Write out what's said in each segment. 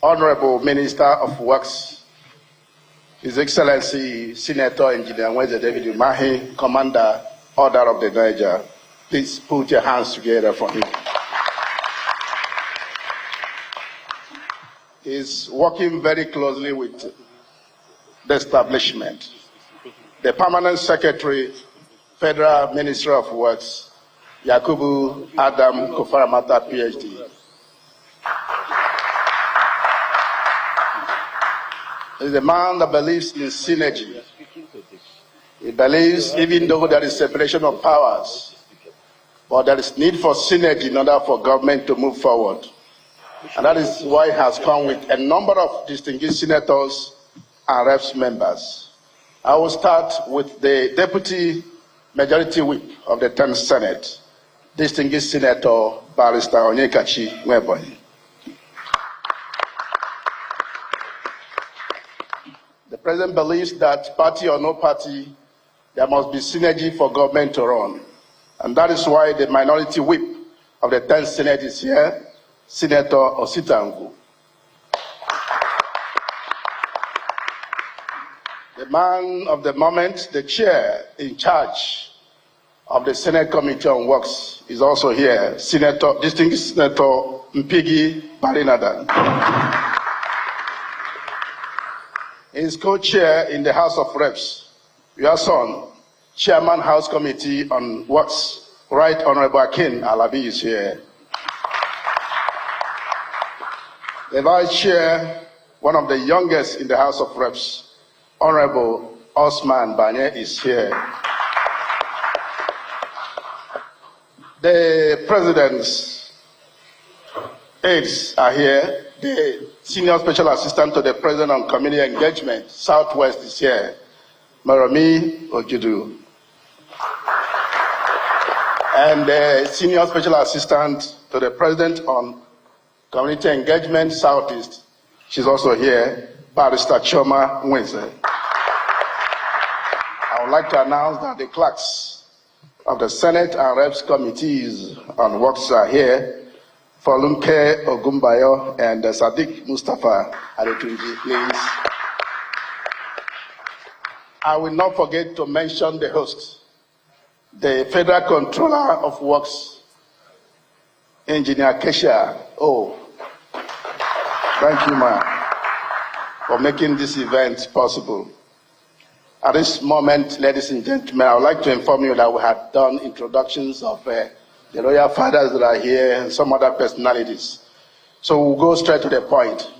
Honorable Minister of Works, His Excellency Senator Engineer Weze David Umahi, Commander, Order of the Niger. Please put your hands together for him. He's working very closely with the establishment. The Permanent Secretary, Federal Ministry of Works, Yakubu Adam Kofaramata, PhD. He's a man that believes in synergy. He believes even though there is separation of powers, but there is need for synergy in order for government to move forward. And that is why he has come with a number of distinguished senators and reps members. I will start with the Deputy Majority Whip of the 10th Senate, distinguished Senator Barrister Onyekachi Nwebonyi. The President believes that party or no party, there must be synergy for government to run. And that is why the Minority Whip of the 10th Senate is here, Senator Ositangu. The man of the moment, the chair in charge of the Senate Committee on Works is also here, distinguished Senator Mpigi Barinadan. He is co-chair in the House of Reps, your son, Chairman House Committee on Works, Right Honorable Akin Alabi is here. The Vice Chair, one of the youngest in the House of Reps, Honorable Osman Banye is here. The President's aides are here. The Senior Special Assistant to the President on Community Engagement, Southwest is here, Maromi Ojudu. And the Senior Special Assistant to the President on Community Engagement, Southeast, she's also here, Barrister Choma Nweze. I would like to announce that the clerks of the Senate and Reps Committees on Works are here, Folunke Ogumbayo and Sadiq Mustafa Adetunji, please. I will not forget to mention the host, the Federal Controller of Works, Engineer Kesha. Oh, thank you, ma'am, for making this event possible. At this moment, ladies and gentlemen, I would like to inform you that we had done introductions of the royal fathers that are here and some other personalities. So we'll go straight to the point,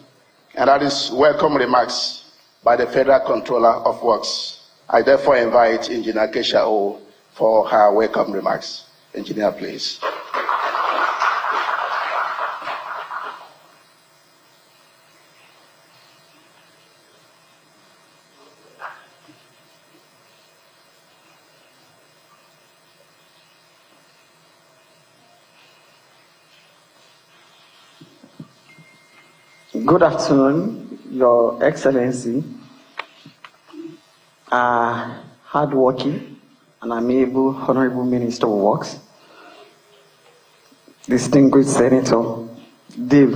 and that is welcome remarks by the Federal Controller of Works. I therefore invite Engineer Kesha O for her welcome remarks. Engineer, please. Good afternoon, Your Excellency, hardworking and amiable Honorable Minister of Works, distinguished Senator Dave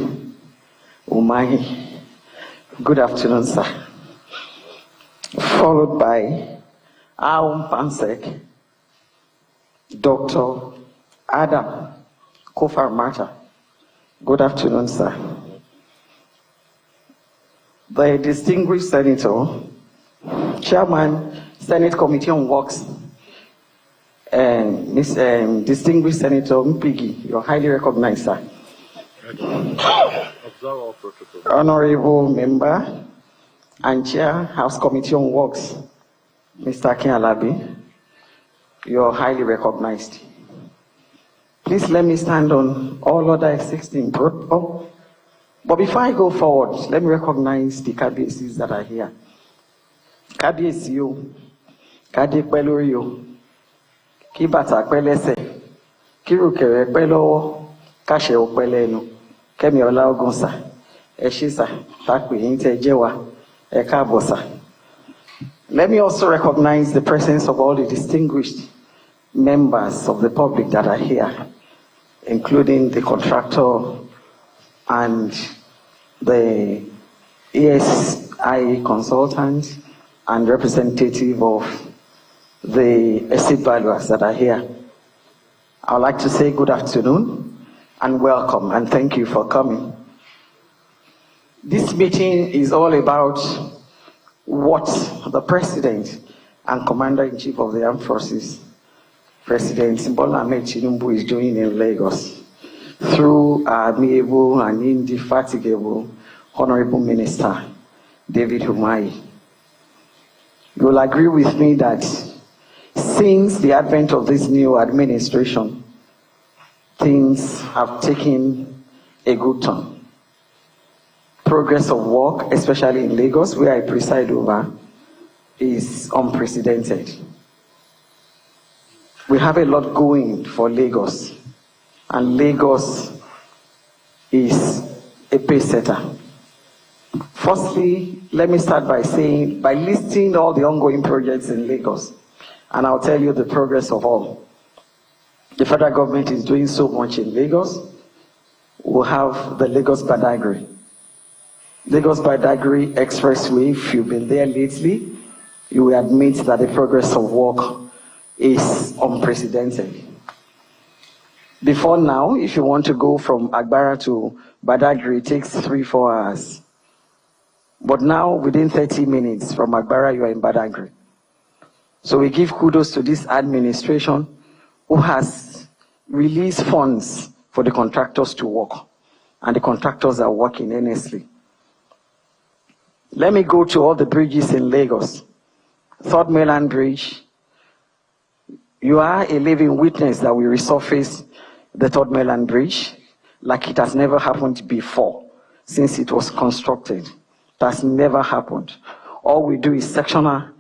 Umahi. Good afternoon, sir. Followed by our Pansek, Dr. Adam Kofaramata. Good afternoon, sir. The distinguished Senator, Chairman, Senate Committee on Works, and distinguished Senator Mpigi, you're highly recognized, sir. Honorable Member and Chair, House Committee on Works, Mr. Akin Alabi, you're highly recognized. Please let me stand on all other 16 protocol. But before I go forward, let me recognize the KBSs that are here. KBSU, Kade Pelurio, Kibata Pelese, Kirukere Pelo, Kashe Opeleno, Kemi Olaogonsa, Eshisa, Takwi Intejewa, Ekabosa. Let me also recognize the presence of all the distinguished members of the public that are here, including the contractor and the ESI consultant, and representative of the estate valuers that are here. I would like to say good afternoon and welcome, and thank you for coming. This meeting is all about what the President and Commander-in-Chief of the Armed Forces, President Bola Ahmed Tinubu, is doing in Lagos through our amiable and indefatigable Honorable Minister, David Umahi. You will agree with me that since the advent of this new administration, things have taken a good turn. Progress of work, especially in Lagos, where I preside over, is unprecedented. We have a lot going for Lagos, and Lagos is a pace setter. Firstly, let me start by listing all the ongoing projects in Lagos, and I'll tell you the progress of all. The federal government is doing so much in Lagos. We'll have the Lagos-Badagry Expressway. If you've been there lately, you will admit that the progress of work is unprecedented. Before now, if you want to go from Agbara to Badagry, it takes 3-4 hours. But now, within 30 minutes from Agbara, you are in Badagry. So we give kudos to this administration who has released funds for the contractors to work. And the contractors are working earnestly. Let me go to all the bridges in Lagos. Third Mainland Bridge. You are a living witness that we resurface the Third Mainland Bridge like it has never happened before since it was constructed. It has never happened. All we do is sectional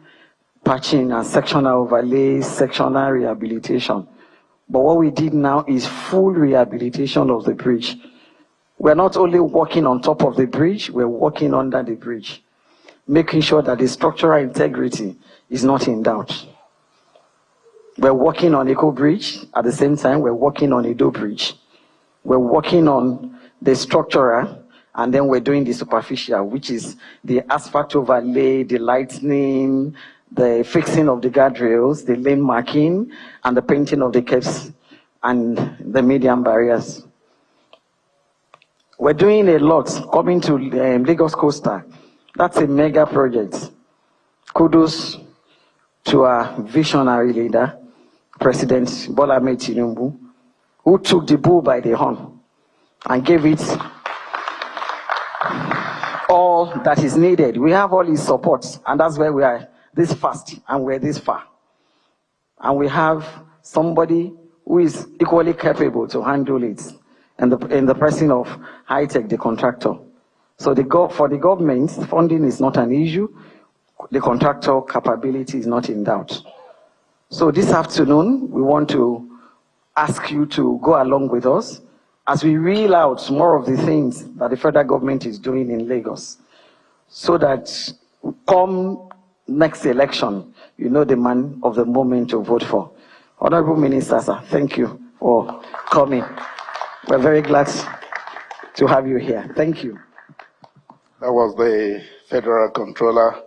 patching and sectional overlays, sectional rehabilitation. But what we did now is full rehabilitation of the bridge. We're not only working on top of the bridge, we're working under the bridge, making sure that the structural integrity is not in doubt. We're working on Eco Bridge. At the same time, we're working on Edo Bridge. We're working on the structural, and then we're doing the superficial, which is the asphalt overlay, the lightning, the fixing of the guardrails, the lane marking, and the painting of the curbs and the median barriers. We're doing a lot coming to Lagos Coastal. That's a mega project. Kudos to our visionary leader, President Bola Ahmed Tinubu, who took the bull by the horn and gave it all that is needed. We have all his support, and that's why we are this fast and we're this far. And we have somebody who is equally capable to handle it in the person of High-Tech, the contractor. So for the government, funding is not an issue. The contractor capability is not in doubt. So this afternoon, we want to ask you to go along with us as we reel out more of the things that the federal government is doing in Lagos, so that come next election, you know the man of the moment to vote for. Honorable Minister, sir, thank you for coming. We're very glad to have you here. Thank you. That was the Federal Controller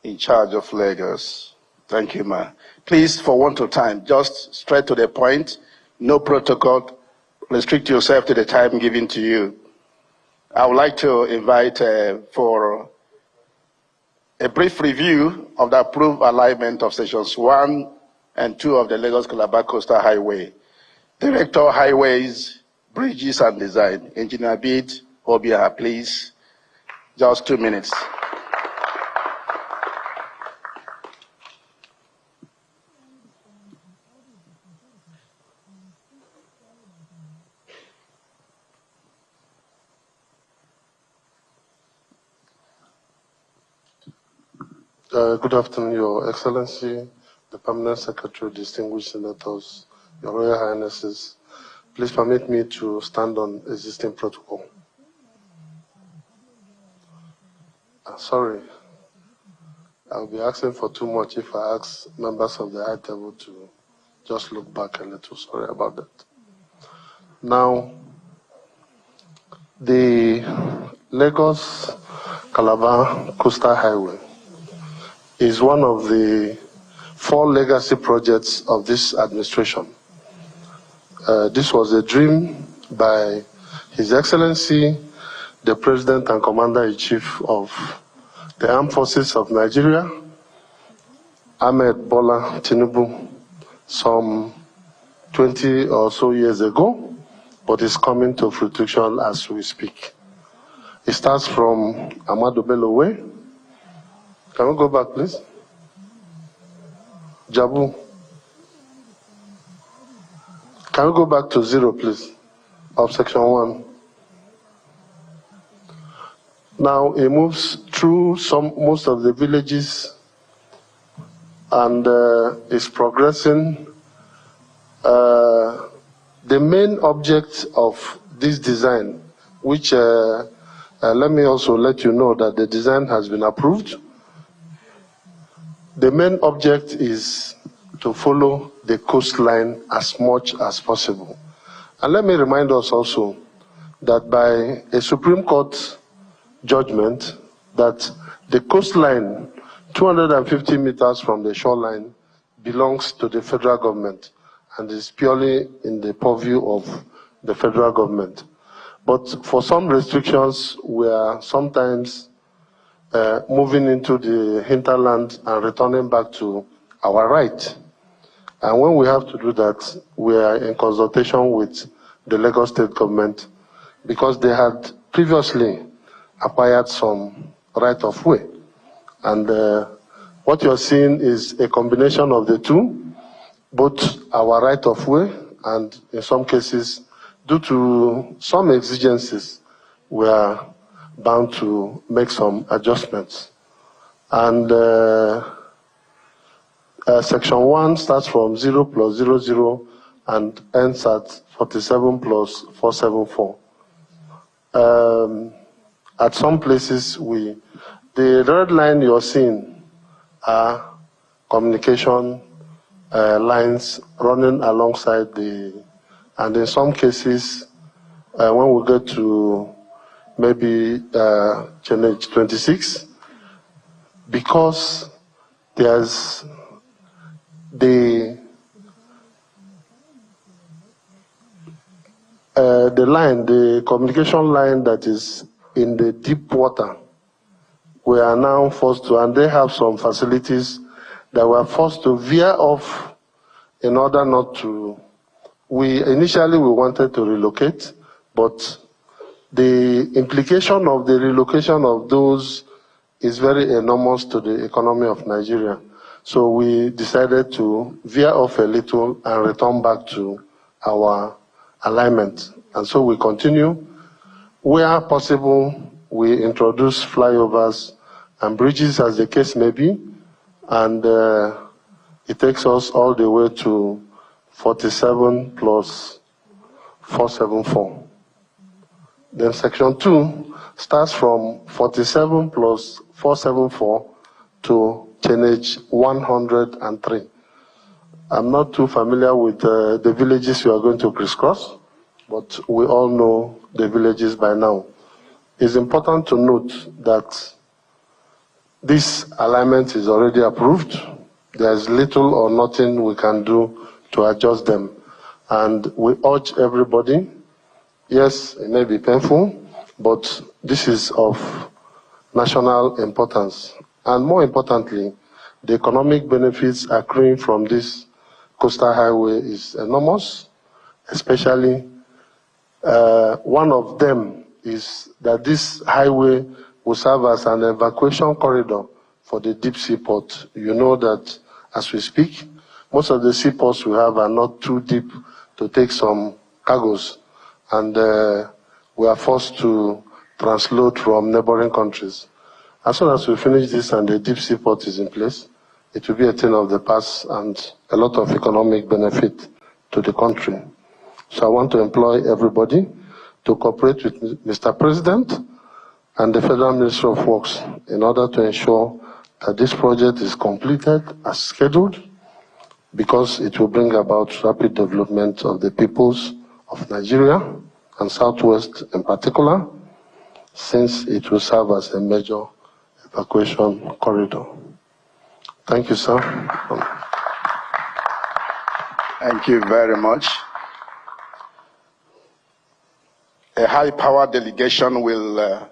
in charge of Lagos. Thank you, ma. Please, for want of time, just straight to the point, no protocol, restrict yourself to the time given to you. I would like to invite for a brief review of the approved alignment of sections 1 and 2 of the Lagos Calabar Coastal Highway. Director, Highways, Bridges and Design, Engineer Bid Obia, please. Just 2 minutes. Good afternoon, Your Excellency, the Permanent Secretary, distinguished senators, Your Royal Highnesses. Please permit me to stand on existing protocol. Sorry, I'll be asking for too much if I ask members of the high table to just look back a little. Sorry about that. Now, The Lagos Calabar Coastal Highway is one of the 4 legacy projects of this administration. This was a dream by His Excellency, the President and Commander-in-Chief of the Armed Forces of Nigeria, Ahmed Bola Tinubu, some 20 or so years ago, but is coming to fruition as we speak. It starts from Ahmadu Bello Way. Can we go back, please? Jabu. Can we go back to 0, please, of section 1? Now it moves through most of the villages and is progressing. The main object of this design, which let me also let you know that the design has been approved. The main object is to follow the coastline as much as possible. And let me remind us also that by a Supreme Court judgment that the coastline 250 meters from the shoreline belongs to the federal government and is purely in the purview of the federal government. But for some restrictions, we are sometimes moving into the hinterland and returning back to our right. And when we have to do that, we are in consultation with the Lagos State government because they had previously acquired some right of way. And what you're seeing is a combination of the two, both our right of way and in some cases, due to some exigencies, we are bound to make some adjustments. And section 1 starts from 0 plus 00 and ends at 47 plus 474. At some places, the red line you're seeing are communication lines running alongside and in some cases, when we get to maybe challenge 26, because there's the communication line that is in the deep water, we are now forced to, and they have some facilities that we are forced to veer off in order not to. Initially we wanted to relocate, but the implication of the relocation of those is very enormous to the economy of Nigeria. So we decided to veer off a little and return back to our alignment. And so we continue. Where possible, we introduce flyovers and bridges as the case may be. And it takes us all the way to 47 plus 474. Then section 2 starts from 47 plus 474 to tonnage 103. I'm not too familiar with the villages you are going to crisscross, but we all know the villages by now. It's important to note that this alignment is already approved. There's little or nothing we can do to adjust them. And we urge everybody, yes, it may be painful, but this is of national importance. And more importantly, the economic benefits accruing from this coastal highway is enormous, especially one of them is that this highway will serve as an evacuation corridor for the deep sea port. You know that as we speak, most of the seaports we have are not too deep to take some cargoes, and we are forced to transload from neighboring countries. As soon as we finish this and the deep sea port is in place, it will be a thing of the past and a lot of economic benefit to the country. So I want to employ everybody to cooperate with Mr. President and the Federal Ministry of Works in order to ensure that this project is completed as scheduled, because it will bring about rapid development of the peoples of Nigeria and Southwest in particular, since it will serve as a major evacuation corridor. Thank you, sir. Thank you very much. A high-powered delegation will,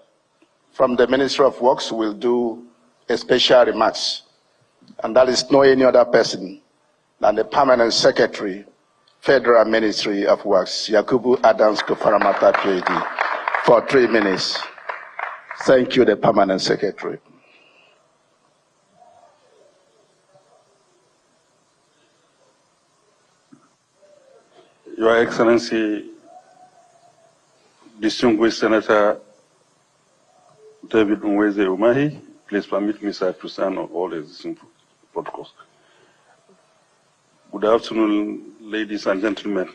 from the Ministry of Works, will do a special remarks, and that is no any other person than the Permanent Secretary, Federal Ministry of Works, Yakubu Adams Kofaramata, PhD, for 3 minutes. Thank you, the Permanent Secretary. Your Excellency, distinguished Senator David Mweze Umahi, please permit me, sir, to sign on all existing protocols. Good afternoon, ladies and gentlemen.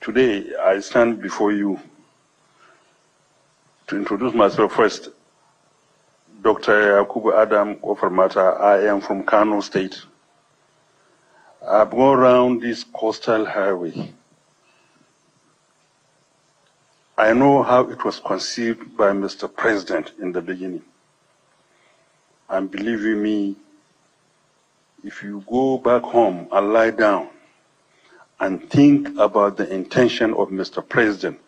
Today, I stand before you to introduce myself first. Dr. Yakubu Adam Kofarmata, I am from Kano State. I've gone around this coastal highway. I know how it was conceived by Mr. President in the beginning. And believe you me, if you go back home and lie down and think about the intention of Mr. President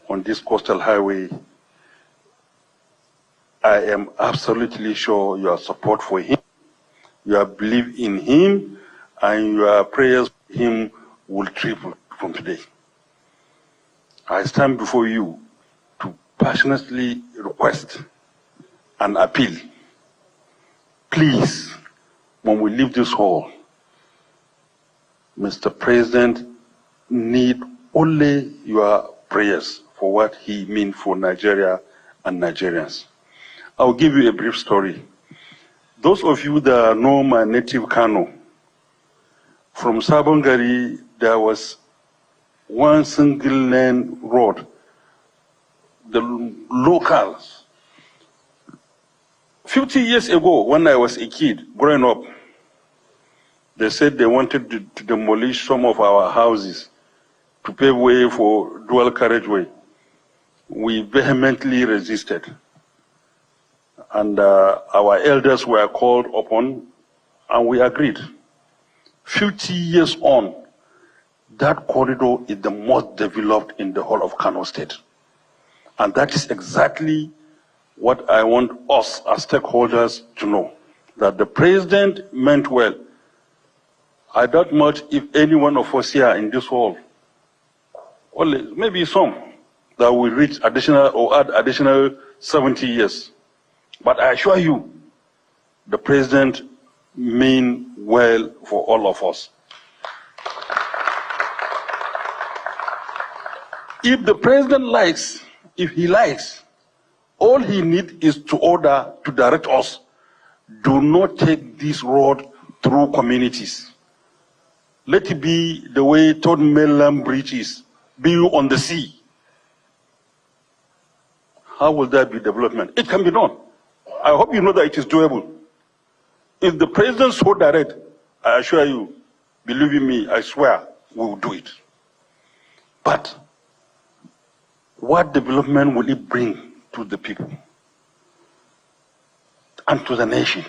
on this coastal highway, I am absolutely sure your support for him, your belief in him, and your prayers for him will triple from today. I stand before you to passionately request and appeal. Please, when we leave this hall, Mr. President need only your prayers for what he means for Nigeria and Nigerians. I'll give you a brief story. Those of you that know my native Kano, from Sabongari, there was one single lane road. The locals, 50 years ago, when I was a kid growing up, they said they wanted to demolish some of our houses to pave way for dual carriageway. We vehemently resisted. And our elders were called upon, and we agreed. 50 years on, that corridor is the most developed in the whole of Kano State. And that is exactly what I want us as stakeholders to know, that the president meant well. I doubt much if any one of us here in this hall, only maybe some, that will reach additional or add additional 70 years. But I assure you, the president means well for all of us. If the president likes, if he likes, all he needs is to order to direct us. Do not take this road through communities. Let it be the way Third Mainland Bridge is, be on the sea. How will that be development? It can be done. I hope you know that it is doable. If the president so direct, I assure you, believe in me, I swear, we will do it. But what development will it bring to the people and to the nation?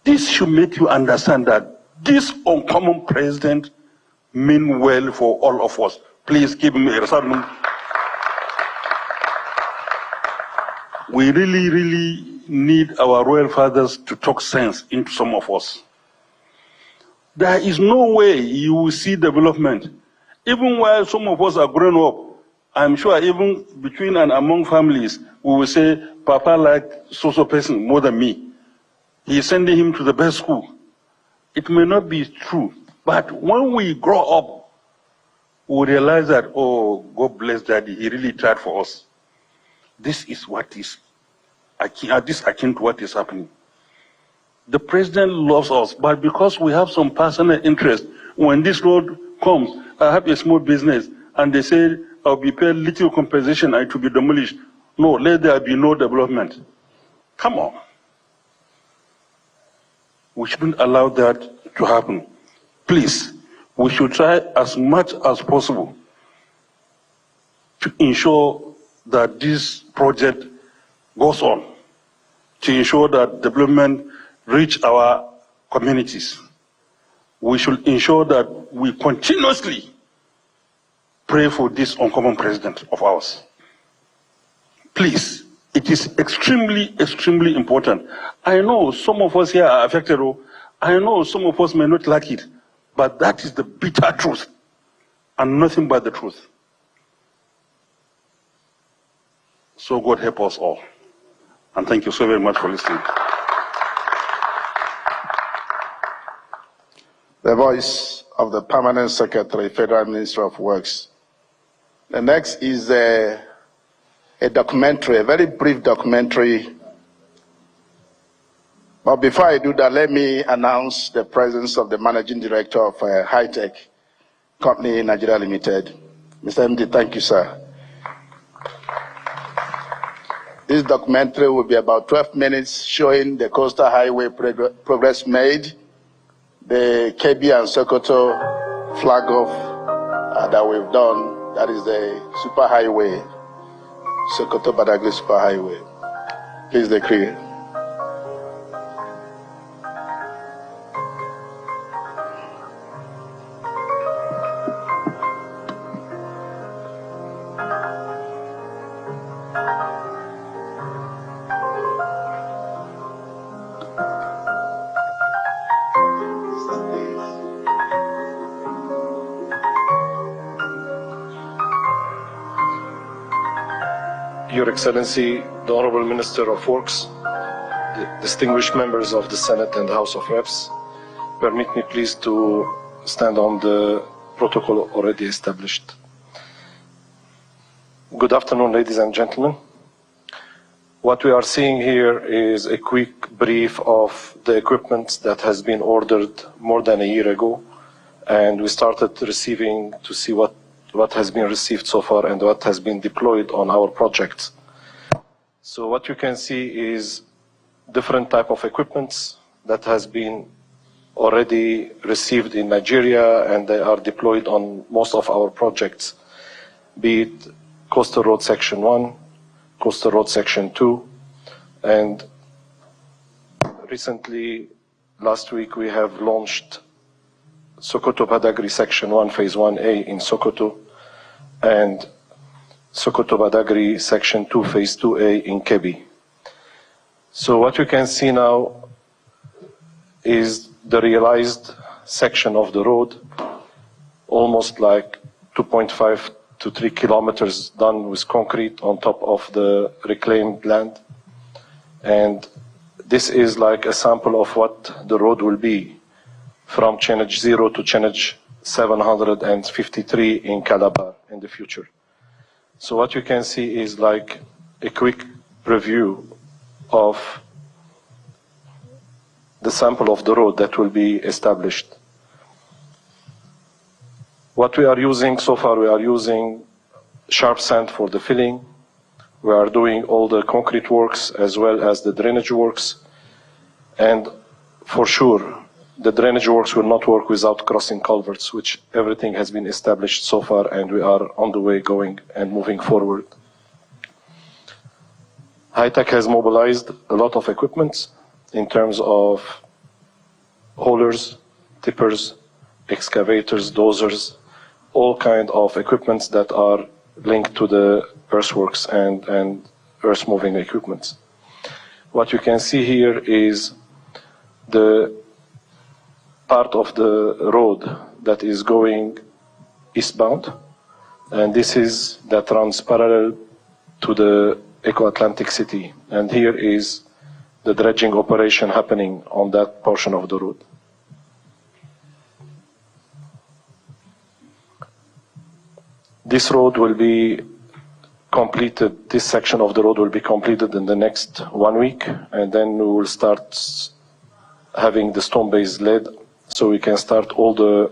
This should make you understand that this uncommon president means well for all of us. Please give him a resounding. We really, really need our royal fathers to talk sense into some of us. There is no way you will see development. Even while some of us are growing up, I'm sure even between and among families, we will say, Papa like so-so person more than me. He is sending him to the best school. It may not be true, but when we grow up, we realize that, oh, God bless Daddy, he really tried for us. This is what is akin to what is happening. The president loves us, but because we have some personal interest, when this road comes, I have a small business, and they say, I'll be paid little compensation and it will be demolished. No, let there be no development. Come on. We shouldn't allow that to happen. Please, we should try as much as possible to ensure that this project goes on, to ensure that development reach our communities. We should ensure that we continuously pray for this uncommon president of ours. Please, it is extremely, extremely important. I know some of us here are affected, I know some of us may not like it, but that is the bitter truth and nothing but the truth. So God help us all. And thank you so very much for listening. The voice of the Permanent Secretary, Federal Minister of Works. The next is a documentary, a very brief documentary. But before I do that, let me announce the presence of the Managing Director of High-Tech Company Nigeria Limited. Mr. MD, thank you, sir. This documentary will be about 12 minutes showing the coastal highway progress made, the KB and Sokoto flag off that we've done, that is the superhighway, Sokoto Badagry superhighway. Please, the crew. Your Excellency, the Honorable Minister of Works, the distinguished members of the Senate and the House of Reps, permit me please to stand on the protocol already established. Good afternoon, ladies and gentlemen. What we are seeing here is a quick brief of the equipment that has been ordered more than a year ago, and we started receiving to see what has been received so far and what has been deployed on our projects. So what you can see is different type of equipments that has been already received in Nigeria, and they are deployed on most of our projects, be it Coastal Road Section 1, Coastal Road Section 2, and recently, last week, we have launched Sokoto Badagry Section 1 Phase 1A in Sokoto, and Sokoto Badagry Section 2 Phase 2A in Kebbi. So what you can see now is the realized section of the road, almost like 2.5 to 3 kilometers done with concrete on top of the reclaimed land. And this is like a sample of what the road will be from Channage 0 to Channage 753 in Calabar in the future. So what you can see is like a quick preview of the sample of the road that will be established. What we are using so far, we are using sharp sand for the filling. We are doing all the concrete works as well as the drainage works. And for sure, the drainage works will not work without crossing culverts, which everything has been established so far, and we are on the way going and moving forward. High-Tech has mobilized a lot of equipment in terms of haulers, tippers, excavators, dozers, all kind of equipments that are linked to the earthworks and earth-moving equipment. What you can see here is the part of the road that is going eastbound, and this is that runs parallel to the Eco-Atlantic City, and here is the dredging operation happening on that portion of the road. This road will be completed, this section of the road will be completed in the next 1 week, and then we will start having the stone base laid so we can start all the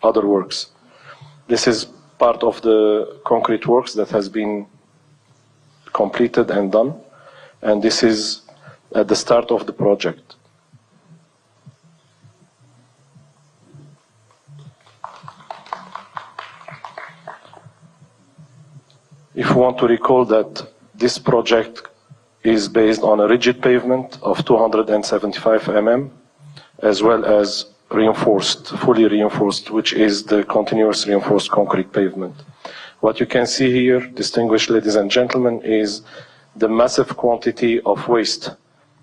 other works. This is part of the concrete works that has been completed and done, and this is at the start of the project. If you want to recall that this project is based on a rigid pavement of 275 mm, as well as reinforced, fully reinforced, which is the continuous reinforced concrete pavement. What you can see here, distinguished ladies and gentlemen, is the massive quantity of waste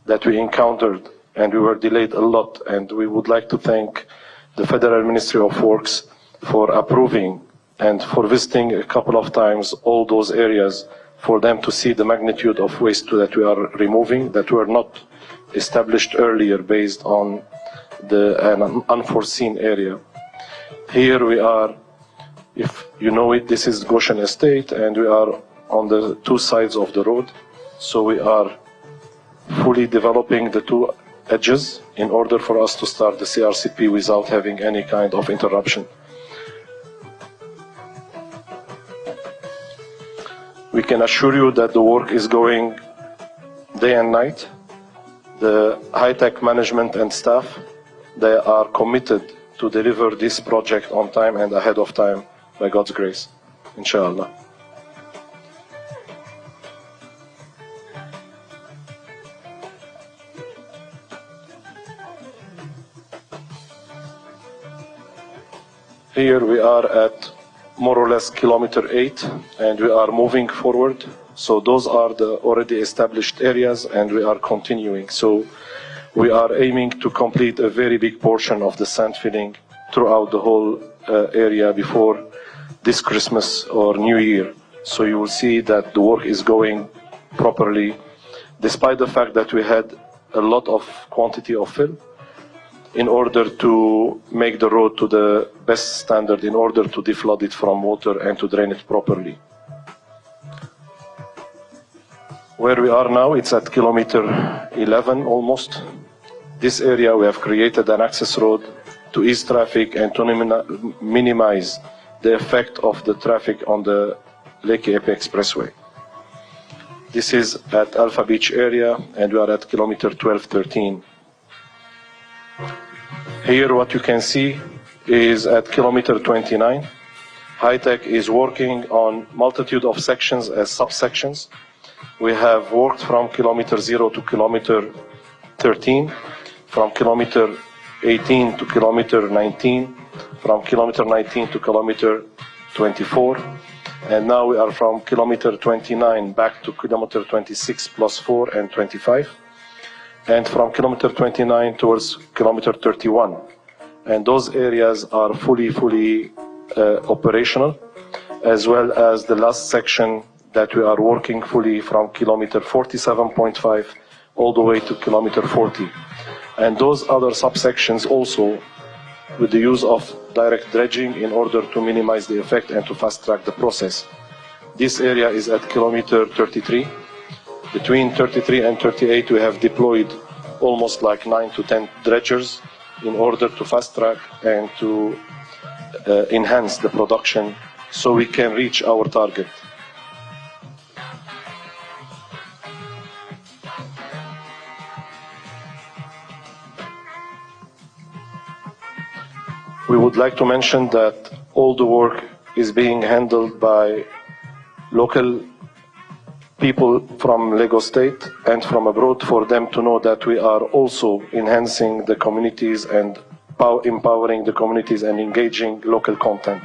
that we encountered, and we were delayed a lot, and we would like to thank the Federal Ministry of Works for approving and for visiting a couple of times all those areas for them to see the magnitude of waste that we are removing, that were not established earlier based on an unforeseen area. Here we are, if you know it, this is Goshen Estate, and we are on the two sides of the road. So we are fully developing the two edges in order for us to start the CRCP without having any kind of interruption. We can assure you that the work is going day and night. The high-tech management and staff, they are committed to deliver this project on time and ahead of time by God's grace, inshallah. Here we are at more or less kilometer 8, and we are moving forward. So those are the already established areas, and we are continuing. So we are aiming to complete a very big portion of the sand filling throughout the whole area before this Christmas or New Year. So you will see that the work is going properly, despite the fact that we had a lot of quantity of fill, in order to make the road to the best standard, in order to deflood it from water and to drain it properly. Where we are now, it's at kilometer 11 almost. This area we have created an access road to ease traffic and to minimize the effect of the traffic on the Lake Epe Expressway. This is at Alpha Beach area, and we are at kilometer 12-13. Here what you can see is at kilometer 29. High-tech is working on multitude of sections as subsections. We have worked from kilometer 0 to kilometer 13, from kilometer 18 to kilometer 19, from kilometer 19 to kilometer 24, and now we are from kilometer 29 back to kilometer 26 plus 4 and 25. And from kilometer 29 towards kilometer 31. And those areas are fully operational, as well as the last section that we are working fully from kilometer 47.5 all the way to kilometer 40. And those other subsections also with the use of direct dredging in order to minimize the effect and to fast track the process. This area is at kilometer 33. Between 33 and 38, we have deployed almost like 9 to 10 dredgers in order to fast track and to enhance the production so we can reach our target. We would like to mention that all the work is being handled by local people from Lagos State and from abroad, for them to know that we are also enhancing the communities and empowering the communities and engaging local content.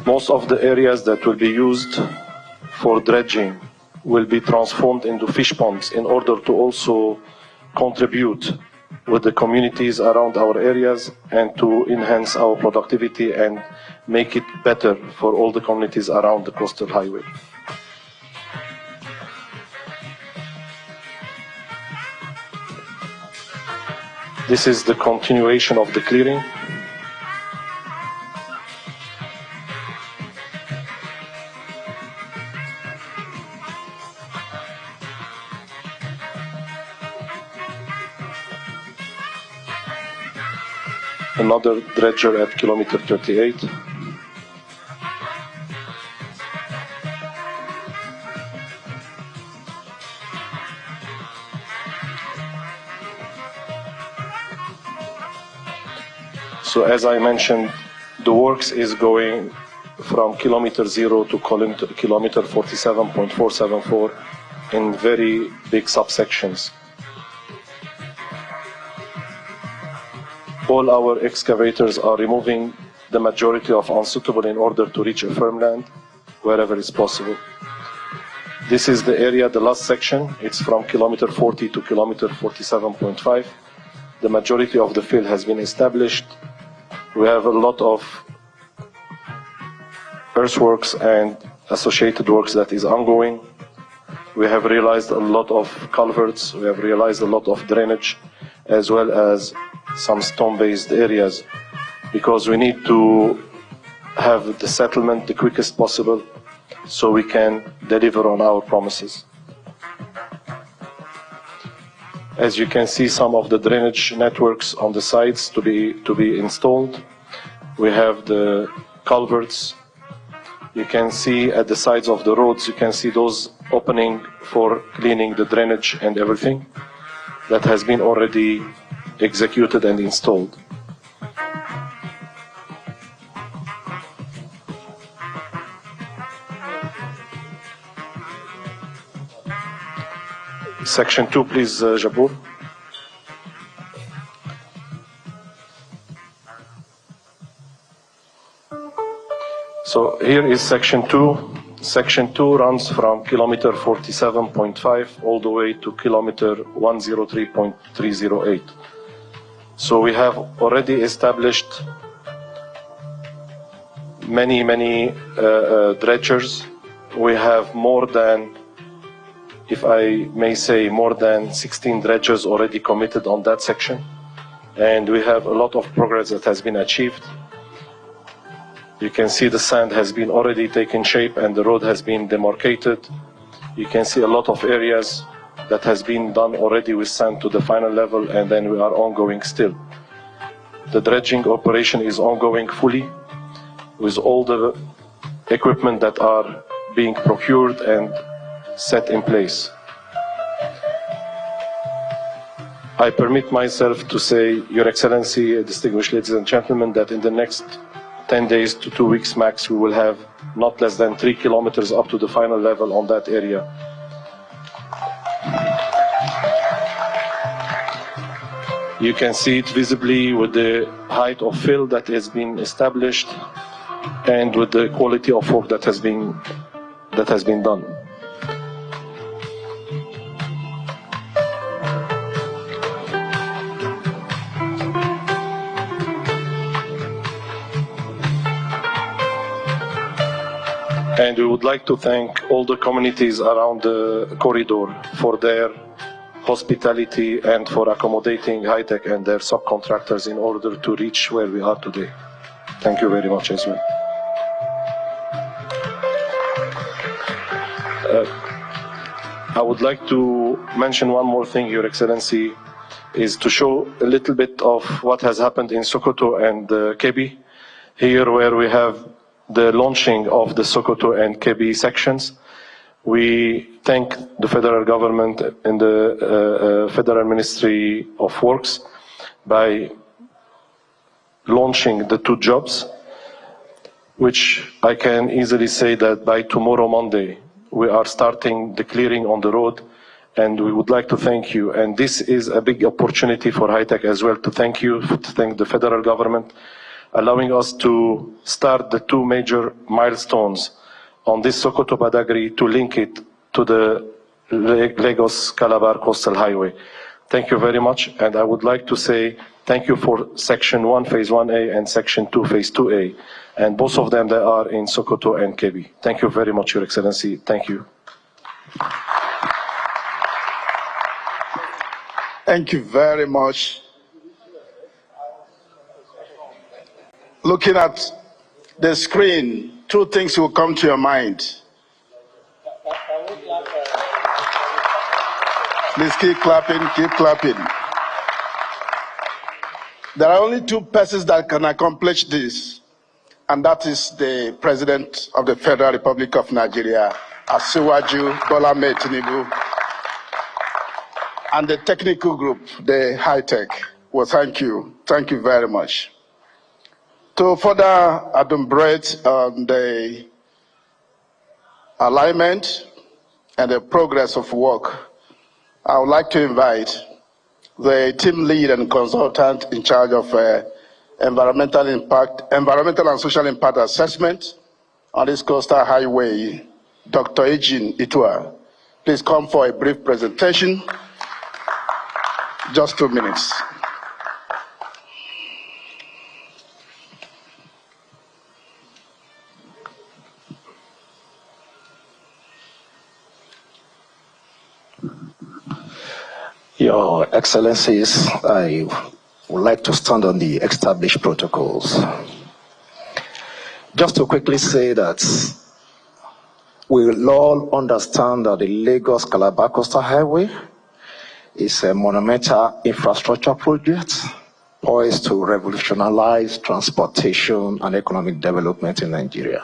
Most of the areas that will be used for dredging will be transformed into fish ponds in order to also contribute with the communities around our areas and to enhance our productivity and make it better for all the communities around the coastal highway. This is the continuation of the clearing. Another dredger at kilometer 38. So as I mentioned, the works is going from kilometer 0 to kilometer 47.474 in very big subsections. All our excavators are removing the majority of unsuitable in order to reach a firm land wherever it's possible. This is the area, the last section. It's from kilometer 40 to kilometer 47.5. The majority of the field has been established. We have a lot of earthworks and associated works that is ongoing. We have realized a lot of culverts. We have realized a lot of drainage, as well as some stone-based areas, because we need to have the settlement the quickest possible so we can deliver on our promises. As you can see, some of the drainage networks on the sides to be installed. We have the culverts. You can see at the sides of the roads, you can see those opening for cleaning the drainage and everything that has been already executed and installed. Section 2, please, Jabour. So here is section 2. Section 2 runs from kilometer 47.5 all the way to kilometer 103.308. So we have already established many dredgers. We have more than, if I may say, more than 16 dredgers already committed on that section. And we have a lot of progress that has been achieved. You can see the sand has been already taken shape and the road has been demarcated. You can see a lot of areas that has been done already with sand to the final level, and then we are ongoing still. The dredging operation is ongoing fully with all the equipment that are being procured and set in place. I permit myself to say, Your Excellency, distinguished ladies and gentlemen, that in the next 10 days to 2 weeks max, we will have not less than 3 kilometers up to the final level on that area. You can see it visibly with the height of fill that has been established and with the quality of work that has been done. And we would like to thank all the communities around the corridor for their hospitality and for accommodating High-Tech and their subcontractors in order to reach where we are today. Thank you very much as well. I would like to mention one more thing, Your Excellency, is to show a little bit of what has happened in Sokoto and Kebbi. Here where we have the launching of the Sokoto and Kebbi sections. We thank the federal government and the Federal Ministry of Works by launching the 2 jobs, which I can easily say that by tomorrow, Monday, we are starting the clearing on the road, and we would like to thank you. And this is a big opportunity for High-Tech as well, to thank you, to thank the federal government, allowing us to start the 2 major milestones on this Sokoto Badagry to link it to the Lagos Calabar Coastal Highway. Thank you very much, and I would like to say thank you for Section 1, Phase 1A, and Section 2, Phase 2A, and both of them, they are in Sokoto and Kebbi. Thank you very much, Your Excellency. Thank you. Thank you very much. Looking at the screen, 2 things will come to your mind. Please keep clapping, keep clapping. There are only 2 persons that can accomplish this, and that is the President of the Federal Republic of Nigeria, Asiwaju Bola Ahmed Tinubu, and the technical group, the High-Tech. Well, thank you. Thank you very much. To further adumbrate on the alignment and the progress of work, I would like to invite the team lead and consultant in charge of environmental and social impact assessment on this coastal highway, Dr. Ejin Itua. Please come for a brief presentation. Just 2 minutes. Your Excellencies, I would like to stand on the established protocols. Just to quickly say that we will all understand that the Lagos-Calabar Coastal Highway is a monumental infrastructure project poised to revolutionize transportation and economic development in Nigeria.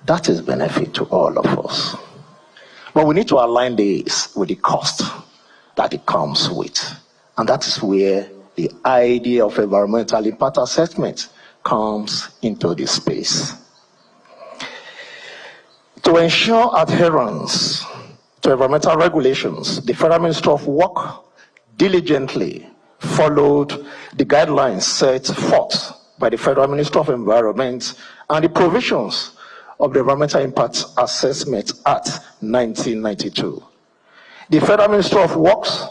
That is benefit to all of us. But we need to align this with the cost that it comes with. And that is where the idea of environmental impact assessment comes into this space. To ensure adherence to environmental regulations, the Federal Ministry of Work diligently followed the guidelines set forth by the Federal Ministry of Environment and the provisions of the Environmental Impact Assessment Act 1992. The Federal Ministry of Works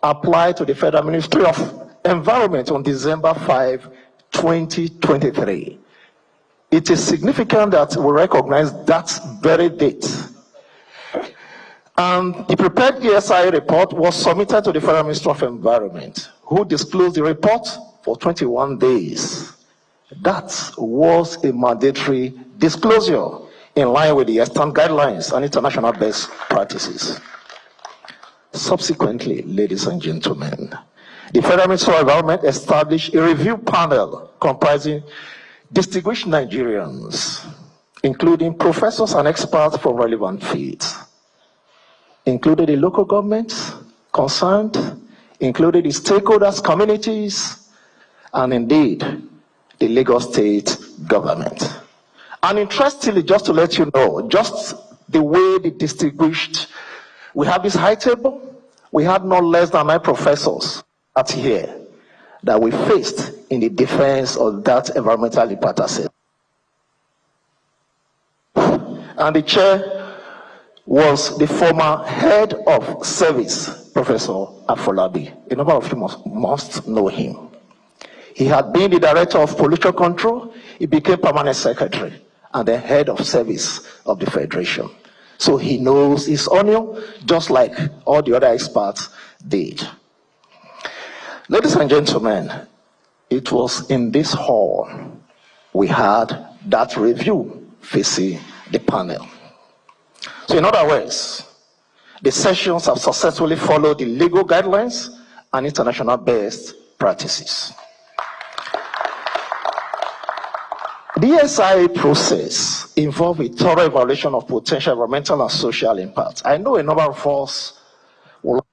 applied to the Federal Ministry of Environment on December 5, 2023. It is significant that we recognize that very date. And the prepared ESI report was submitted to the Federal Ministry of Environment, who disclosed the report for 21 days. That was a mandatory disclosure in line with the Eastern guidelines and international best practices. Subsequently, ladies and gentlemen, the Federal Ministry of Environment established a review panel comprising distinguished Nigerians, including professors and experts from relevant fields, included the local governments concerned, included the stakeholders, communities, and indeed, the Lagos State government. And interestingly, just to let you know, just the way they distinguished, we have this high table, we had no less than 9 professors at here that we faced in the defense of that environmental impact assessment. And the chair was the former head of service, Professor Afolabi. A number of you must know him. He had been the director of pollution control, he became permanent secretary and the head of service of the Federation. So he knows his onion just like all the other experts did. Ladies and gentlemen, it was in this hall we had that review facing the panel. So in other words, the sessions have successfully followed the legal guidelines and international best practices. The ESI process involved a thorough evaluation of potential environmental and social impacts. I know a number of us will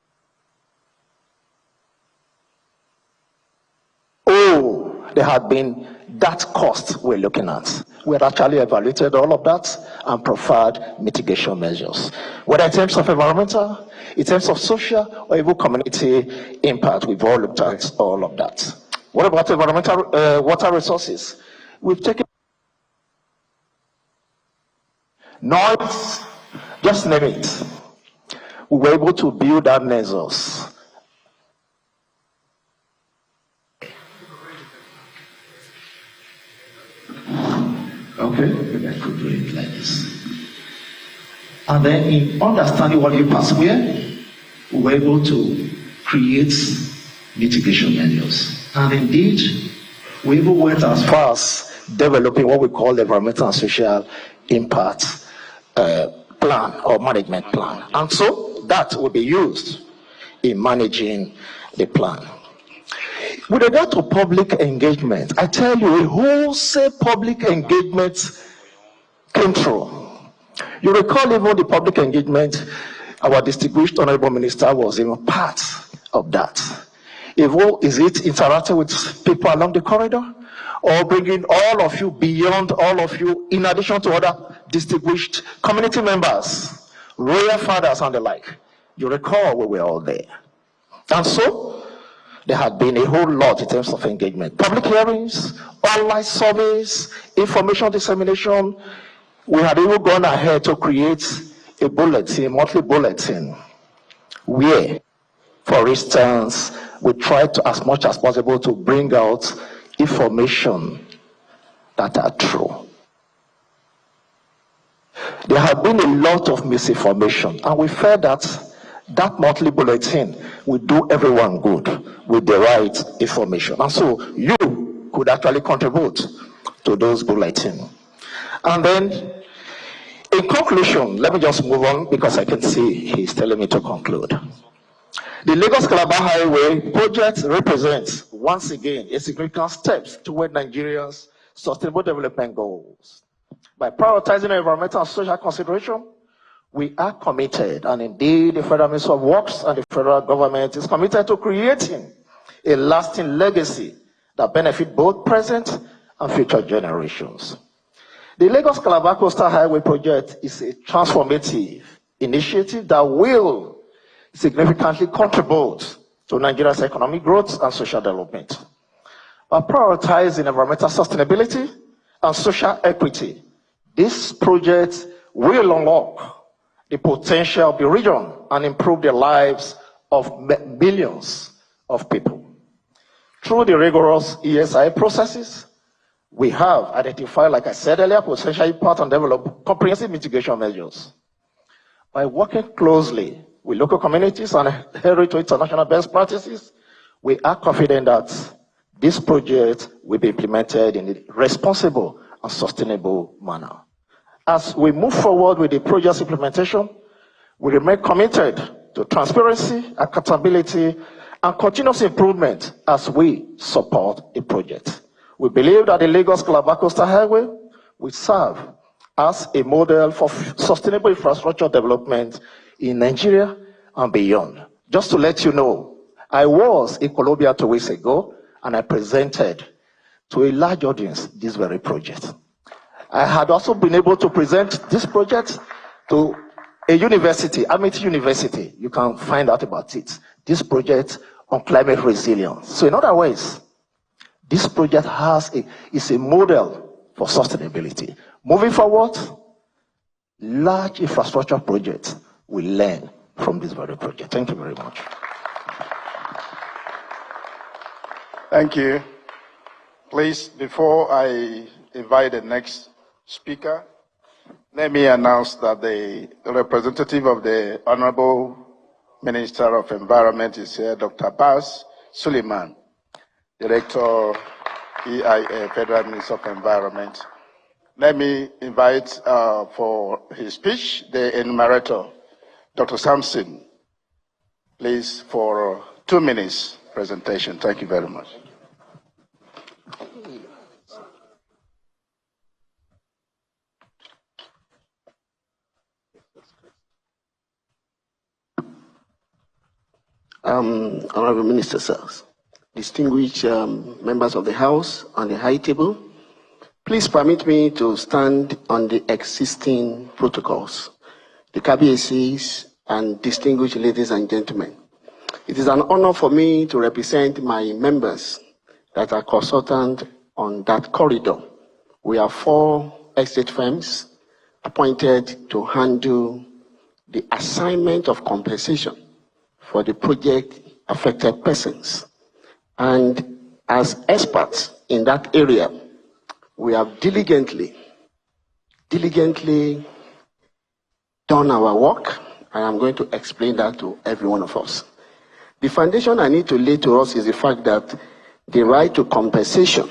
there had been that cost we're looking at. We had actually evaluated all of that and preferred mitigation measures. Whether in terms of environmental, in terms of social, or even community impact, we've all looked at all of that. What about environmental water resources? We've taken noise, just name it. We were able to build that nexus. Okay, maybe I could do it like this. And then in understanding what you pass where, we were able to create mitigation measures. And indeed, we even went as far as developing what we call the environmental and social impact plan or management plan. And so that will be used in managing the plan. With regard to public engagement, I tell you, a wholesale public engagement came through. You recall even the public engagement, our distinguished Honorable Minister was even part of that. Is it interacting with people along the corridor? or bringing all of you beyond all of you, in addition to other distinguished community members, royal fathers and the like. You recall we were all there. And so, there had been a whole lot in terms of engagement. Public hearings, online surveys, information dissemination. We had even gone ahead to create a bulletin, a monthly bulletin, where, for instance, we tried to, as much as possible, to bring out information that are true. There had been a lot of misinformation, and we felt that monthly bulletin will do everyone good with the right information. And so you could actually contribute to those bulletins. And then, in conclusion, let me just move on because I can see he's telling me to conclude. The Lagos-Calabar Highway project represents, once again, a significant step toward Nigeria's sustainable development goals. By prioritizing environmental and social consideration, we are committed, and indeed the Federal Ministry of Works and the federal government is committed to creating a lasting legacy that benefits both present and future generations. The Lagos-Calabar Coastal Highway project is a transformative initiative that will significantly contribute to Nigeria's economic growth and social development. By prioritizing environmental sustainability and social equity, this project will unlock the potential of the region and improve the lives of millions of people. Through the rigorous ESI processes, we have identified, like I said earlier, potential impact and develop comprehensive mitigation measures. By working closely with local communities and adhering to international best practices, we are confident that this project will be implemented in a responsible and sustainable manner. As we move forward with the project's implementation, we remain committed to transparency, accountability, and continuous improvement as we support the project. We believe that the Lagos-Calabar Coastal Highway will serve as a model for sustainable infrastructure development in Nigeria and beyond. Just to let you know, I was in Colombia 2 weeks ago, and I presented to a large audience this very project. I had also been able to present this project to a university, Amity University. You can find out about it. This project on climate resilience. So in other words, this project is a model for sustainability. Moving forward, large infrastructure projects will learn from this very project. Thank you very much. Thank you. Please, before I invite the next speaker, let me announce that the representative of the Honorable Minister of Environment is here, Dr. Abbas Suleiman, Director, EIA, Federal Minister of Environment. Let me invite for his speech the enumerator, Dr. Sampson, please, for 2 minutes presentation. Thank you very much. Honorable Minister, sirs, distinguished members of the House on the high table, please permit me to stand on the existing protocols. The KBACs and distinguished ladies and gentlemen, it is an honor for me to represent my members that are consultant on that corridor. We are 4 estate firms appointed to handle the assignment of compensation for the project affected persons. And as experts in that area, we have diligently done our work, and I'm going to explain that to every one of us. The foundation I need to lay to us is the fact that the right to compensation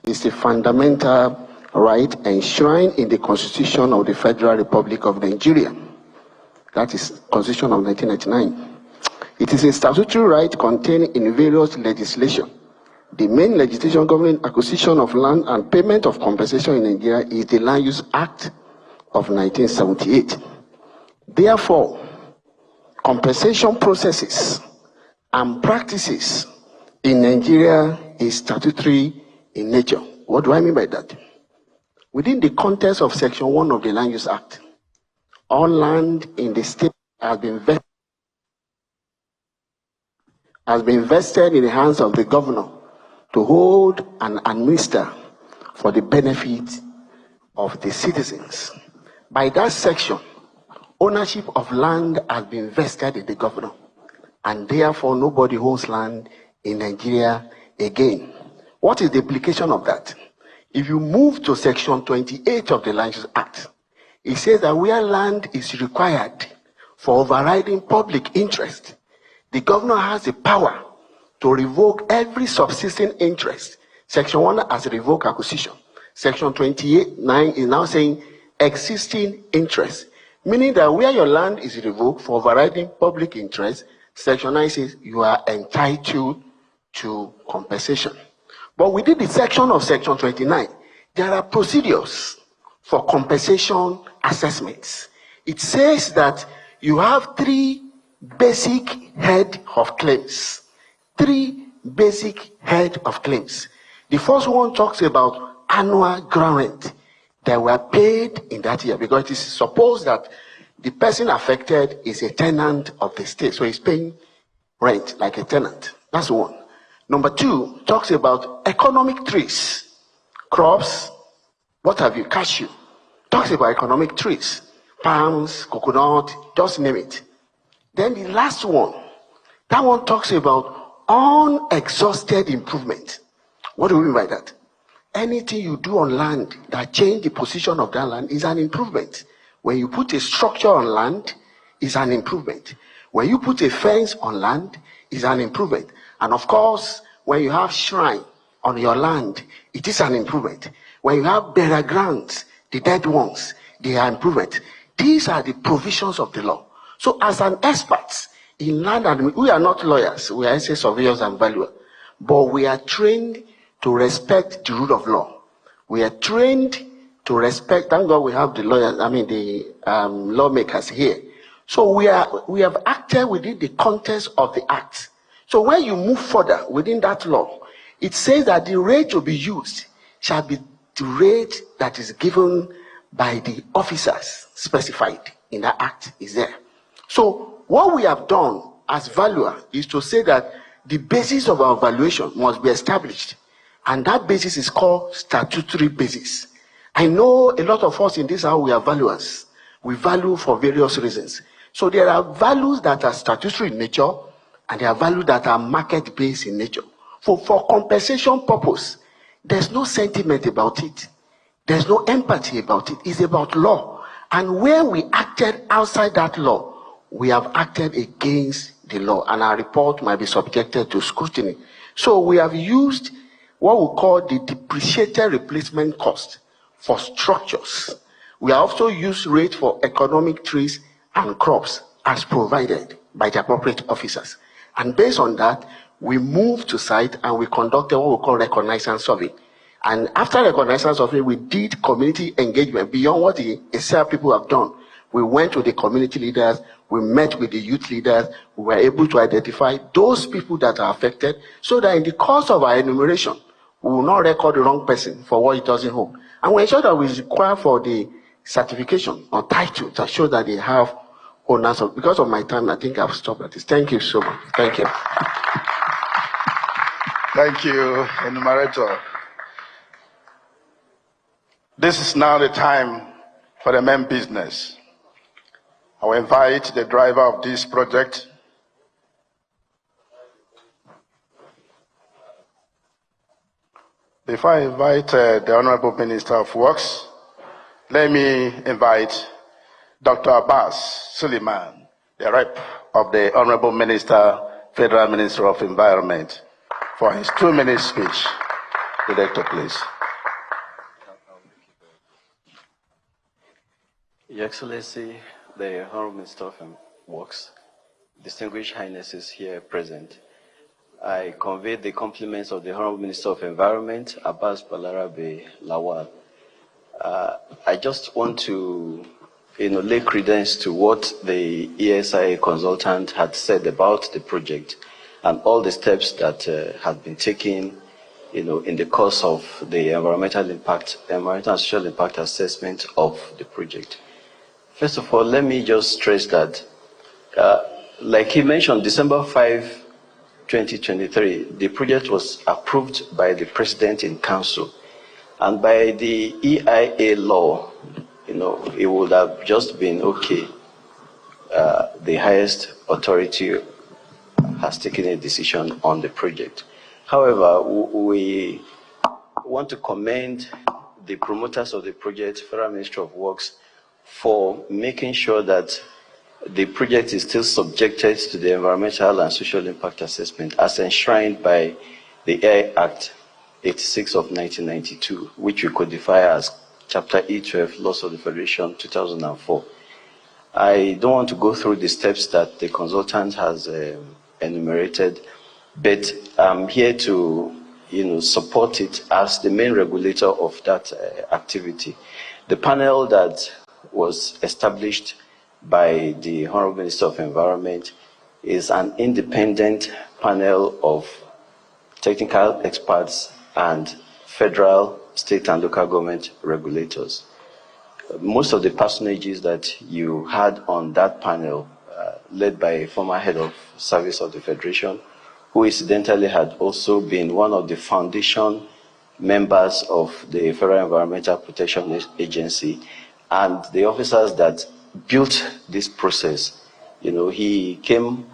is the fundamental right enshrined in the Constitution of the Federal Republic of Nigeria. That is Constitution of 1999. It is a statutory right contained in various legislation. The main legislation governing acquisition of land and payment of compensation in Nigeria is the Land Use Act of 1978. Therefore, compensation processes and practices in Nigeria is statutory in nature. What do I mean by that? Within the context of Section 1 of the Land Use Act, all land in the state has been vested in the hands of the governor to hold and administer for the benefit of the citizens. By that section, ownership of land has been vested in the governor, and therefore nobody owns land in Nigeria again. What is the implication of that? If you move to Section 28 of the Land Use Act, it says that where land is required for overriding public interest, the governor has the power to revoke every subsisting interest. Section 1 has revoked acquisition. Section 28(9) is now saying existing interest, meaning that where your land is revoked for overriding public interest, Section 9 says you are entitled to compensation. But within the section of Section 29, there are procedures for compensation assessments. It says that you have three basic head of claims. Three basic head of claims. The first one talks about annual ground rent that were paid in that year, because it is supposed that the person affected is a tenant of the state, so he's paying rent like a tenant. That's one. Number two talks about economic trees, crops, what have you, cashew. Talks about economic trees, palms, coconut, just name it. Then the last one, that one talks about unexhausted improvement. What do we mean by that? Anything you do on land that change the position of that land is an improvement. When you put a structure on land, is an improvement. When you put a fence on land, is an improvement. And of course, when you have shrine on your land, it is an improvement. When you have burial grounds, the dead ones, they are improvement. These are the provisions of the law. So as an expert in land administration, we are not lawyers, we are surveyors and valuers, but we are trained to respect the rule of law. We are trained to respect, thank God we have the lawyers, the lawmakers here. So we have acted within the context of the act. So when you move further within that law, it says that the rate to be used shall be the rate that is given by the officers specified in that act is there. So what we have done as valuer is to say that the basis of our valuation must be established, and that basis is called statutory basis. I know a lot of us in this house, we are valuers. We value for various reasons. So there are values that are statutory in nature, and there are values that are market-based in nature. For compensation purpose, there's no sentiment about it. There's no empathy about it. It's about law. And where we acted outside that law, we have acted against the law, and our report might be subjected to scrutiny. So we have used what we call the depreciated replacement cost for structures. We have also used rate for economic trees and crops as provided by the appropriate officers. And based on that, we moved to site and we conducted what we call reconnaissance survey. And after reconnaissance survey, we did community engagement beyond what the ASEA people have done. We went to the community leaders, we met with the youth leaders, we were able to identify those people that are affected, so that in the course of our enumeration, we will not record the wrong person for what it doesn't hold. And we ensure that we require for the certification or title to show that they have owners of. Because of my time, I think I've stopped at this. Thank you so much. Thank you. Thank you, enumerator. This is now the time for the main business. I will invite the driver of this project, before I invite the Honorable Minister of Works, let me invite Dr. Abbas Suleiman, the rep of the Honorable Minister, Federal Minister of Environment, for his 2-minute speech. Director, please. Your Excellency, the Honorable Minister of Works, distinguished highnesses here present, I convey the compliments of the Honorable Minister of Environment, Abbas Balarabe Lawal. I just want to lay credence to what the ESIA consultant had said about the project and all the steps that had been taken in the course of the environmental and social impact assessment of the project. First of all, let me just stress that, like he mentioned, December 5, 2023, the project was approved by the President in Council. And by the EIA law, it would have just been okay. The highest authority has taken a decision on the project. However, we want to commend the promoters of the project, Federal Ministry of Works, for making sure that the project is still subjected to the environmental and social impact assessment as enshrined by the Air Act 86 of 1992, which we codify as Chapter E12, Laws of the Federation, 2004. I don't want to go through the steps that the consultant has enumerated, but I'm here to support it as the main regulator of that activity. The panel that was established by the Honorable Minister of Environment is an independent panel of technical experts and federal, state, and local government regulators. Most of the personages that you had on that panel, led by a former head of service of the Federation, who incidentally had also been one of the foundation members of the Federal Environmental Protection Agency, and the officers that built this process. He came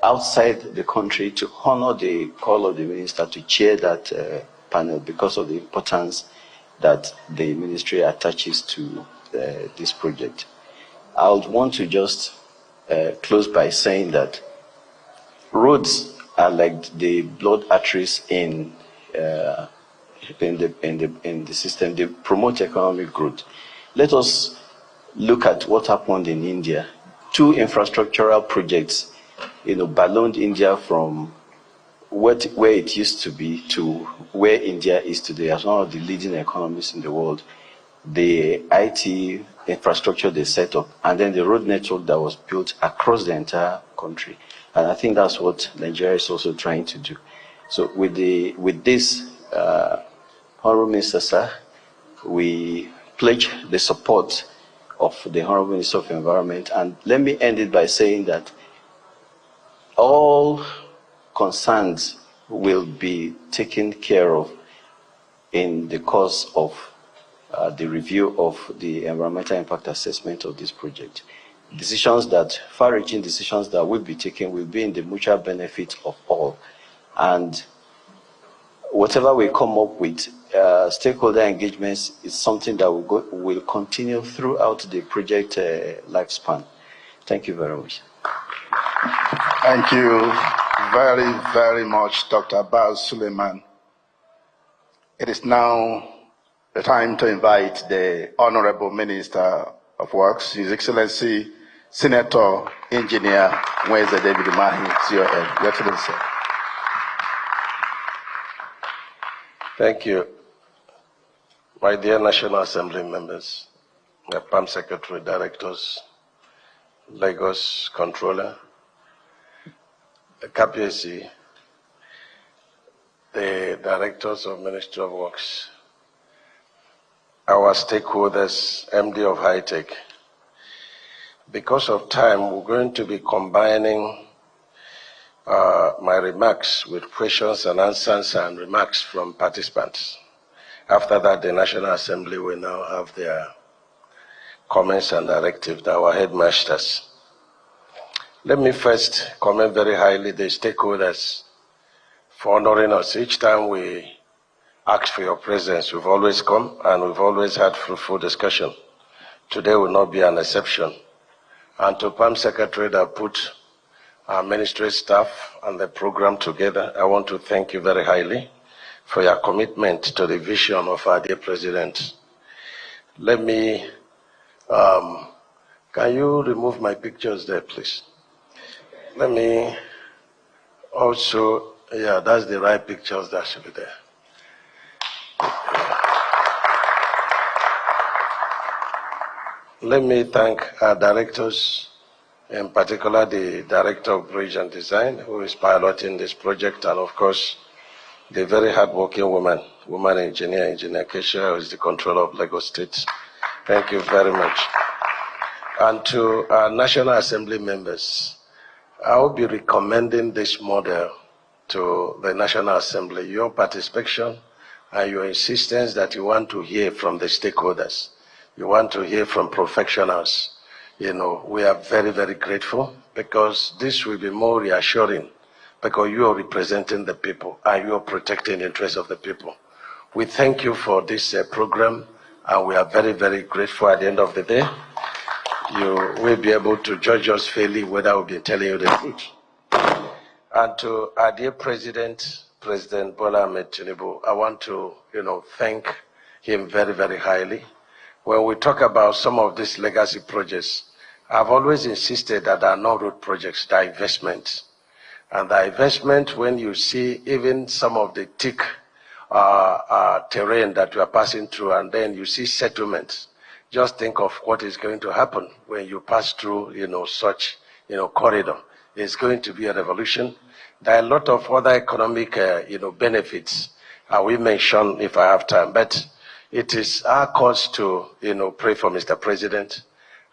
outside the country to honor the call of the minister to chair that panel because of the importance that the ministry attaches to this project. I would want to just close by saying that roads are like the blood arteries in the system. They promote economic growth. Let us look at what happened in India. 2 infrastructural projects, ballooned India from where it used to be to where India is today as one of the leading economies in the world. The IT infrastructure they set up, and then the road network that was built across the entire country. And I think that's what Nigeria is also trying to do. So with this, Honorable Minister, sir, we pledge the support of the Honorable Minister of Environment. And let me end it by saying that all concerns will be taken care of in the course of the review of the environmental impact assessment of this project. Far-reaching decisions that will be taken will be in the mutual benefit of all. And whatever we come up with, stakeholder engagements is something that will continue throughout the project lifespan. Thank you very much. Thank you very, very much, Dr. Baz Suleiman. It is now the time to invite the Honorable Minister of Works, His Excellency Senator Engineer Mweze David Umahi, to your head. Your Excellency. Thank you. My dear National Assembly members, the PAM Secretary, Directors, Lagos Controller, the KPAC, the Directors of Ministry of Works, our stakeholders, MD of High Tech. Because of time, we're going to be combining my remarks with questions and answers and remarks from participants. After that, the National Assembly will now have their comments and directives, our headmasters. Let me first comment very highly the stakeholders for honoring us. Each time we ask for your presence, you've always come and we've always had fruitful discussion. Today will not be an exception. And to PAM Secretary that put our ministry staff and the program together, I want to thank you very highly for your commitment to the vision of our dear President. Let me, can you remove my pictures there, please? Let me also, yeah, that's the right pictures that should be there. Let me thank our directors, in particular the Director of Bridge and Design, who is piloting this project, and of course, the very hardworking woman engineer, Engineer Kesha, who is the controller of Lagos State. Thank you very much. And to our National Assembly members, I will be recommending this model to the National Assembly. Your participation and your insistence that you want to hear from the stakeholders, you want to hear from professionals. You know, we are very, very grateful, because this will be more reassuring, because you are representing the people and you are protecting the interests of the people. We thank you for this program, and we are very, very grateful. At the end of the day, you will be able to judge us fairly whether we've been telling you the truth. And to our dear President Bola Ahmed Tinubu, I want to, thank him very, very highly. When we talk about some of these legacy projects, I've always insisted that there are no road projects, there are investments. And the investment, when you see even some of the thick terrain that we are passing through, and then you see settlements, just think of what is going to happen when you pass through, such, corridor. It's going to be a revolution. There are a lot of other economic, benefits I will mention if I have time. But it is our cause to, pray for Mr. President.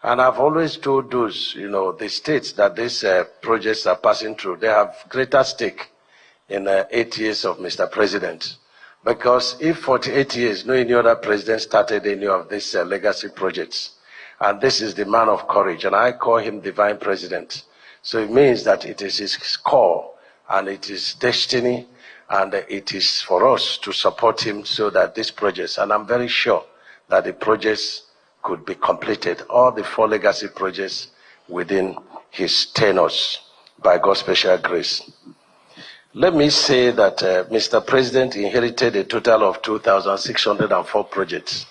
And I've always told those, the states that these projects are passing through, they have greater stake in 8 years of Mr. President. Because if 48 years, no any other president started any of these legacy projects, and this is the man of courage, and I call him divine president. So it means that it is his call, and it is destiny, and it is for us to support him so that these projects, and I'm very sure that the projects could be completed, all the 4 legacy projects within his tenures, by God's special grace. Let me say that Mr. President inherited a total of 2,604 projects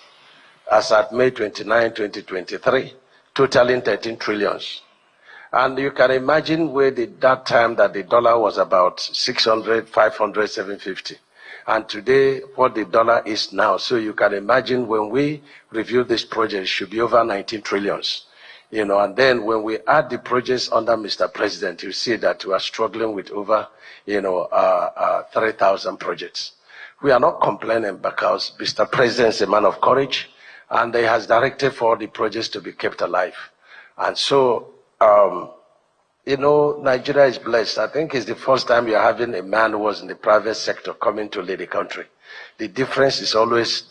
as at May 29, 2023, totaling 13 trillions. And you can imagine where that time that the dollar was about 600, 500, 750. And today, what the dollar is now. So you can imagine when we review this project, it should be over 19 trillions. And then when we add the projects under Mr. President, you see that we are struggling with over, 3,000 projects. We are not complaining because Mr. President is a man of courage, and he has directed for the projects to be kept alive. And so, Nigeria is blessed. I think it's the first time you're having a man who was in the private sector coming to lead the country. The difference is always,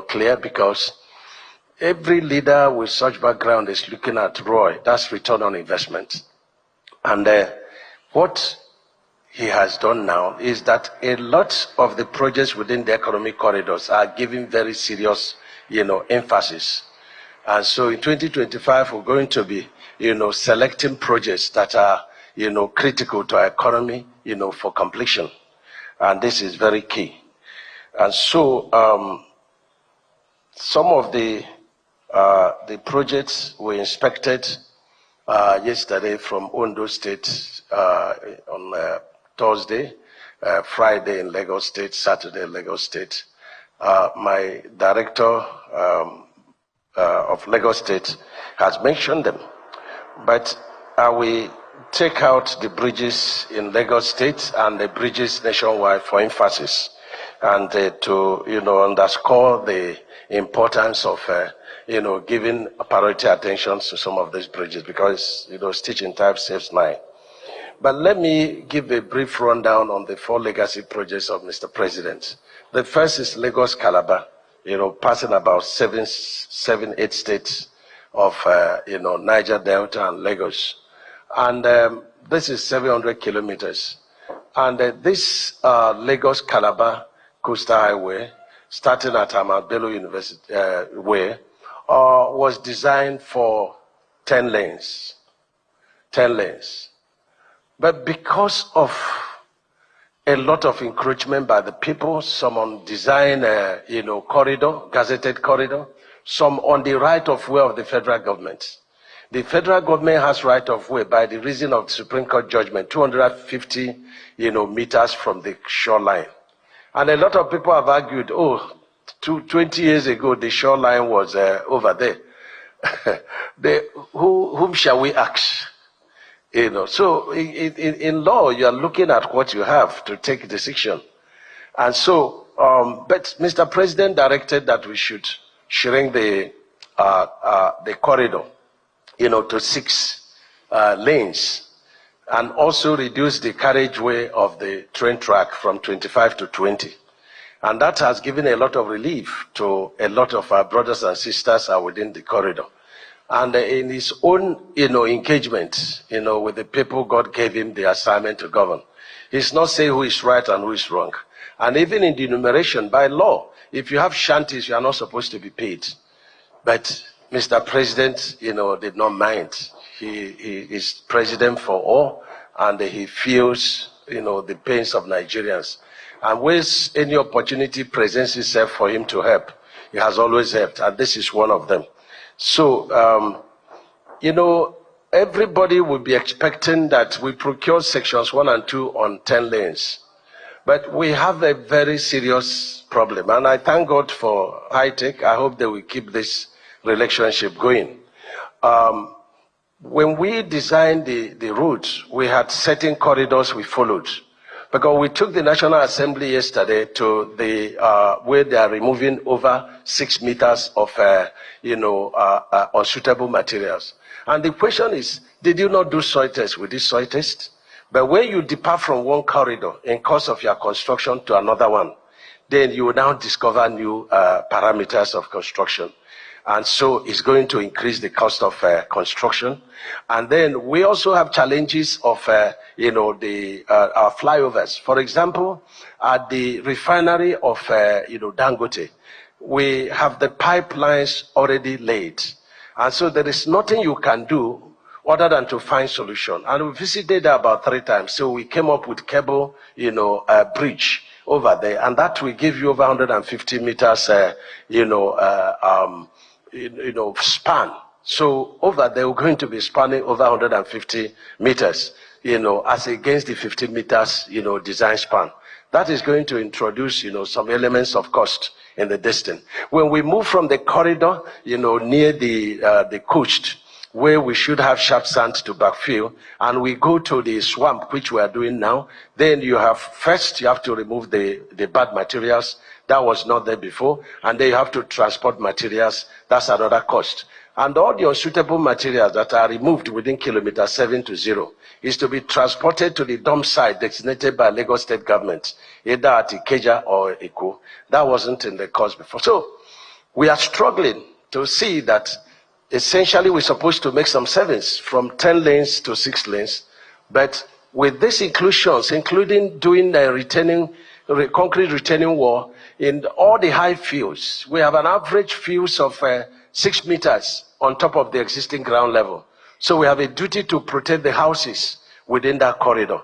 clear, because every leader with such background is looking at ROI, that's return on investment. And what he has done now is that a lot of the projects within the economic corridors are giving very serious, emphasis. And so in 2025, we're going to be, selecting projects that are, critical to our economy, for completion. And this is very key. And so some of the projects we inspected yesterday from Ondo State on Thursday, Friday in Lagos State, Saturday in Lagos State. My director of Lagos State has mentioned them. But I will take out the bridges in Lagos State and the bridges nationwide for emphasis, and to underscore the importance of giving priority attention to some of these bridges, because stitching time saves 9. But let me give a brief rundown on the 4 legacy projects of Mr. President. The first is Lagos Calabar, passing about 7, 8 states of Niger Delta and Lagos. And this is 700 kilometers. And this Lagos Calabar Coastal Highway, starting at Ahmadu Bello University Way, was designed for 10 lanes. 10 lanes. But because of a lot of encroachment by the people, some on design, corridor, gazetted corridor, some on the right of way of the federal government. The federal government has right of way by the reason of the Supreme Court judgment, 250, meters from the shoreline. And a lot of people have argued, 20 years ago, the shoreline was over there. Whom shall we ask? So in law, you are looking at what you have to take a decision. And so, but Mr. President directed that we should shrink the corridor, to 6 lanes, and also reduce the carriageway of the train track from 25 to 20. And that has given a lot of relief to a lot of our brothers and sisters within the corridor. And in his own, engagement, with the people God gave him the assignment to govern, he's not saying who is right and who is wrong. And even in the enumeration, by law, if you have shanties, you are not supposed to be paid. But Mr. President, did not mind. He is president for all, and he feels, the pains of Nigerians. And when any opportunity presents itself for him to help, he has always helped, and this is one of them. So, everybody will be expecting that we procure sections 1 and 2 on 10 lanes. But we have a very serious problem, and I thank God for high-tech. I hope they will keep this relationship going. When we designed the route, we had certain corridors we followed. Because we took the National Assembly yesterday to the where they are removing over 6 meters of unsuitable materials. And the question is, did you not do soil test with this soil test? But when you depart from one corridor in course of your construction to another one, then you will now discover new parameters of construction. And so it's going to increase the cost of construction. And then we also have challenges of, our flyovers. For example, at the refinery of, Dangote, we have the pipelines already laid. And so there is nothing you can do other than to find solution. And we visited there about 3 times. So we came up with cable, bridge over there. And that will give you over 150 meters, span. So over there, we're going to be spanning over 150 meters, as against the 50 meters, design span. That is going to introduce, some elements of cost in the distance. When we move from the corridor, near the coast, where we should have sharp sand to backfill, and we go to the swamp, which we are doing now, then you have to remove the bad materials. That was not there before, and then you have to transport materials. That's another cost. And all the unsuitable materials that are removed within kilometer 7 to 0 is to be transported to the dump site designated by Lagos State government, either at Ikeja or Eko. That wasn't in the cost before. So we are struggling to see that essentially we're supposed to make some savings from 10 lanes to 6 lanes, but with these inclusions, including doing the concrete retaining wall in all the high fields, we have an average fields of 6 meters on top of the existing ground level. So we have a duty to protect the houses within that corridor.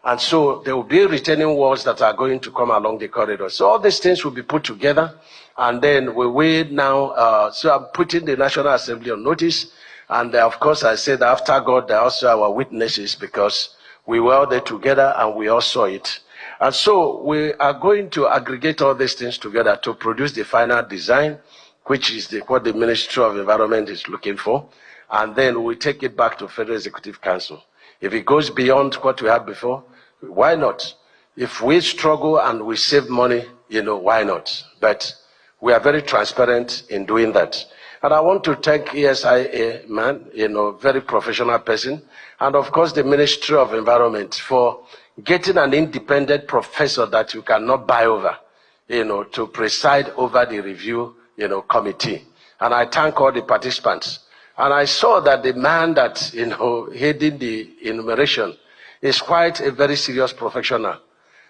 And so there will be retaining walls that are going to come along the corridor. So all these things will be put together, and then we wait now. So I'm putting the National Assembly on notice. And of course, I said after God, they're also our witnesses, because we were there together and we all saw it. And so we are going to aggregate all these things together to produce the final design, which is what the Ministry of Environment is looking for. And then we take it back to Federal Executive Council. If it goes beyond what we had before, why not? If we struggle and we save money, why not? But we are very transparent in doing that. And I want to thank ESIA, very professional person, and of course the Ministry of Environment for getting an independent professor that you cannot buy over, to preside over the review, committee. And I thank all the participants. And I saw that the man that, heading the enumeration is quite a very serious professional.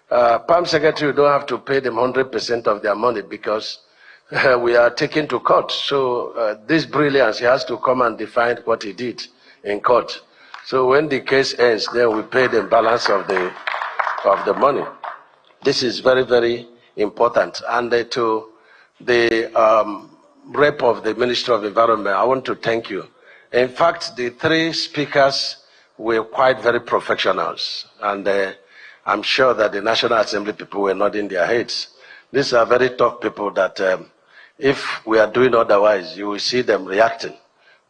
Palm Secretary, you don't have to pay them 100% of their money, because we are taken to court. So this brilliance, he has to come and define what he did in court. So when the case ends, then we pay the balance of the money. This is very, very important. And to the rep of the Ministry of Environment, I want to thank you. In fact, the 3 speakers were quite very professionals, and I'm sure that the National Assembly people were nodding their heads. These are very tough people that if we are doing otherwise, you will see them reacting.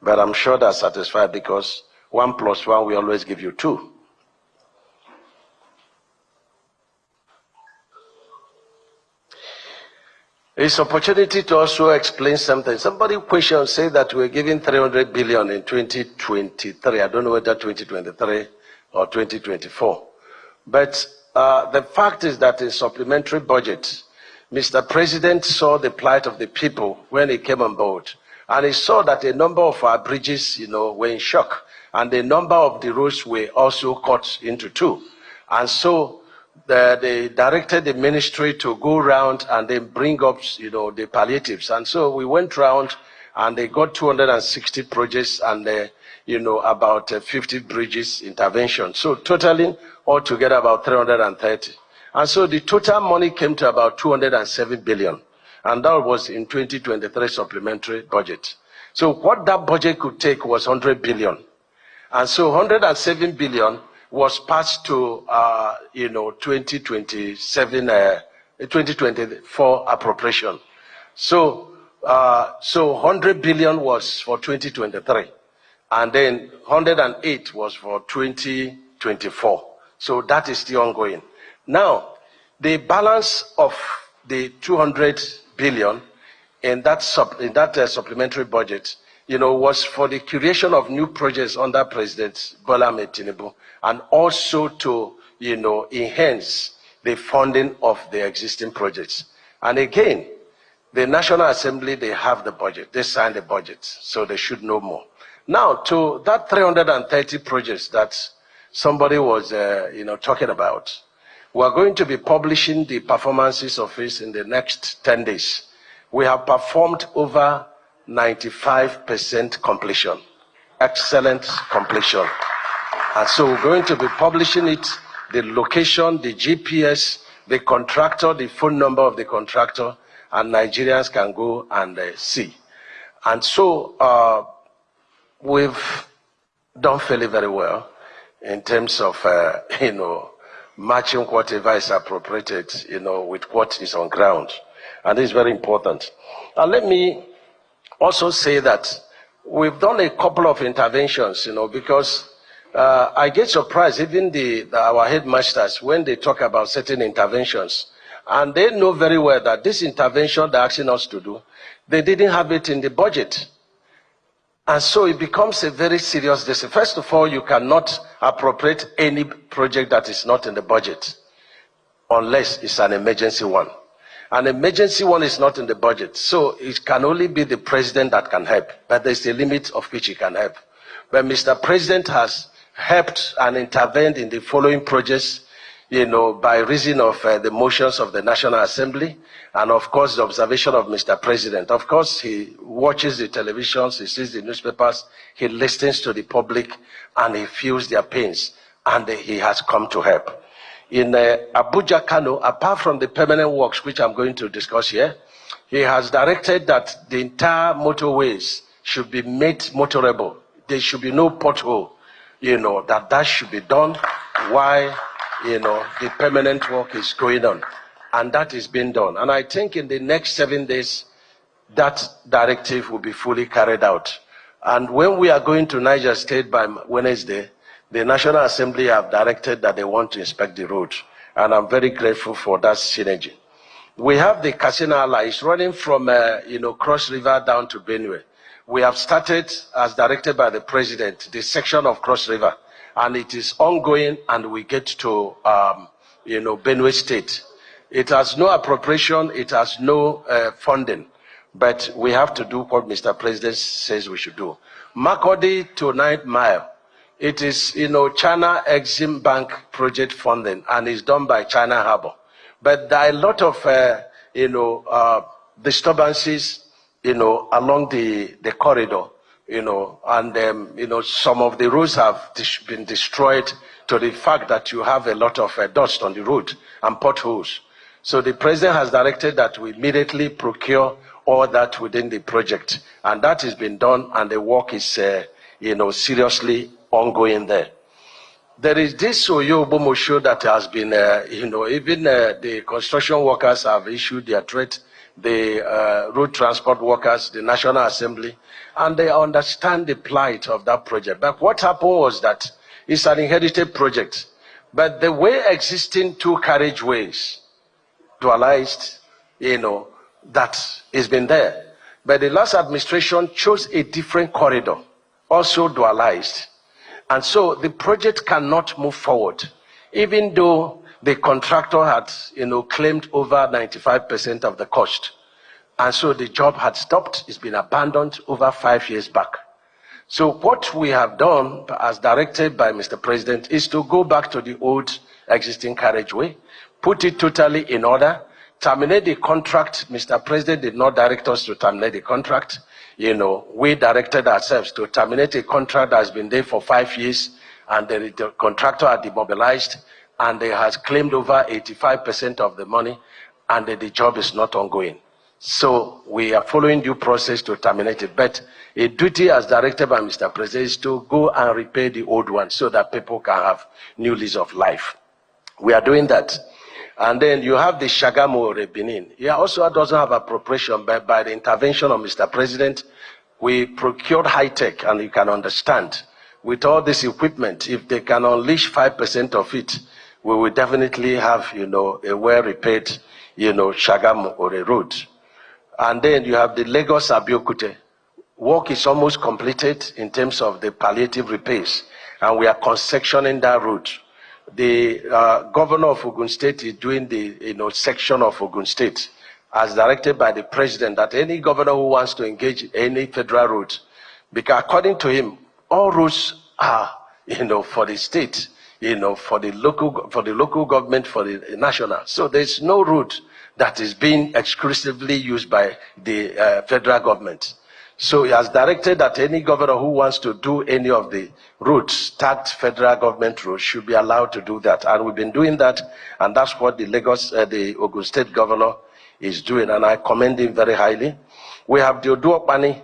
But I'm sure they're satisfied, because 1 + 1 will always give you 2. It's opportunity to also explain something. Somebody questioned, say that we're giving 300 billion in 2023. I don't know whether 2023 or 2024. But the fact is that in supplementary budget, Mr. President saw the plight of the people when he came on board. And he saw that a number of our bridges, were in shock. And a number of the roads were also cut into two. And so they directed the ministry to go around and then bring up, the palliatives. And so we went round and they got 260 projects and, about 50 bridges intervention. So totaling altogether about 330. And so the total money came to about 207 billion. And that was in 2023 supplementary budget. So what that budget could take was 100 billion. And so 107 billion was passed to, 2024 appropriation. So 100 billion was for 2023. And then 108 was for 2024. So that is still ongoing. Now, the balance of the 200 billion in that supplementary budget, was for the creation of new projects under President Bola Ahmed Tinubu, and also to, enhance the funding of the existing projects. And again, the National Assembly, they have the budget. They signed the budget, so they should know more. Now, to that 330 projects that somebody was, talking about, we are going to be publishing the performances of it in the next 10 days. We have performed over 95% completion. Excellent completion. And so we're going to be publishing it, the location, the GPS, the contractor, the phone number of the contractor, and Nigerians can go and see. And so we've done fairly very well in terms of, matching whatever is appropriated, with what is on ground. And this is very important. And let me also say that we've done a couple of interventions, because I get surprised, even our headmasters, when they talk about certain interventions, and they know very well that this intervention they're asking us to do, they didn't have it in the budget. And so it becomes a very serious decision. First of all, you cannot appropriate any project that is not in the budget, unless it's an emergency one. An emergency one is not in the budget, so it can only be the president that can help, but there's a limit of which he can help. But Mr. President has helped and intervened in the following projects, by reason of the motions of the National Assembly, and of course the observation of Mr. President. Of course, he watches the televisions, he sees the newspapers, he listens to the public, and he feels their pains, and he has come to help. In Abuja, Kano, apart from the permanent works, which I'm going to discuss here, he has directed that the entire motorways should be made motorable. There should be no pothole, that should be done while, the permanent work is going on. And that is being done. And I think in the next 7 days, that directive will be fully carried out. And when we are going to Niger State by Wednesday, the National Assembly have directed that they want to inspect the road. And I'm very grateful for that synergy. We have the Katsina Ala. It's running from, Cross River down to Benue. We have started, as directed by the President, the section of Cross River. And it is ongoing, and we get to, Benue State. It has no appropriation, it has no funding. But we have to do what Mr. President says we should do. Makurdi to 9th Mile. It is, China Exim Bank project funding, and it's done by China Harbor. But there are a lot of, disturbances, along the corridor, and, some of the roads have been destroyed to the fact that you have a lot of dust on the road and potholes. So the President has directed that we immediately procure all that within the project. And that has been done, and the work is, seriously ongoing there. There is this Oyo Bomosho that has been, even the construction workers have issued their threat, the road transport workers, the National Assembly, and they understand the plight of that project. But what happened was that it's an inherited project. But the way existing two carriageways dualized, that has been there. But the last administration chose a different corridor, also dualized. And so the project cannot move forward, even though the contractor had, claimed over 95% of the cost. And so the job had stopped. It's been abandoned over 5 years back. So what we have done, as directed by Mr. President, is to go back to the old existing carriageway, put it totally in order, terminate the contract. Mr. President did not direct us to terminate the contract. We directed ourselves to terminate a contract that has been there for 5 years, and the contractor had demobilized, and they has claimed over 85% of the money, and the job is not ongoing. So we are following due process to terminate it. But a duty as directed by Mr. President is to go and repair the old one so that people can have new lease of life. We are doing that. And then you have the Shagamu Benin. It also doesn't have appropriation, but by the intervention of Mr. President, we procured high-tech, and you can understand, with all this equipment, if they can unleash 5% of it, we will definitely have, a well-repaired, Shagamu road. And then you have the Lagos-Abeokuta. Work is almost completed in terms of the palliative repairs, and we are concessioning that route. The governor of Ogun State is doing the section of Ogun State, as directed by the president, that any governor who wants to engage any federal route, because according to him, all routes are for the state, for the local government, for the national. So there's no route that is being exclusively used by the federal government. So he has directed that any governor who wants to do any of the routes, tagged federal government routes, should be allowed to do that. And we've been doing that, and that's what the Ogun State governor is doing, and I commend him very highly. We have the Oduopani,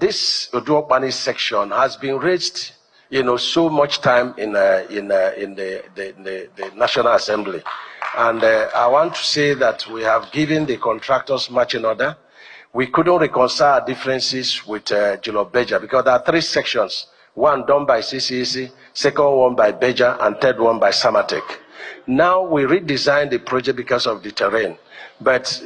this Oduopani section has been raised, so much time in the National Assembly. And I want to say that we have given the contractors marching order. We couldn't reconcile our differences with Jilobeja because there are 3 sections. One done by CCEC, second one by Beja, and third one by Samatek. Now we redesigned the project because of the terrain. But,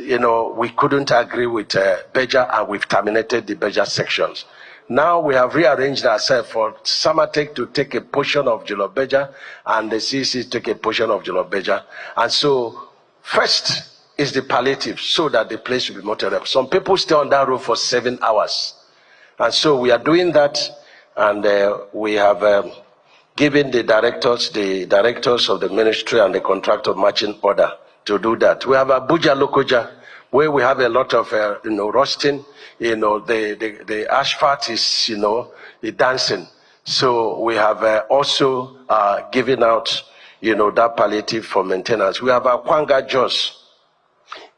we couldn't agree with Beja, and we've terminated the Beja sections. Now we have rearranged ourselves for Samatek to take a portion of Jilobeja and the CCEC take a portion of Jilobeja. And so, first is the palliative, so that the place will be more terrible. Some people stay on that road for 7 hours. And so we are doing that, and we have given the directors of the ministry and the contractor marching order to do that. We have Abuja Lokoja, where we have a lot of rusting. The asphalt is dancing. So we have also given out that palliative for maintenance. We have Kwanga Jos,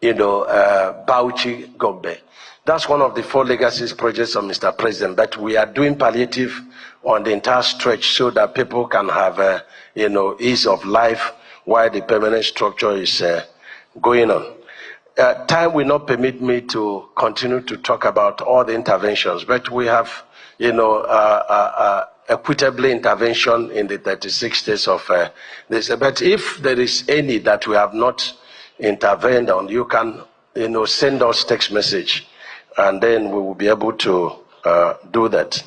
Bauchi Gombe. That's one of the 4 legacies projects of Mr. President, but we are doing palliative on the entire stretch so that people can have, ease of life while the permanent structure is going on. Time will not permit me to continue to talk about all the interventions, but we have, equitably intervention in the 36 states of this. But if there is any that we have not intervened on, you can, send us text message, and then we will be able to do that.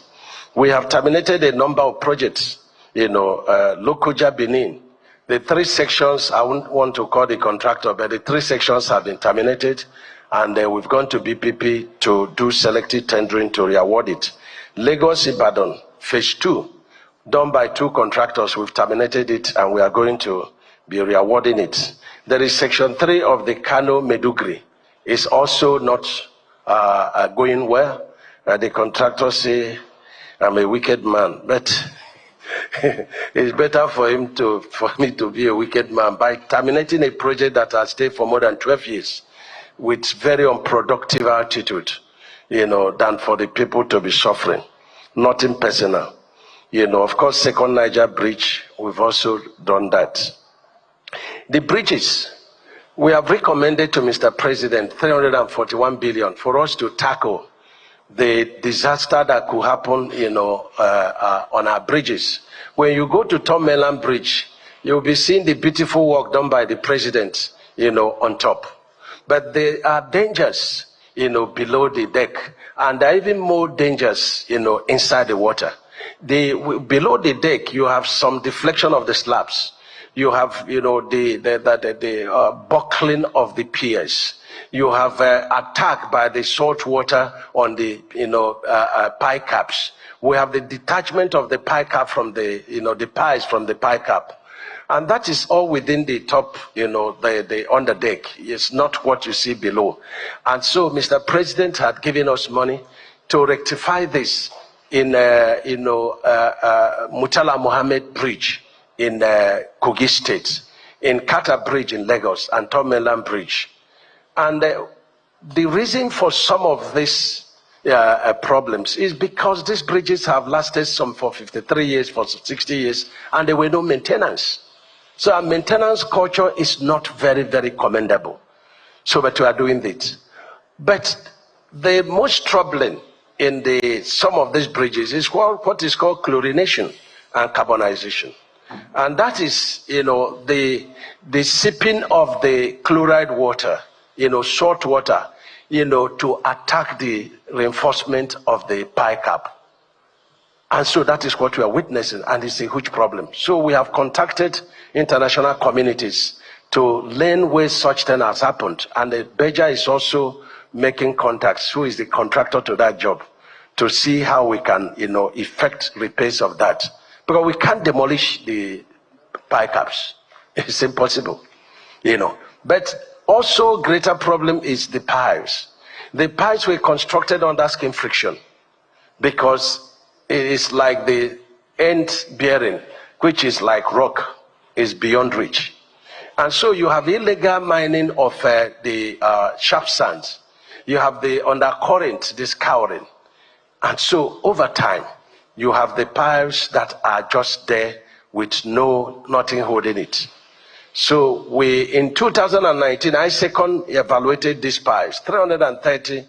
We have terminated a number of projects, Lokoja Benin. The 3 sections, I wouldn't want to call the contractor, but the 3 sections have been terminated, and we've gone to BPP to do selective tendering to re-award it. Lagos Ibadan, phase 2, done by 2 contractors. We've terminated it, and we are going to be re-awarding it. There is section 3 of the Kano Medugri. It's also not going well. The contractors say I'm a wicked man, but it's better for me to be a wicked man by terminating a project that has stayed for more than 12 years with very unproductive attitude, than for the people to be suffering. Nothing personal. Of course, Second Niger Bridge, we've also done that. The bridges, we have recommended to Mr. President 341 billion for us to tackle the disaster that could happen, on our bridges. When you go to Tom Mainland Bridge, you'll be seeing the beautiful work done by the president, on top. but there are dangers, below the deck, and there are even more dangers, inside the water. Below the deck, you have some deflection of the slabs. You have, the buckling of the piers. You have attack by the salt water on the, pie caps. We have the detachment of the pie cap from the, the pies from the pie cap. And that is all within the top, the under deck. It's not what you see below. And so Mr. President had given us money to rectify this in, Murtala Mohammed Bridge in Kogi State, in Kata Bridge in Lagos, and Tom Mainland Bridge. And the reason for some of these problems is because these bridges have lasted some for 53 years, for 60 years, and there were no maintenance. So our maintenance culture is not very, very commendable. So, but we are doing this. But the most troubling in some of these bridges is what is called chlorination and carbonization. And that is, the sipping of the chloride water, salt water, to attack the reinforcement of the pie cap. And so that is what we are witnessing, and it's a huge problem. So we have contacted international communities to learn where such thing has happened. And the Beja is also making contacts, who is the contractor to that job, to see how we can, effect repairs of that. Because we can't demolish the pie caps. It's impossible, But also greater problem is the piles. The piles were constructed under skin friction because it is like the end bearing, which is like rock, is beyond reach. And so you have illegal mining of the sharp sands. You have the undercurrent, the scouring. And so over time, you have the piles that are just there with nothing holding it. So in 2019, I second evaluated these piles, 330,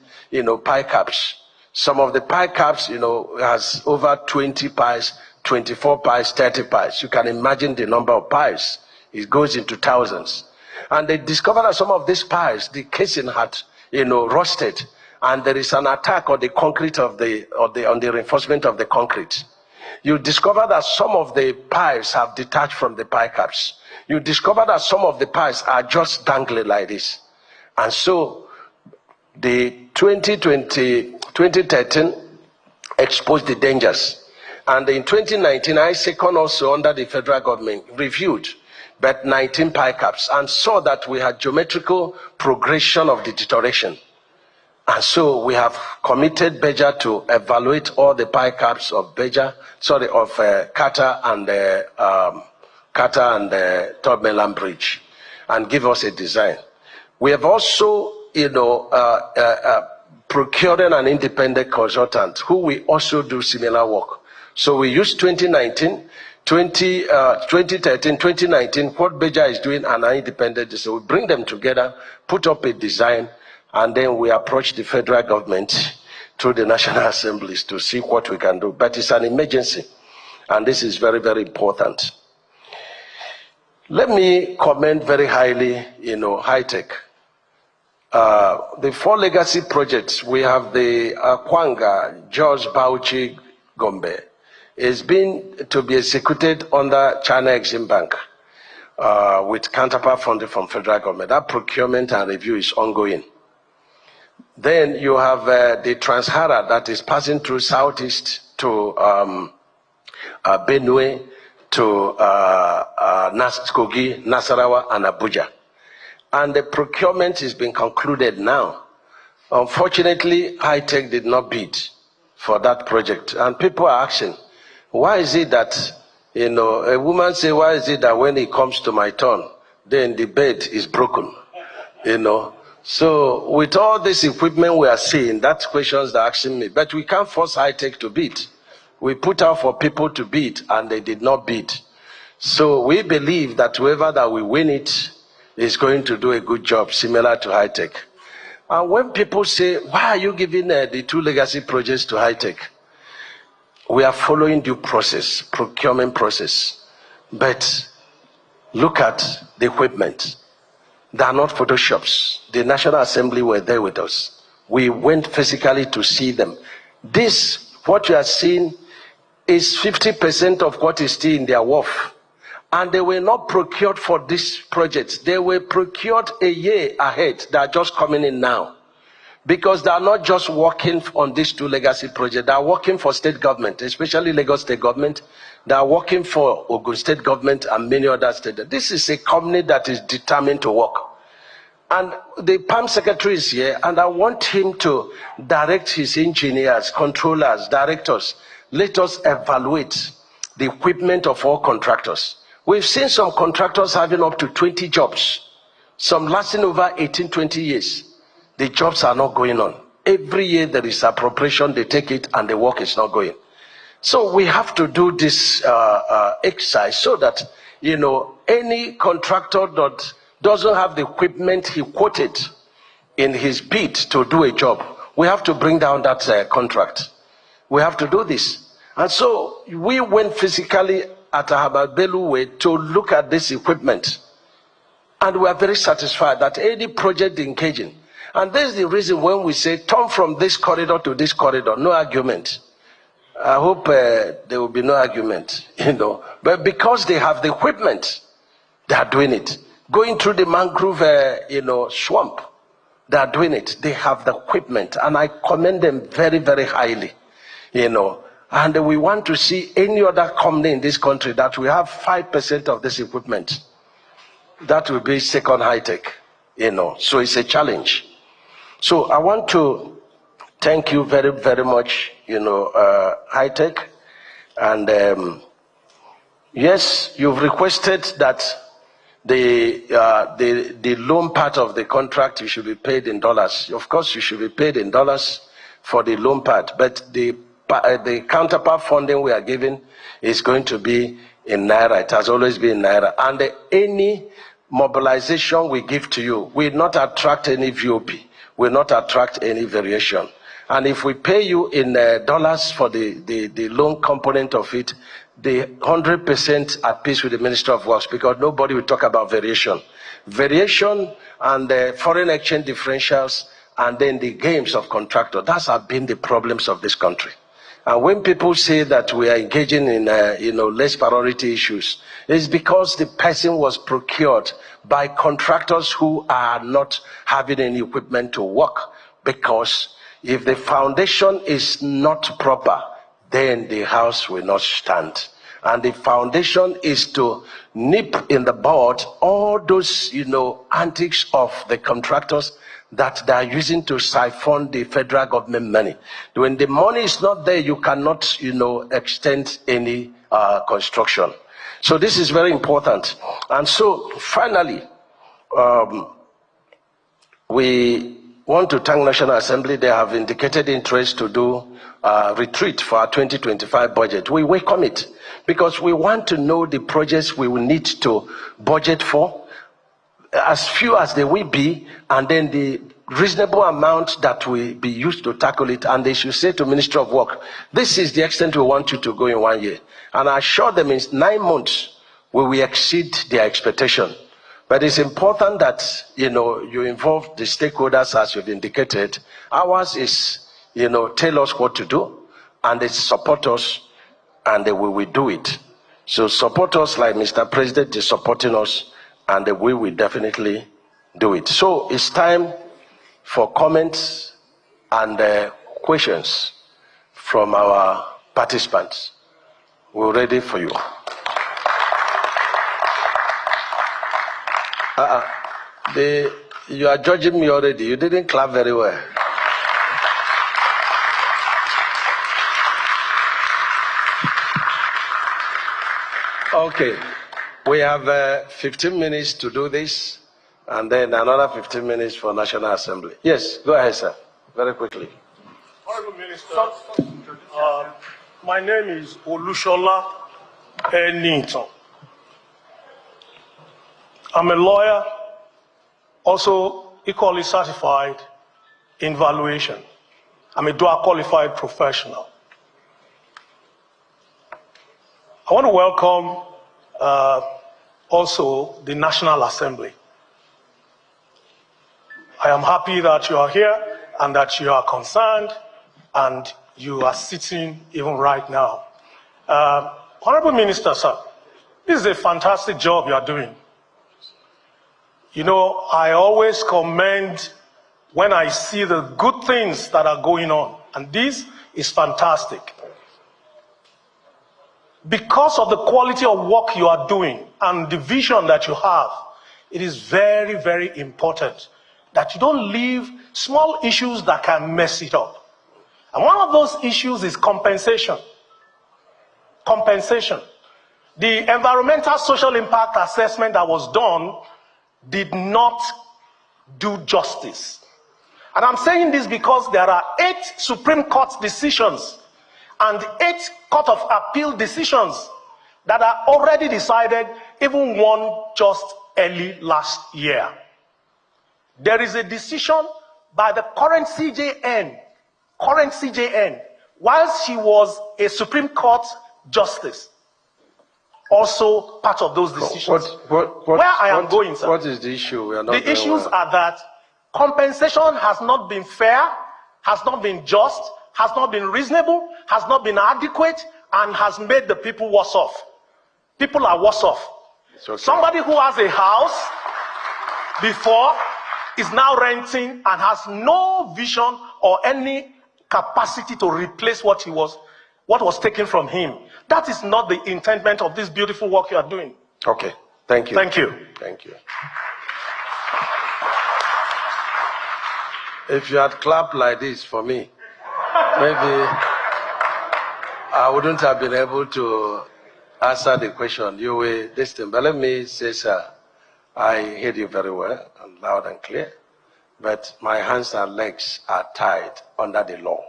pie caps. Some of the pie caps, has over 20 pies, 24 pies, 30 pies. You can imagine the number of pies. It goes into thousands. And they discovered that some of these pies, the casing had, rusted. And there is an attack on the concrete on the reinforcement of the concrete. You discover that some of the pies have detached from the pie caps. You discover that some of the pies are just dangling like this. And so the 2013 exposed the dangers. And in 2019, ISECON also under the federal government reviewed but 19 pie caps and saw that we had geometrical progression of the deterioration. And so we have committed Beja to evaluate all the pie caps of Kata and Third Mainland Bridge and give us a design. We have also, procuring an independent consultant who will also do similar work. So we use 2013, 2019, what Beja is doing and an independent, so we bring them together, put up a design, and then we approach the federal government through the National Assemblies to see what we can do. But it's an emergency, and this is very, very important. Let me comment very highly, high-tech. The 4 legacy projects, we have the Kwanga, Jos, Bauchi, Gombe, is being to be executed under China Exim Bank with counterpart funding from federal government. That procurement and review is ongoing. Then you have the Trans-Hara that is passing through southeast to Benue, to Kogi, Nasarawa, and Abuja. And the procurement is being concluded now. Unfortunately, High-Tech did not bid for that project. And people are asking, why is it that, a woman say, why is it that when it comes to my turn, then the bed is broken? So with all this equipment we are seeing, that's questions they're asking me. But we can't force High-Tech to bid. We put out for people to bid, and they did not bid. So we believe that whoever that will win it is going to do a good job, similar to High-Tech. And when people say, why are you giving the 2 legacy projects to High-Tech? We are following due process, procurement process. But look at the equipment. They are not photoshops. The National Assembly were there with us. We went physically to see them. This, what you are seeing, is 50% of what is still in their wharf. And they were not procured for this project. They were procured a year ahead. They are just coming in now. Because they are not just working on these two legacy projects. They are working for state government, especially Lagos State government. They are working for Ogun State government and many other states. This is a company that is determined to work. And the PAM secretary is here, and I want him to direct his engineers, controllers, directors. Let us evaluate the equipment of all contractors. We've seen some contractors having up to 20 jobs, some lasting over 18, 20 years. The jobs are not going on. Every year there is appropriation, they take it, and the work is not going. So we have to do this exercise so that, you know, any contractor that doesn't have the equipment he quoted in his bid to do a job, we have to bring down that contract. We have to do this. And so we went physically at Ahababelu Way to look at this equipment. And we are very satisfied that any project engaging, and this is the reason when we say turn from this corridor to this corridor, no argument. I hope there will be no argument, you know. But because they have the equipment, they are doing it. Going through the mangrove, swamp, they are doing it. They have the equipment, and I commend them very, very highly, you know. And we want to see any other company in this country that will have 5% of this equipment. That will be second high tech, you know. So it's a challenge. So I want to thank you very, very much, you know, high tech. And yes, you've requested that the loan part of the contract, you should be paid in dollars. Of course, you should be paid in dollars for the loan part, but the counterpart funding we are giving is going to be in Naira. It has always been in Naira. And any mobilization we give to you will not attract any VOP, will not attract any variation. And if we pay you in dollars for the loan component of it, the 100% at peace with the Minister of Works, because nobody will talk about variation. Variation and foreign exchange differentials, and then the games of contractor. That's have been the problems of this country. And when people say that we are engaging in less priority issues, it's because the person was procured by contractors who are not having any equipment to work. Because if the foundation is not proper, then the house will not stand. And the foundation is to nip in the bud all those, antics of the contractors that they are using to siphon the federal government money. When the money is not there, you cannot, extend any construction. So this is very important. And so finally, we want to thank National Assembly. They have indicated interest to do retreat for our 2025 budget. We welcome it because we want to know the projects we will need to budget for, as few as they will be, and then the reasonable amount that will be used to tackle it. And they should say to Ministry of Work, this is the extent we want you to go in 1 year. And I assure them in 9 months we will exceed their expectation. But it's important that, you involve the stakeholders as you've indicated. Ours is, tell us what to do, and they support us, and we will do it. So support us like Mr. President is supporting us, and we will definitely do it. So it's time for comments and questions from our participants. We're ready for you. You are judging me already. You didn't clap very well. Okay. We have 15 minutes to do this, and then another 15 minutes for National Assembly. Yes, go ahead, sir. Very quickly. Honorable Minister, my name is Olushola Ennington. I'm a lawyer, also equally certified in valuation. I'm a dual qualified professional. I want to welcome also the National Assembly. I am happy that you are here and that you are concerned and you are sitting even right now. Honorable Minister, sir, this is a fantastic job you are doing. You know, I always commend when I see the good things that are going on, and this is fantastic. Because of the quality of work you are doing and the vision that you have, it is very, very important that you don't leave small issues that can mess it up. And one of those issues is compensation. Compensation. The environmental social impact assessment that was done did not do justice. And I'm saying this because there are 8 Supreme Court decisions and 8 Court of Appeal decisions that are already decided, even one just early last year. There is a decision by the current CJN, while she was a Supreme Court justice, also part of those decisions. Where I am going, sir. What is the issue? The issues are that compensation has not been fair, has not been just, has not been reasonable, has not been adequate, and has made the people worse off. People are worse off. Okay. Somebody who has a house before is now renting and has no vision or any capacity to replace what was taken from him. That is not the intendment of this beautiful work you are doing. Okay, thank you. Thank you. Thank you. If you had clapped like this for me, maybe I wouldn't have been able to answer the question. You were distant. But let me say, sir, I heard you very well and loud and clear. But my hands and legs are tied under the law.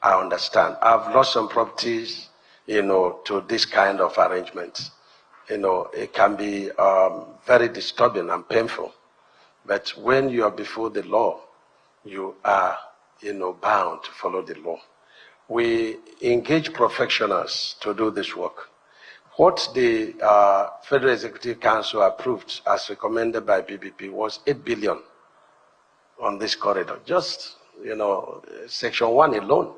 I understand. I've lost some properties, to this kind of arrangement. It can be very disturbing and painful. But when you are before the law, you are, bound to follow the law. We engage professionals to do this work. What the Federal Executive Council approved, as recommended by BBP, was 8 billion on this corridor. Just, Section 1 alone.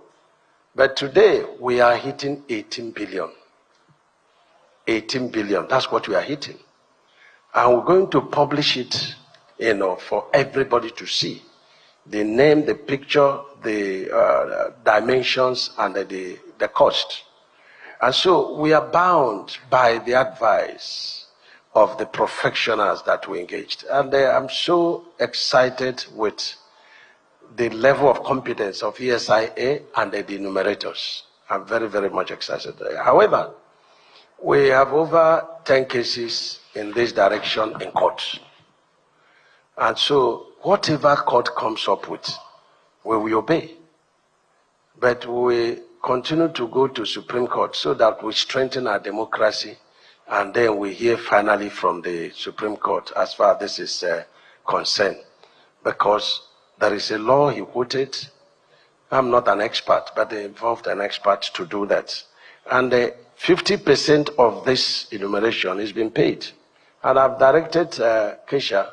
But today, we are hitting 18 billion. 18 billion, that's what we are hitting. And we're going to publish it, for everybody to see. The name, the picture, the dimensions, and the cost. And so we are bound by the advice of the professionals that we engaged. And I'm so excited with the level of competence of ESIA and the enumerators. I'm very, very much excited. However, we have over 10 cases in this direction in court. And so whatever court comes up with, we will obey. But we continue to go to Supreme Court so that we strengthen our democracy, and then we hear finally from the Supreme Court as far as this is concerned. Because there is a law he quoted. I'm not an expert, but they involved an expert to do that. And 50% of this enumeration is being paid. And I've directed Keisha,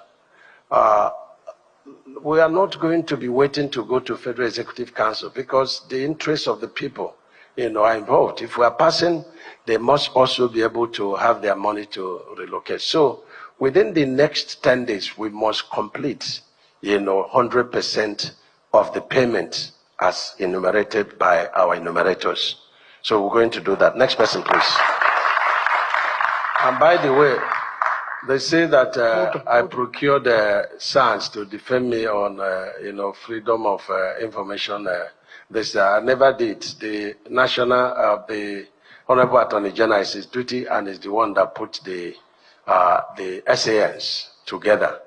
we are not going to be waiting to go to Federal Executive Council because the interests of the people, are involved. If we are passing, they must also be able to have their money to relocate. So within the next 10 days, we must complete, 100% of the payment as enumerated by our enumerators. So we're going to do that. Next person, please. And by the way, they say that I procured SANS to defend me on, freedom of information. This I never did. The the Honorable Attorney General is his duty and is the one that put the SANs together.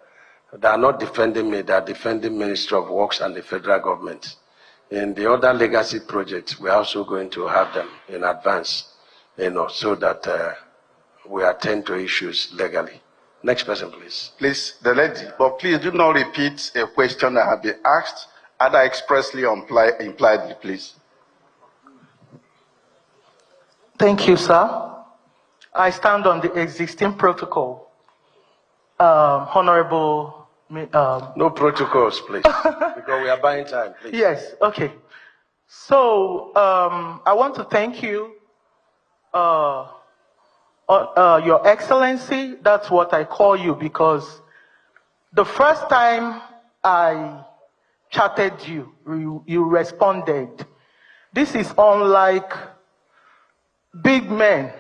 They are not defending me. They are defending Ministry of Works and the federal government. In the other legacy projects, we are also going to have them in advance, so that we attend to issues legally. Next person, please. Please, the lady, but please do not repeat a question that has been asked, either expressly or impliedly, please. Thank you, sir. I stand on the existing protocol. Honorable No protocols, please, because we are buying time, please. Yes, okay. So, I want to thank you, Your Excellency. That's what I call you, because the first time I chatted you responded. This is unlike big men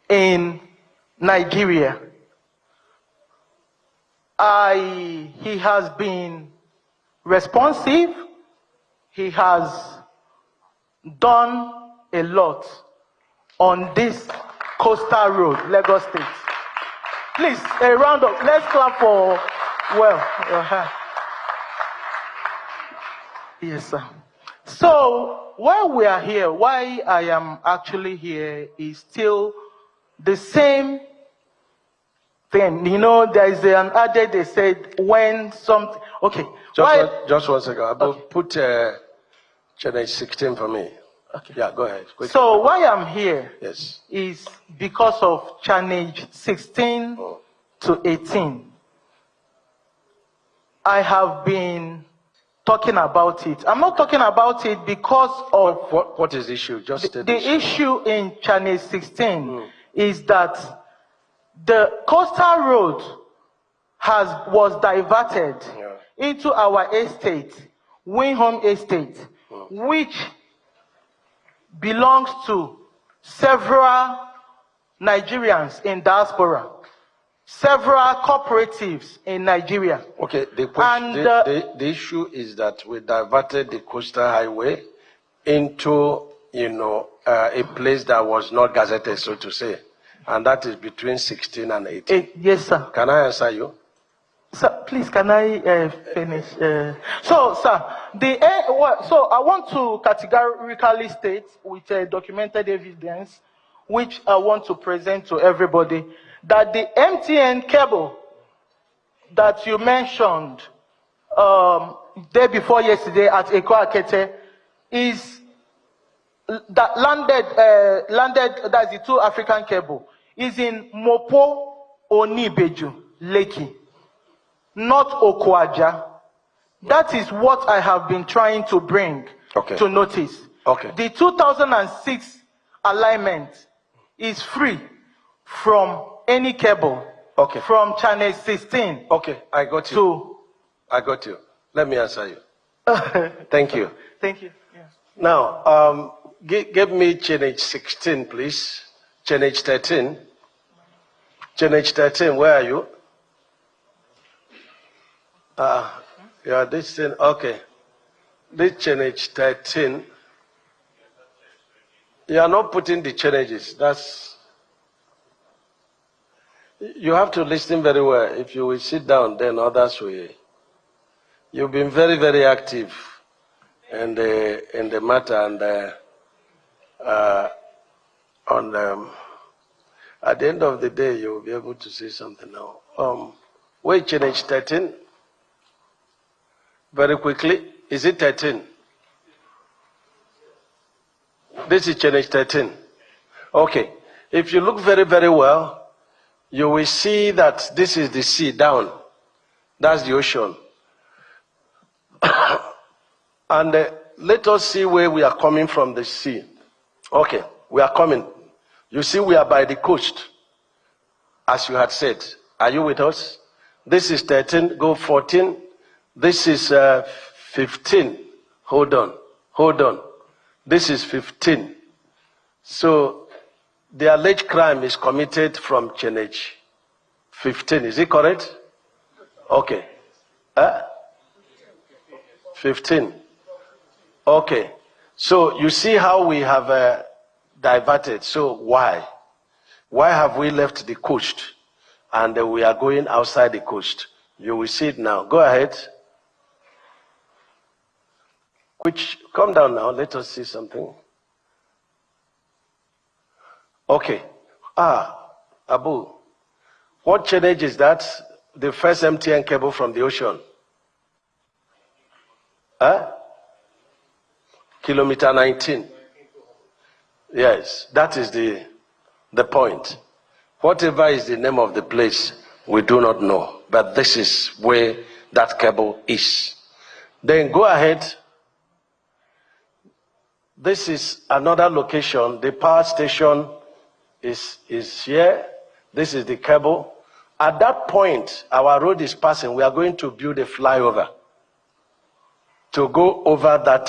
in Nigeria. He has been responsive. He has done a lot on this coastal road, Lagos State. Please, a round of, let's clap for, yes, sir. So, while we are here, why I am actually here is still the same thing. You know, there is an adage they said, when something, okay. Just one second. Okay. Put challenge 16 for me. Okay. Yeah, go ahead. Quickly. So why I'm here is because of challenge 16 to 18. I have been talking about it. I'm not talking about it because of... What is the issue? Just the issue in challenge 16 is that the coastal road was diverted into our estate, Winhome Estate, which belongs to several Nigerians in diaspora, several cooperatives in Nigeria. Okay, the issue is that we diverted the coastal highway into, a place that was not gazetted, so to say, and that is between 16 and 18. Yes, sir. Can I answer you? Sir, please, can I finish? So, sir, so I want to categorically state with documented evidence, which I want to present to everybody, that the MTN cable that you mentioned day before yesterday at Eko Akete is that landed, that's the two African cable, is in Mopo Onibeju, Lekki, not Okwaja. That is what I have been trying to bring to notice. Okay. The 2006 alignment is free from any cable. Okay. From channel 16. Okay, I got you. I got you. Let me answer you. Thank you. Thank you. Yeah. Now, give me channel 16, please. Channel 13. Channel 13, where are you? Yeah, this thing, okay. This channel 13. You are not putting the changes. You have to listen very well. If you will sit down, then others will. You've been very, very active in the matter, and at the end of the day, you will be able to say something now. Wait, change 13. Very quickly. Is it 13? This is challenge 13. Okay. If you look very, very well, you will see that this is the sea down. That's the ocean. And let us see where we are coming from the sea. Okay, we are coming. You see, we are by the coast, as you had said. Are you with us? This is 13, go 14. This is 15. Hold on. This is 15. So, the alleged crime is committed from Chenech 15. Is it correct? Okay. 15. Okay. So, you see how we have diverted. So, why? Why have we left the coast and we are going outside the coast? You will see it now. Go ahead. Come down now. Let us see something. Okay. Abu, what challenge is that? The first MTN cable from the ocean. Kilometer 19. Yes, that is the point. Whatever is the name of the place, we do not know. but this is where that cable is. Then go ahead. This is another location. The power station is here. This is the cable. At that point, our road is passing. We are going to build a flyover to go over that,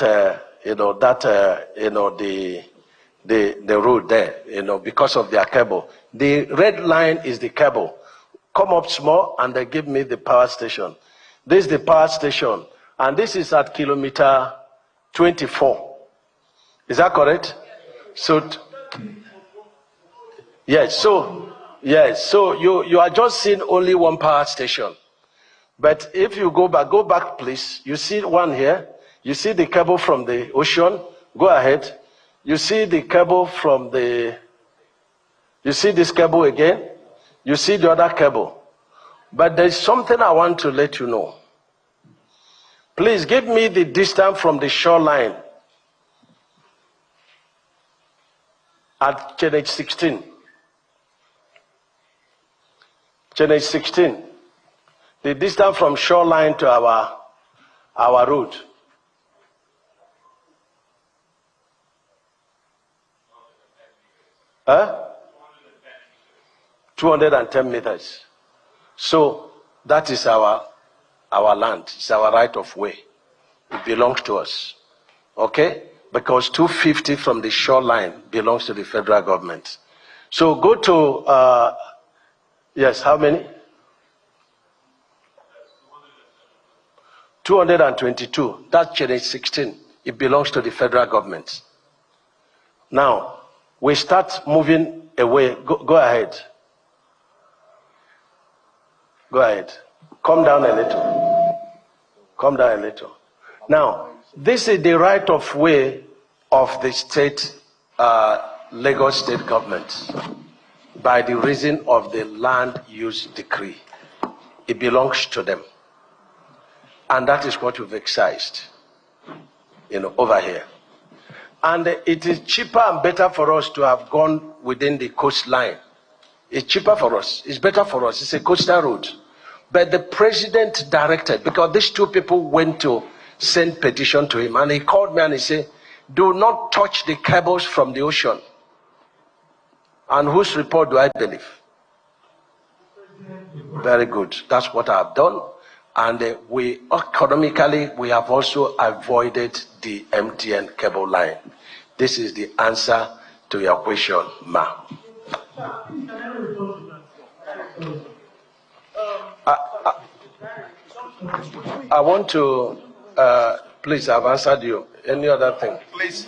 the road there, because of their cable. The red line is the cable. Come up small and they give me the power station. This is the power station. And this is at kilometer 24. Is that correct? So, yes. So you are just seeing only one power station. But if you go back, please. You see one here. You see the cable from the ocean. Go ahead. You see the cable from the. You see this cable again. You see the other cable. But there's something I want to let you know. Please give me the distance from the shoreline at Channel 16. Channel 16. The distance from shoreline to our road. Huh? 210 meters. So that is our land. It's our right of way. It belongs to us. Okay? Because 250 from the shoreline belongs to the federal government. So go to, yes, how many? 222. That's Channel 16. It belongs to the federal government. Now, we start moving away. Go ahead. Go ahead. Come down a little. Come down a little. Now, this is the right of way of the state, Lagos state government, by the reason of the land use decree. It belongs to them. And that is what we've excised, over here. And it is cheaper and better for us to have gone within the coastline. It's cheaper for us. It's better for us. It's a coastal road. But the president directed, because these two people went to send petition to him, and he called me and he said, do not touch the cables from the ocean. And whose report do I believe? Very good. That's what I've done. And we economically, we have also avoided the MTN cable line. This is the answer to your question, ma. I want to, please, I've answered you. Any other thing? Please.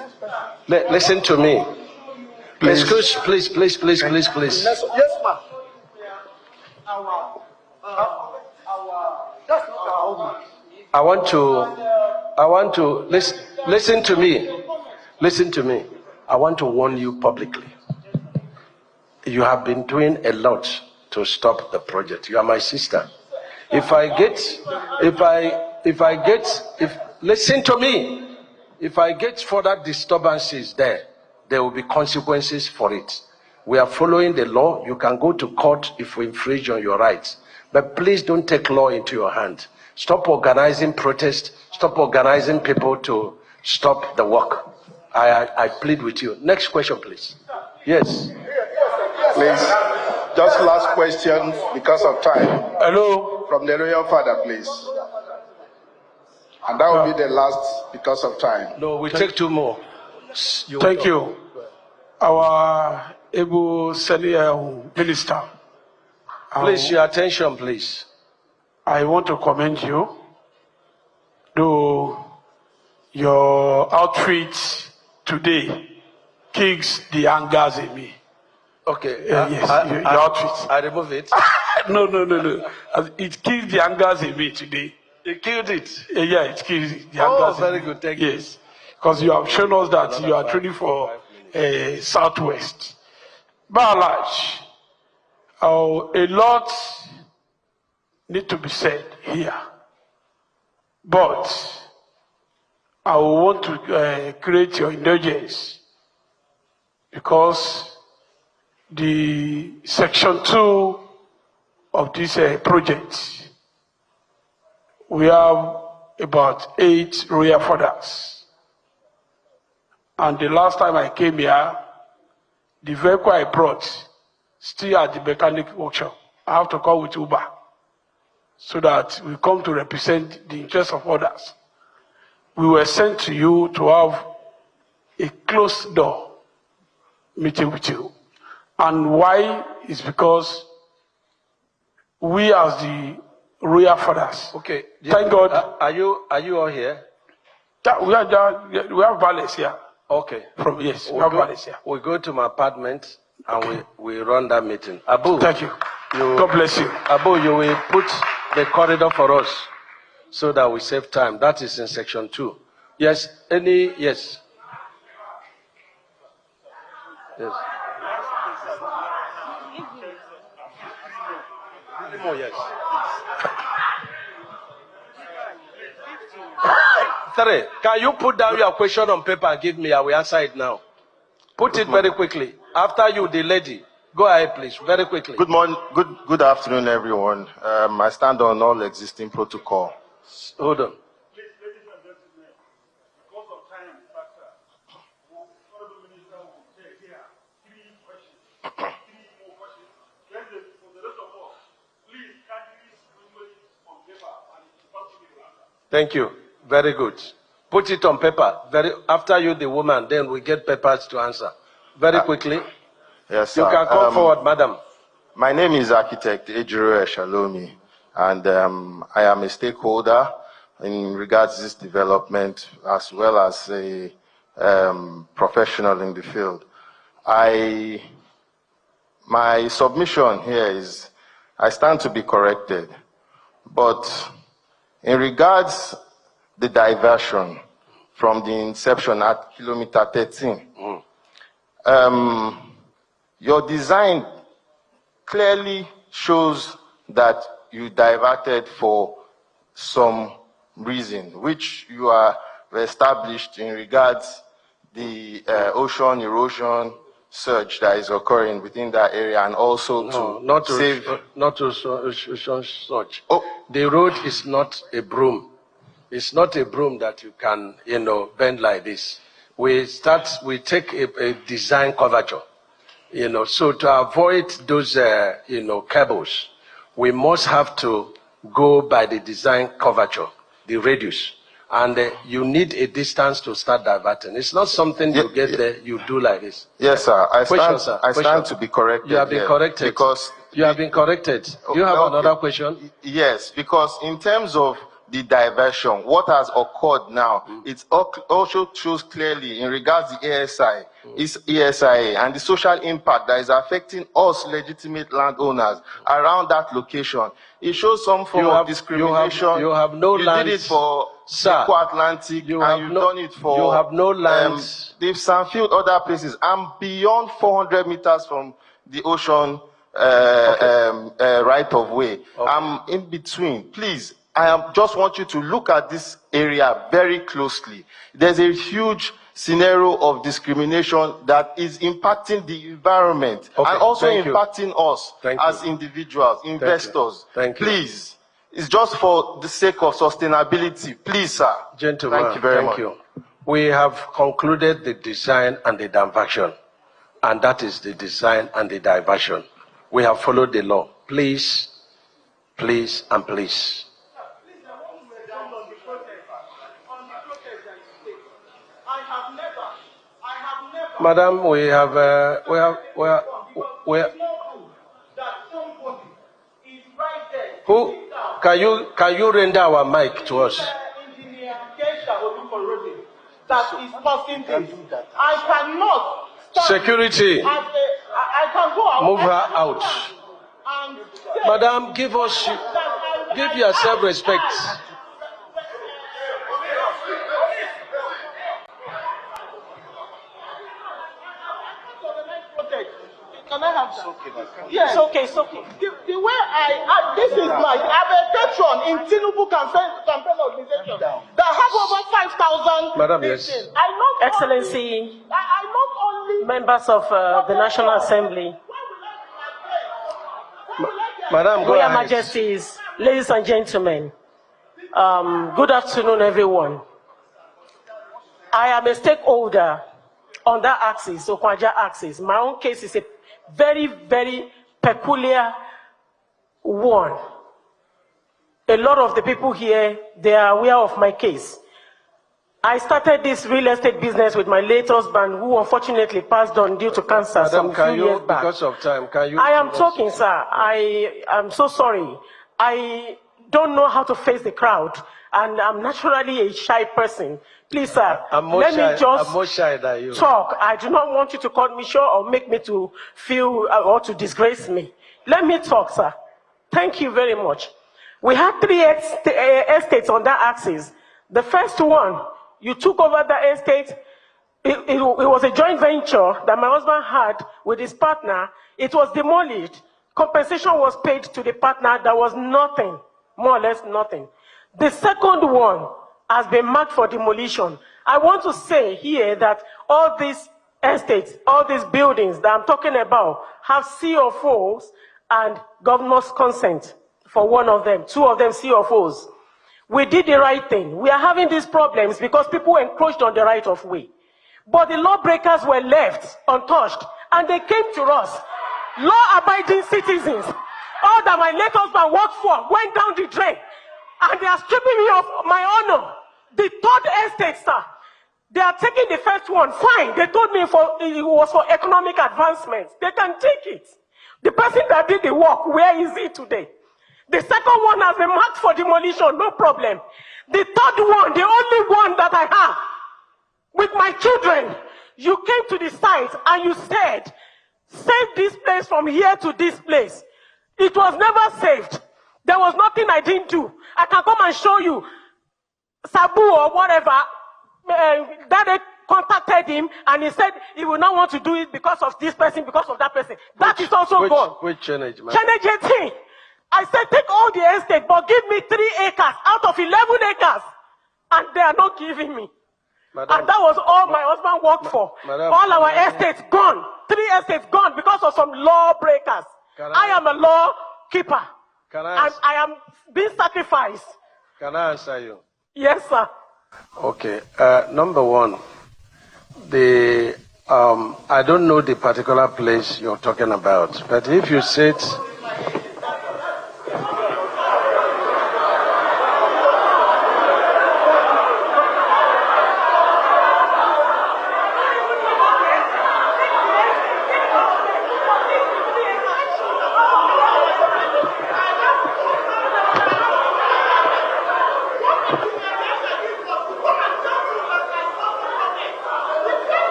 Listen to me. Please. Please. Yes, ma'am. I want to listen to me. Listen to me. I want to warn you publicly. You have been doing a lot to stop the project. You are my sister. Listen to me. If I get further disturbances there will be consequences for it. We are following the law. You can go to court if we infringe on your rights. But please don't take law into your hand. Stop organizing protests. Stop organizing people to stop the work. I plead with you. Next question, please. Yes. Please, just last question because of time. Hello. From the royal father, please. And that will be the last because of time. No, we take two more. Thank you. Our able senior minister. Please, your attention, please. I want to commend you. Though your outreach today kicks the angers in me. Okay. Yes, your outreach. I remove it. No. It kills the angers in me today. You killed it. Yeah, it kills the angers. Oh, very good. Thank you. Yes, because you have shown us that you are training for Southwest. By and large, a lot need to be said here. But I want to create your indulgence because the section 2 of this project we have about 8 royal fathers. And the last time I came here, the vehicle I brought still at the mechanic workshop. I have to call with Uber so that we come to represent the interests of others. We were sent to you to have a closed door meeting with you. And why is because we as the royal fathers. Okay. Thank God. Are you all here? We have valets here. Okay. Yes, we have valets here. We go to my apartment and we run that meeting. Abu. Thank you. God bless you. Abu, you will put the corridor for us so that we save time. That is in section 2. Yes. Yes. Yes. Yes. Sorry, can you put down your question on paper and give me? I will answer it now. Put it very quickly. After you, the lady. Go ahead, please, very quickly. Good morning, good afternoon, everyone. I stand on all existing protocol. Hold on. Thank you. Very good. Put it on paper. After you, the woman, then we get papers to answer. Very quickly. Yes, sir. You can come forward, madam. My name is Architect Ejiro Eshalomi, and I am a stakeholder in regards to this development, as well as a professional in the field. My submission here is, I stand to be corrected, but in regards the diversion from the inception at kilometer 13, your design clearly shows that you diverted for some reason, which you are established in regards the ocean erosion surge that is occurring within that area, and also not save. Not ocean surge. Oh. The road is not a broom. It's not a broom that you can, bend like this. We take a design curvature, so to avoid those, cables, we must have to go by the design curvature, the radius. And you need a distance to start diverting. It's not something you get there, you do like this. Yes, sir. I stand to be corrected. You have been corrected. Because you have been corrected. Do you have another question? Yes, because in terms of the diversion, what has occurred now, it also shows clearly in regards to ASI, is ESIA, and the social impact that is affecting us legitimate landowners around that location. It shows some form of discrimination. You have no land. You did it for Eco Atlantic, and you've done it for. You have no land. They've Sanfield, other places. I'm beyond 400 meters from the ocean right of way. Okay. I'm in between. Please, I just want you to look at this area very closely. There's a huge scenario of discrimination that is impacting the environment, and also impacting us as individuals, investors. Thank you. Please, it's just for the sake of sustainability. Please, sir. Gentlemen, thank you very much. We have concluded the design and the diversion, and that is the design and the diversion. We have followed the law. Please, please, and please. Madam, we have who can you render our mic to us? That is causing this. I cannot. Security. I can go out. Move her out. Madam, give yourself respect. Can I have that? Yes. It's okay. The way this is I'm a patron in Tinubu campaign organization that have over 5,000. Madam, yes. Excellency, I not only members of the National Assembly, Madam, go Royal ahead. Majesties, ladies and gentlemen, Good afternoon, everyone. I am a stakeholder on that axis, Okwaja axis. My own case is a very, very peculiar one. A lot of the people here, they are aware of my case. I started this real estate business with my late husband, who unfortunately passed on due to cancer some few years back. Because of time, can you? I am talking, sir. I am so sorry. I don't know how to face the crowd, and I'm naturally a shy person. Please, sir, let me just I'm more shy than you. talk. I do not want you to cut me short or make me to feel or to disgrace me. Let me talk, sir. Thank you very much. We had 3 estates on that axis. The first one, you took over the estate. It was a joint venture that my husband had with his partner. It was demolished. Compensation was paid to the partner. There was nothing, more or less nothing. The second one has been marked for demolition. I want to say here that all these estates, all these buildings that I'm talking about have CFOs and governor's consent for one of them, 2 of them CFOs. We did the right thing. We are having these problems because people encroached on the right of way. But the lawbreakers were left untouched, and they came to us. Law-abiding citizens, all that my late husband worked for, went down the drain, and they are stripping me of my honor. The 3rd estate, sir, they are taking the first one. Fine, they told me it was for economic advancement. They can take it. The person that did the work, where is he today? The second one has been marked for demolition, no problem. The 3rd one, the only one that I have, with my children, you came to the site and you said, save this place from here to this place. It was never saved. There was nothing I didn't do. I can come and show you. Sabu or whatever, that contacted him and he said he will not want to do it because of this person, because of that person. That is also gone. Which challenge, man? Challenge 18. I said, take all the estate, but give me 3 acres out of 11 acres. And they are not giving me. Madam, and that was all my husband worked for. Madam, all our estates gone. 3 estates gone because of some lawbreakers. I am a law keeper. And I am being sacrificed. Can I answer you? Yes, sir. Okay. Number one, I don't know the particular place you're talking about, but if you sit.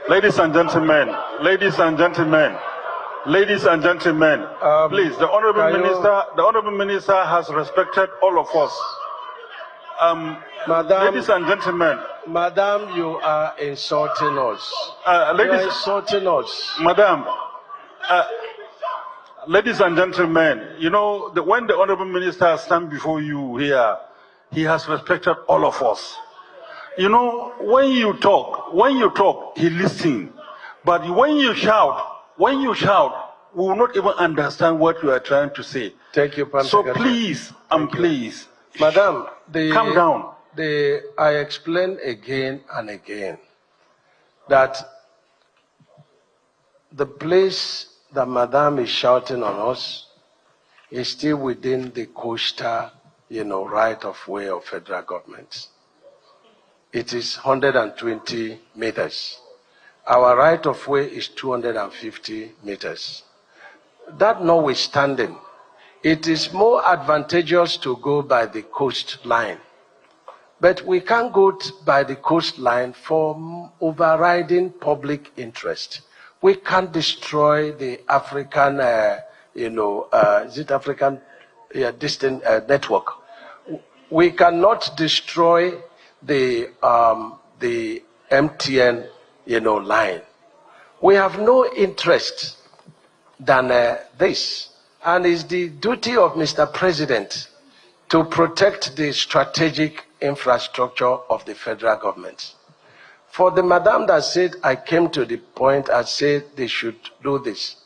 Ladies and gentlemen, please, the honorable minister has respected all of us. Madam, ladies and gentlemen. Madam, you are insulting us. You are insulting us. Madam, ladies and gentlemen, you know, when the honorable minister stands before you here, he has respected all of us. You know, when you talk, he listens. But when you shout, we will not even understand what you are trying to say. Thank you, So please, please, Madam, calm down. I explain again and again that the place that Madam is shouting on us is still within the coastal, right of way of federal government. It is 120 meters. Our right of way is 250 meters. That notwithstanding, it is more advantageous to go by the coastline. But we can't go by the coastline for overriding public interest. We can't destroy the African, distant network. We cannot destroy the MTN, line. We have no interest than this, and it's the duty of Mr. President to protect the strategic infrastructure of the federal government. For the madam that said, I came to the point, I said they should do this.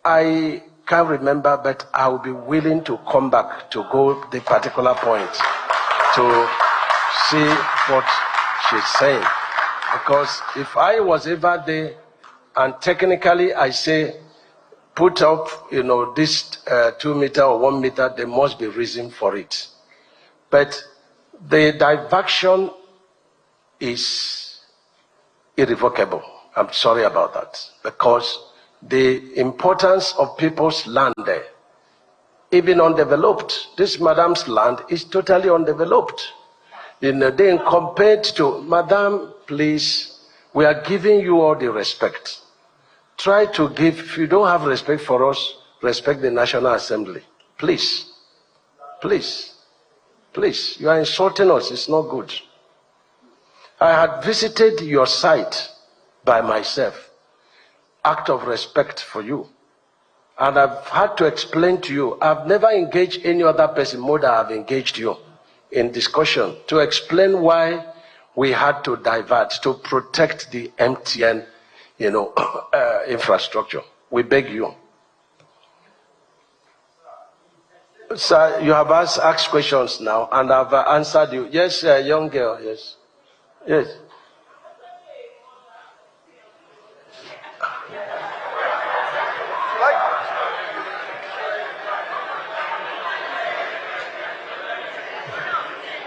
I can't remember, but I will be willing to come back to go the particular point to see what she's saying. Because if I was ever there, and technically I say, put up, this 2 meter or 1 meter, there must be reason for it. But the diversion is irrevocable. I'm sorry about that. Because the importance of people's land there, even undeveloped, this madam's land is totally undeveloped. Then compared to, madam, please, we are giving you all the respect. Try to give, if you don't have respect for us, respect the National Assembly. Please. Please. Please. You are insulting us. It's not good. I had visited your site by myself. Act of respect for you. And I've had to explain to you, I've never engaged any other person more than I've engaged you in discussion to explain why we had to divert, to protect the MTN, infrastructure. We beg you. Sir, you have asked questions now, and I've answered you. Yes, young girl, yes. Yes.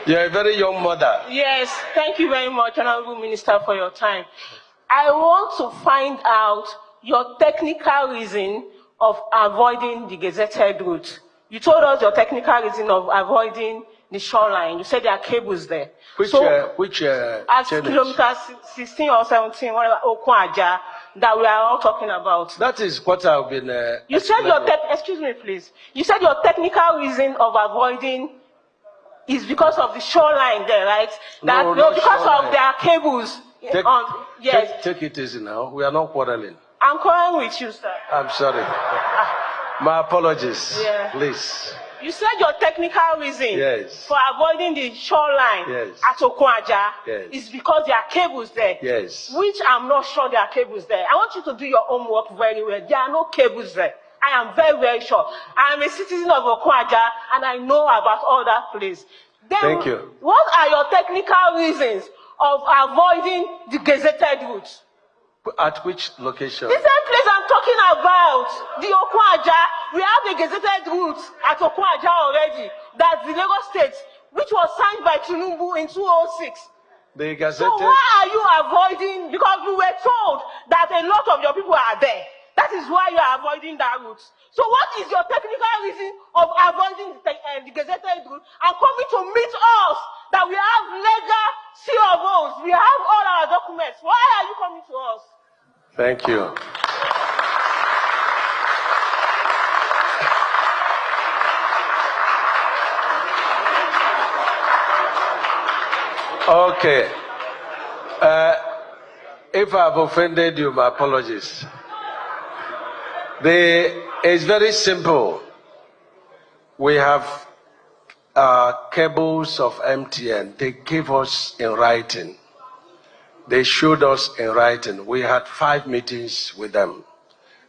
You're a very young mother. Yes, thank you very much, Honorable Minister, for your time. I want to find out your technical reason of avoiding the gazetted route. You told us your technical reason of avoiding the shoreline. You said there are cables there. Which at kilometers 16 or 17, whatever, Okwaja, that we are all talking about. That is what I've been. You said excuse me, please. You said your technical reason of avoiding is because of the shoreline there, right? That because shoreline. Of their cables. Take it easy now. We are not quarreling. I'm quarreling with you, sir. I'm sorry. My apologies. Yeah. Please. You said your technical reason for avoiding the shoreline at Okwaja is because there are cables there. Yes. Which I'm not sure there are cables there. I want you to do your homework very well. There are no cables there. I am very, very sure. I am a citizen of Okwaja and I know about all that place. Then, thank you. What are your technical reasons of avoiding the gazetted route? At which location? The same place I'm talking about, the Okwaja. We have the gazetted route at Okwaja already. That's the Lagos State, which was signed by Tinubu in 2006. The gazetted. So why are you avoiding? Because we were told that a lot of your people are there. That is why you are avoiding that route. So what is your technical reason of avoiding the gazetted route and coming to meet us that we have legal COOs, we have all our documents? Why are you coming to us? Thank you. Okay. If I've offended you, my apologies. It's very simple. We have cables of MTN. They gave us in writing. They showed us in writing. We had 5 meetings with them.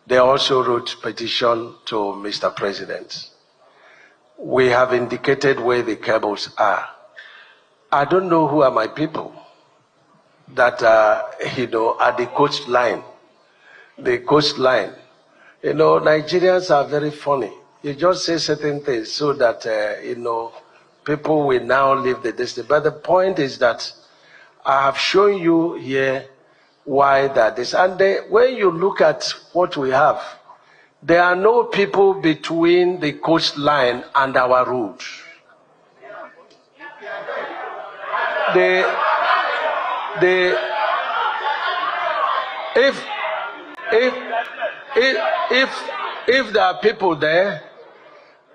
They also wrote petition to Mr. President. We have indicated where the cables are. I don't know who are my people that are, at the coastline. The coastline. Nigerians are very funny. You just say certain things so that, people will now leave the distance. But the point is that I have shown you here why that is. And when you look at what we have, there are no people between the coastline and our road. If there are people there,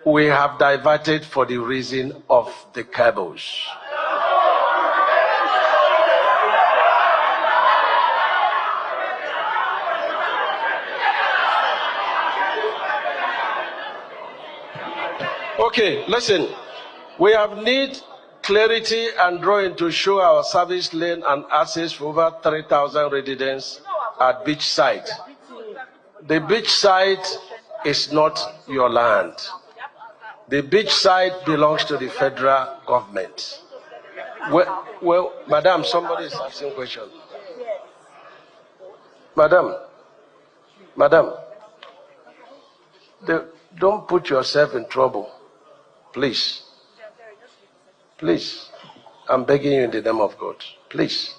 we have diverted for the reason of the cables. Okay, listen. We have need clarity and drawing to show our service lane and access for over 3,000 residents at beach site. The beach site is not your land. The beach site belongs to the federal government. Well, Madam, somebody is asking a question. Madam, don't put yourself in trouble, please. Please, I'm begging you in the name of God, please.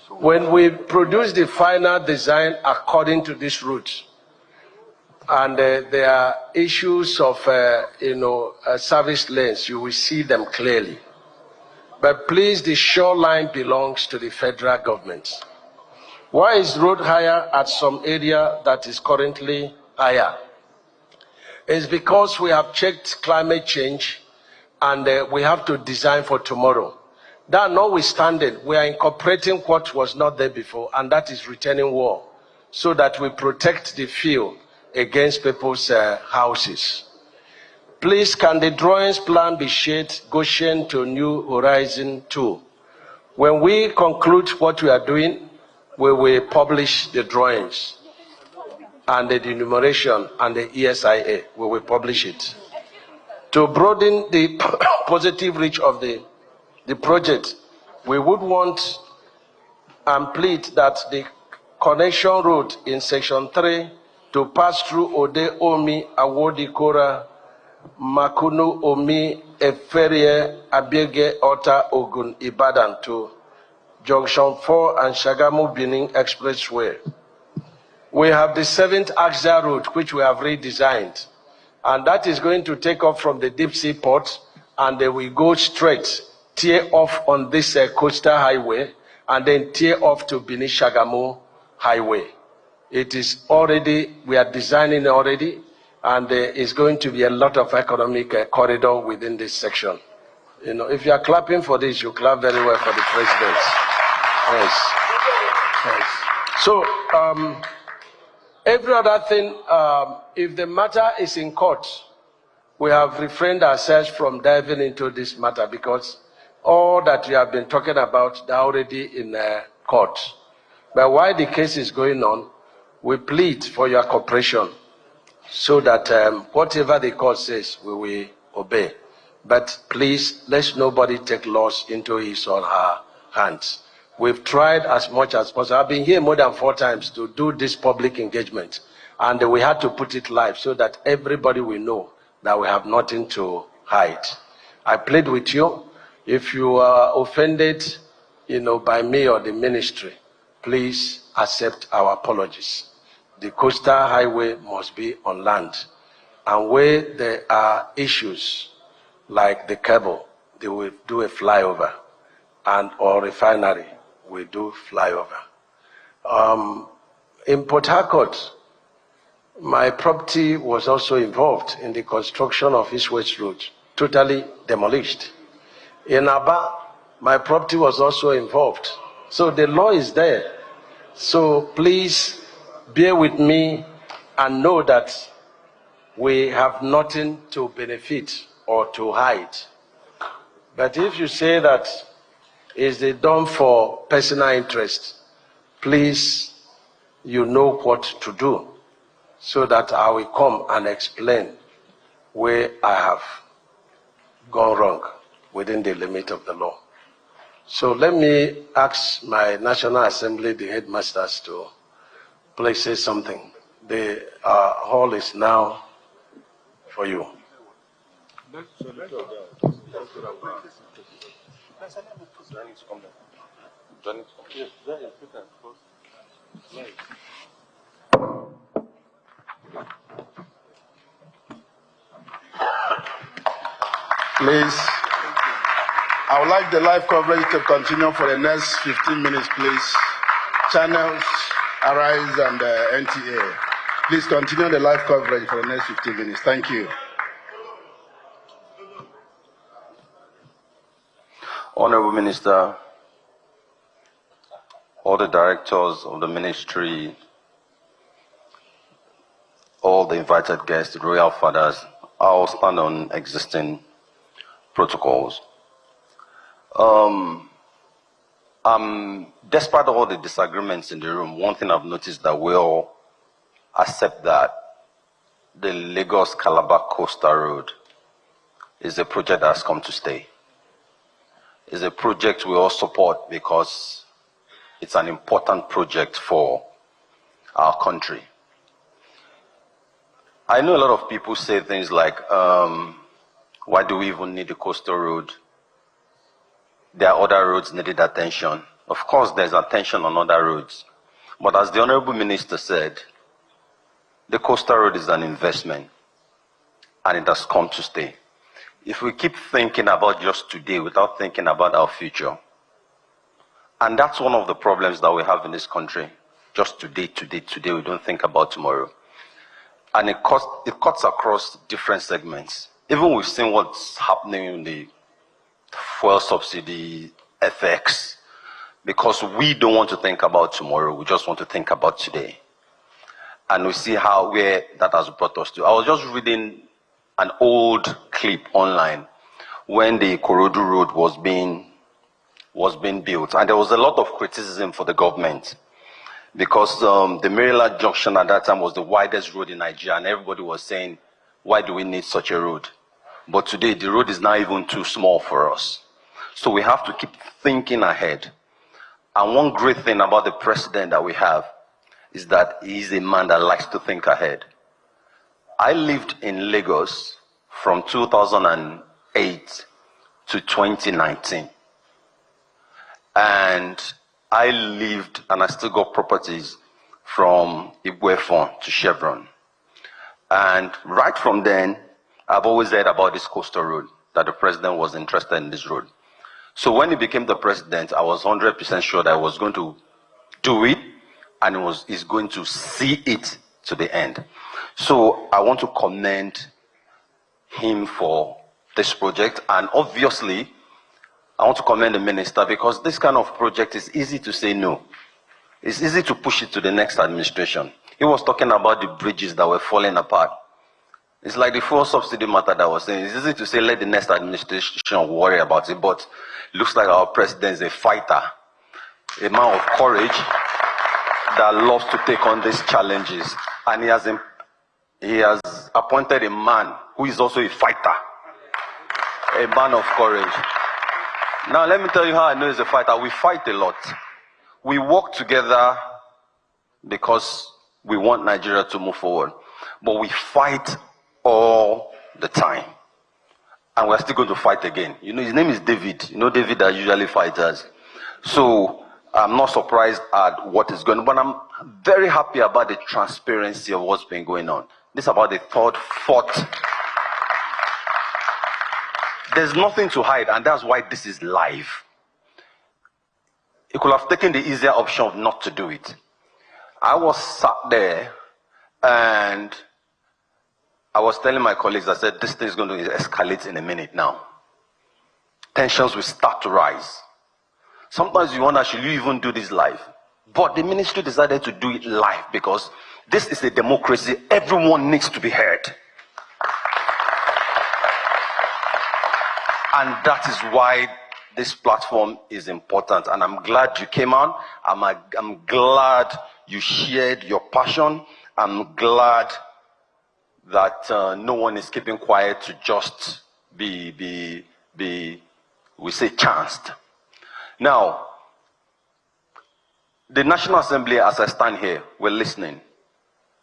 When we produce the final design according to this route, and there are issues of, service lanes, you will see them clearly. But please, the shoreline belongs to the federal government. Why is road higher at some area that is currently higher? It's because we have checked climate change and we have to design for tomorrow. That notwithstanding, we are incorporating what was not there before, and that is retaining wall, so that we protect the field against people's houses. Please, can the drawings plan be shared Goshen to New Horizon 2? When we conclude what we are doing, we will publish the drawings and the enumeration and the ESIA. We will publish it. To broaden the positive reach of the project, we would want and plead that the connection road in section 3 to pass through Ode Omi, Awodi Kora, Makunu Omi, Eferie, Abiege, Ota, Ogun, Ibadan to Junction 4 and Shagamu Benin Expressway. We have the 7th Axia route, which we have redesigned, and that is going to take off from the deep sea port, and then we go straight, tear off on this coastal highway, and then tear off to Benin Shagamu Highway. It is already, we are designing already, and there is going to be a lot of economic corridor within this section. You know, if you are clapping for this, you clap very well for the president. Yes. Yes. So, every other thing, if the matter is in court, we have refrained ourselves from diving into this matter because all that we have been talking about, they're already in court. But while the case is going on, we plead for your cooperation so that whatever the court says, we will obey. But please, let nobody take laws into his or her hands. We've tried as much as possible. I've been here more than 4 times to do this public engagement, and we had to put it live so that everybody will know that we have nothing to hide. I plead with you, if you are offended, by me or the ministry, please accept our apologies. The coastal highway must be on land, and where there are issues like the cable, they will do a flyover, or refinery, we do flyover. In Port Harcourt, my property was also involved in the construction of East-West Road, totally demolished. In Aba, my property was also involved. So the law is there. So please bear with me and know that we have nothing to benefit or to hide. But if you say that is they done for personal interest, please, you know what to do so that I will come and explain where I have gone wrong within the limit of the law. So let me ask my National Assembly, the headmasters, to please say something. The hall is now for you. Please, I would like the live coverage to continue for the next 15 minutes, please. Channels, Arise, and NTA. Please continue the live coverage for the next 15 minutes. Thank you. Honorable Minister, all the directors of the ministry, all the invited guests, the royal fathers, I will stand on existing protocols. Despite all the disagreements in the room, one thing I've noticed that we all accept that the Lagos-Calabar Coastal Road is a project that has come to stay. It's a project we all support because it's an important project for our country. I know a lot of people say things like, why do we even need a coastal road? There are other roads needed attention. Of course, there's attention on other roads. But as the Honorable Minister said, the coastal road is an investment, and it has come to stay. If we keep thinking about just today without thinking about our future, and that's one of the problems that we have in this country, just today, we don't think about tomorrow. And it cuts across different segments. Even we've seen what's happening in the fuel subsidy, FX, because we don't want to think about tomorrow, we just want to think about today. And we see where that has brought us to. I was just reading an old clip online when the Ikorodu Road was being built, and there was a lot of criticism for the government because the Maryland Junction at that time was the widest road in Nigeria, and everybody was saying, why do we need such a road? But today, the road is now even too small for us. So we have to keep thinking ahead. And one great thing about the president that we have is that he is a man that likes to think ahead. I lived in Lagos from 2008 to 2019. And I lived, and I still got properties from Igwefon to Chevron. And right from then, I've always heard about this coastal road, that the president was interested in this road. So when he became the president, I was 100% sure that I was going to do it, and he's going to see it to the end. So I want to commend him for this project, and obviously, I want to commend the minister because this kind of project is easy to say no. It's easy to push it to the next administration. He was talking about the bridges that were falling apart. It's like the fuel subsidy matter that I was saying. It's easy to say let the next administration worry about it, but it looks like our president is a fighter, a man of courage that loves to take on these challenges. And he has appointed a man who is also a fighter, a man of courage. Now, let me tell you how I know he's a fighter. We fight a lot. We work together because we want Nigeria to move forward. But we fight all the time. And we're still going to fight again. You know, his name is David. You know David that usually fights us. So, I'm not surprised at what is going on. But I'm very happy about the transparency of what's been going on. This is about the third, fourth. There's nothing to hide, and that's why this is live. He could have taken the easier option of not to do it. I was sat there, and I was telling my colleagues, I said, this thing is going to escalate in a minute now. Tensions will start to rise. Sometimes you wonder, should you even do this live? But the ministry decided to do it live because this is a democracy. Everyone needs to be heard. And that is why this platform is important. And I'm glad you came on. I'm glad you shared your passion. I'm glad that no one is keeping quiet to just be we say, chanced. Now, the National Assembly, as I stand here, we're listening.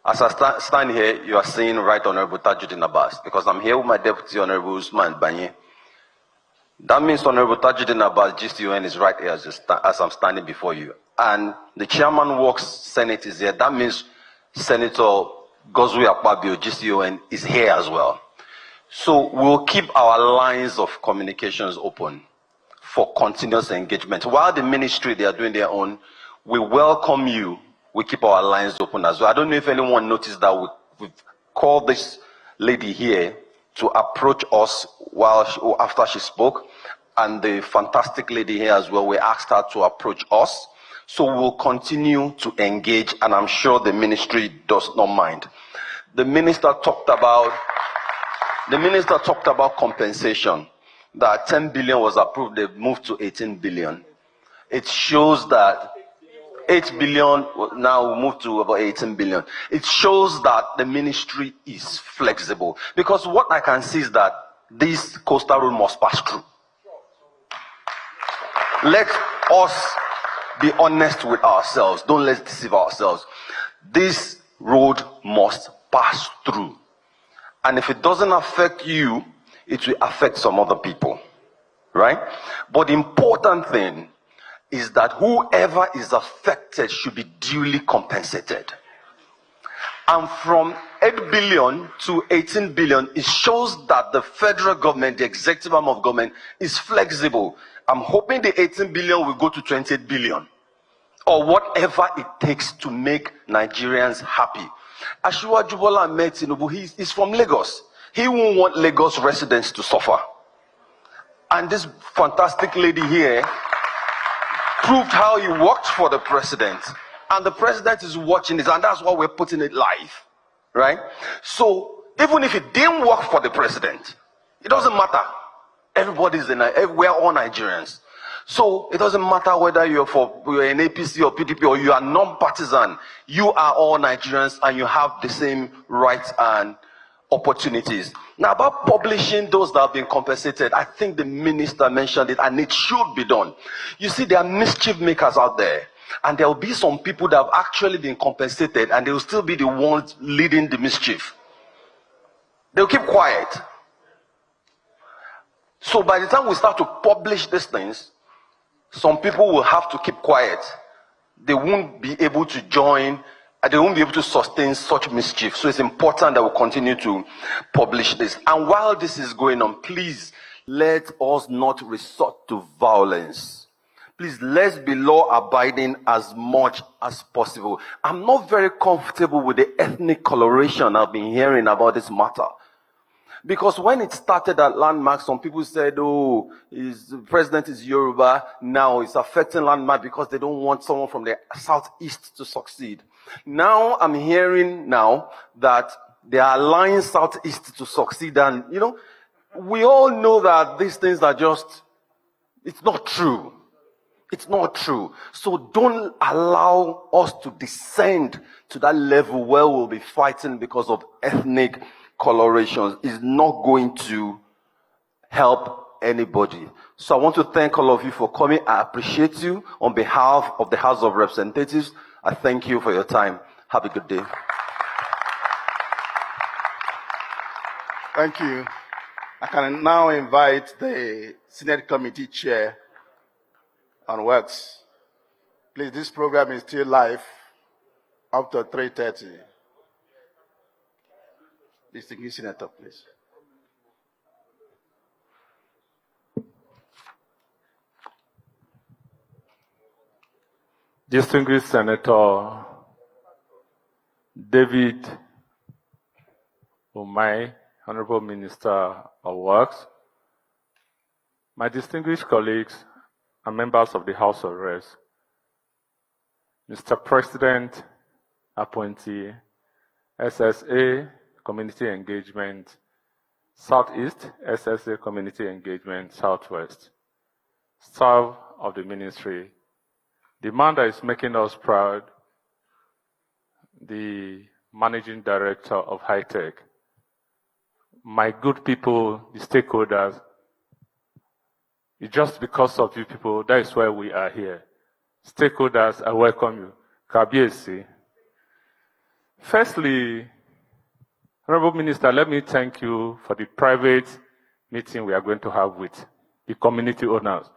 As I stand here, you are seeing Right Honorable Tajuddin Abbas, because I'm here with my Deputy Honorable Usman Banye. That means Honorable Tajuddin Abbas, GCON, is right here as I'm standing before you. And the Chairman Works Senate is here. That means Senator Gozwe Akpabio, GCON, is here as well. So we'll keep our lines of communications open for continuous engagement. While the ministry, they are doing their own, we welcome you. We keep our lines open as well. I don't know if anyone noticed that we've called this lady here to approach us after she spoke, and the fantastic lady here as well, we asked her to approach us. So we'll continue to engage, and I'm sure the ministry does not mind. The minister talked about compensation. that 10 billion was approved, they've moved to 18 billion. It shows that 8 billion now moved to about 18 billion. It shows that the ministry is flexible. Because what I can see is that this coastal road must pass through. Let us be honest with ourselves. Don't let's deceive ourselves. This road must pass through. And if it doesn't affect you, it will affect some other people. Right? But the important thing is that whoever is affected should be duly compensated. And from 8 billion to 18 billion, it shows that the federal government, the executive arm of government, is flexible. I'm hoping the 18 billion will go to 28 billion. Or whatever it takes to make Nigerians happy. Asiwaju Bola Ahmed Tinubu, he's from Lagos. He won't want Lagos residents to suffer. And this fantastic lady here proved how he worked for the president. And the president is watching it, and that's why we're putting it live. Right? So, even if it didn't work for the president, it doesn't matter. We're all Nigerians. So, it doesn't matter whether you're an APC or PDP or you are non-partisan. You are all Nigerians and you have the same rights and opportunities. Now, about publishing those that have been compensated, I think the minister mentioned it, and it should be done. You see, there are mischief makers out there, and there will be some people that have actually been compensated, and they will still be the ones leading the mischief. They'll keep quiet. So by the time we start to publish these things, some people will have to keep quiet. They won't be able to join, and they won't be able to sustain such mischief. So it's important that we continue to publish this. And while this is going on, please, let us not resort to violence. Please, let's be law-abiding as much as possible. I'm not very comfortable with the ethnic coloration I've been hearing about this matter. Because when it started at Landmark, some people said, oh, the president is Yoruba. Now it's affecting Landmark because they don't want someone from the southeast to succeed. Now I'm hearing now that they are allowing southeast to succeed. And, we all know that these things are just, it's not true. It's not true. So don't allow us to descend to that level where we'll be fighting because of ethnic colorations. Is not going to help anybody. So I want to thank all of you for coming. I appreciate you on behalf of the House of Representatives. I thank you for your time. Have a good day. Thank you. I can now invite the Senate Committee Chair on Works. Please, this program is still live up to 3:30. Distinguished Senator, please. Distinguished Senator David Umai, Honorable Minister of Works, my distinguished colleagues and members of the House of Reps, Mr. President appointee, SSA Community Engagement Southeast, SSA Community Engagement Southwest, staff of the ministry, the man that is making us proud, the Managing Director of High Tech, my good people, the stakeholders. It's just because of you people, that is why we are here. Stakeholders, I welcome you. Kabiesi. Firstly, Honorable Minister, let me thank you for the private meeting we are going to have with the community owners.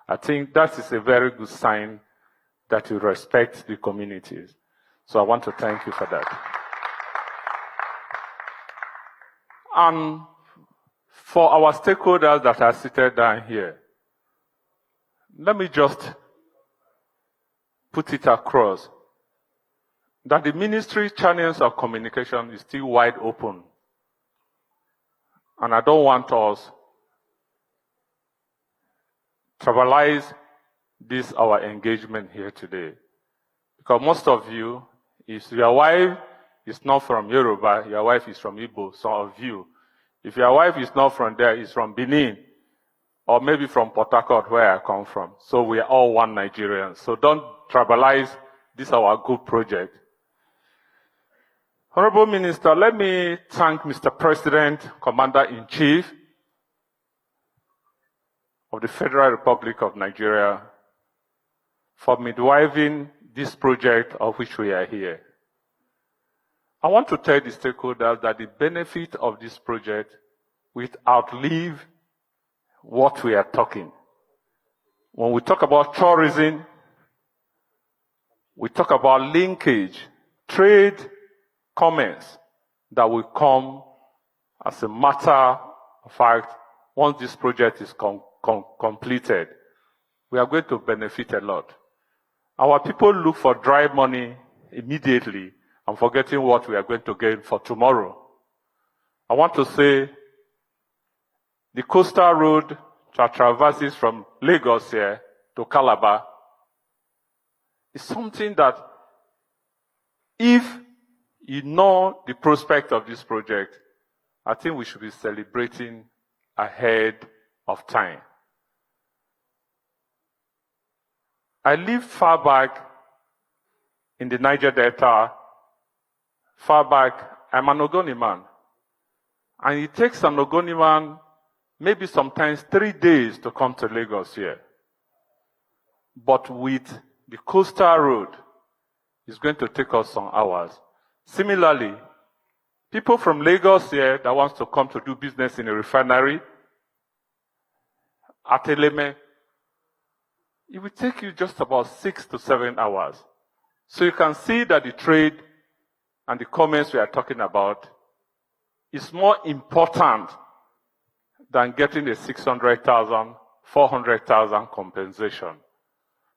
I think that is a very good sign that you respect the communities. So I want to thank you for that. And for our stakeholders that are seated down here, let me just put it across that the ministry channels of communication is still wide open. And I don't want us to trivialize this, our engagement here today. Because most of you, if your wife is not from Yoruba, your wife is from Igbo, some of you. If your wife is not from there, is from Benin, or maybe from Port Harcourt, where I come from. So we are all one Nigerian. So don't tribalize this our good project. Honorable Minister, let me thank Mr. President, Commander-in-Chief of the Federal Republic of Nigeria for midwifing this project of which we are here. I want to tell the stakeholders that the benefit of this project will outlive what we are talking. When we talk about tourism, we talk about linkage, trade, commerce that will come as a matter of fact once this project is completed. We are going to benefit a lot. Our people look for dry money immediately and forgetting what we are going to gain for tomorrow. I want to say the coastal road that traverses from Lagos here to Calabar is something that, if you know the prospect of this project, I think we should be celebrating ahead of time. I lived far back in the Niger Delta, far back. I'm an Ogoni man. And it takes an Ogoni man maybe sometimes 3 days to come to Lagos here. But with the coastal road, it's going to take us some hours. Similarly, people from Lagos here that wants to come to do business in a refinery, at Eleme, it will take you just about 6 to 7 hours. So you can see that the trade and the commerce we are talking about is more important than getting a 600,000, 400,000 compensation.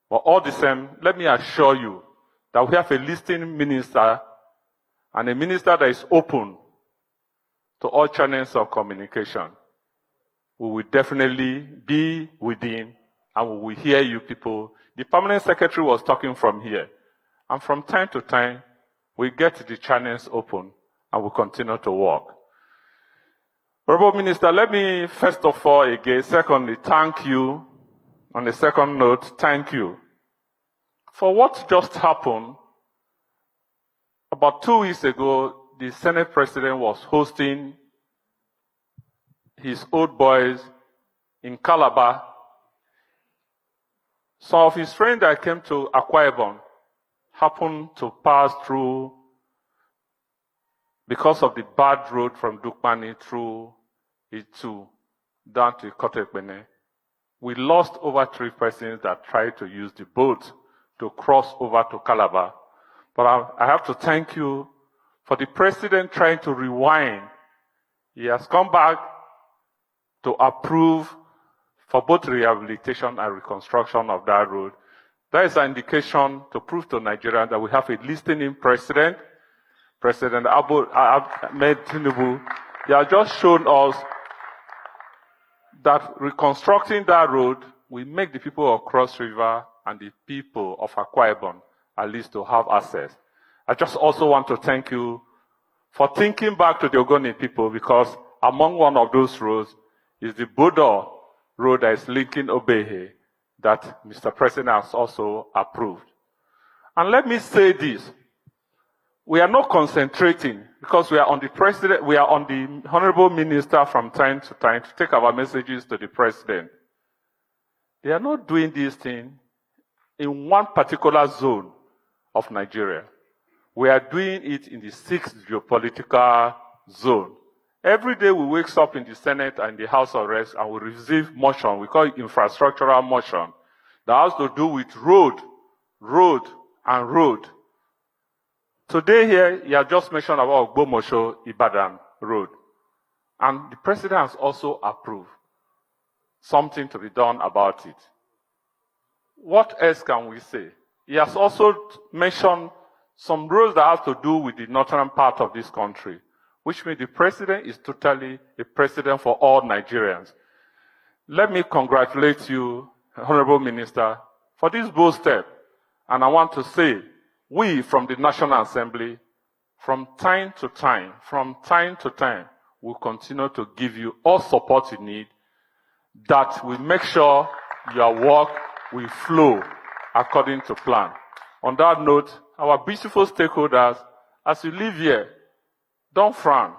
But all the same, let me assure you that we have a listening minister and a minister that is open to all channels of communication. We will definitely be within and we will hear you people. The permanent secretary was talking from here. And from time to time, we get the channels open and we continue to work. Honorable Minister, let me first of all again, secondly, thank you. On the second note, thank you for what just happened. About 2 weeks ago, the Senate President was hosting his old boys in Calabar. Some of his friends that came to Akwa Ibom happened to pass through, because of the bad road from Dukmani through Itu down to Kotekbene. We lost over 3 persons that tried to use the boat to cross over to Calabar. But I have to thank you for the president trying to rewind. He has come back to approve for both rehabilitation and reconstruction of that road. That is an indication to prove to Nigerians that we have a listening president, President Ahmed Tinubu. He has just shown us that reconstructing that road will make the people of Cross River and the people of Akwa Ibom at least to have access. I just also want to thank you for thinking back to the Ogoni people, because among one of those roads is the Bodo road that is linking Obehe that Mr. President has also approved. And let me say this. We are not concentrating because we are on the president, we are on the honorable minister from time to time to take our messages to the president. They are not doing this thing in one particular zone of Nigeria. We are doing it in the 6th geopolitical zone. Every day we wake up in the Senate and the House of Reps and we receive motion. We call it infrastructural motion. That has to do with road, and road. Today here, you have just mentioned about Ogbomosho Ibadan road. And the president has also approved something to be done about it. What else can we say? He has also mentioned some roads that have to do with the northern part of this country, which means the president is totally a president for all Nigerians. Let me congratulate you, Honorable Minister, for this bold step. And I want to say, we from the National Assembly, from time to time, will continue to give you all support you need. that we make sure your work will flow according to plan. On that note, our beautiful stakeholders, as you leave here, don't frown.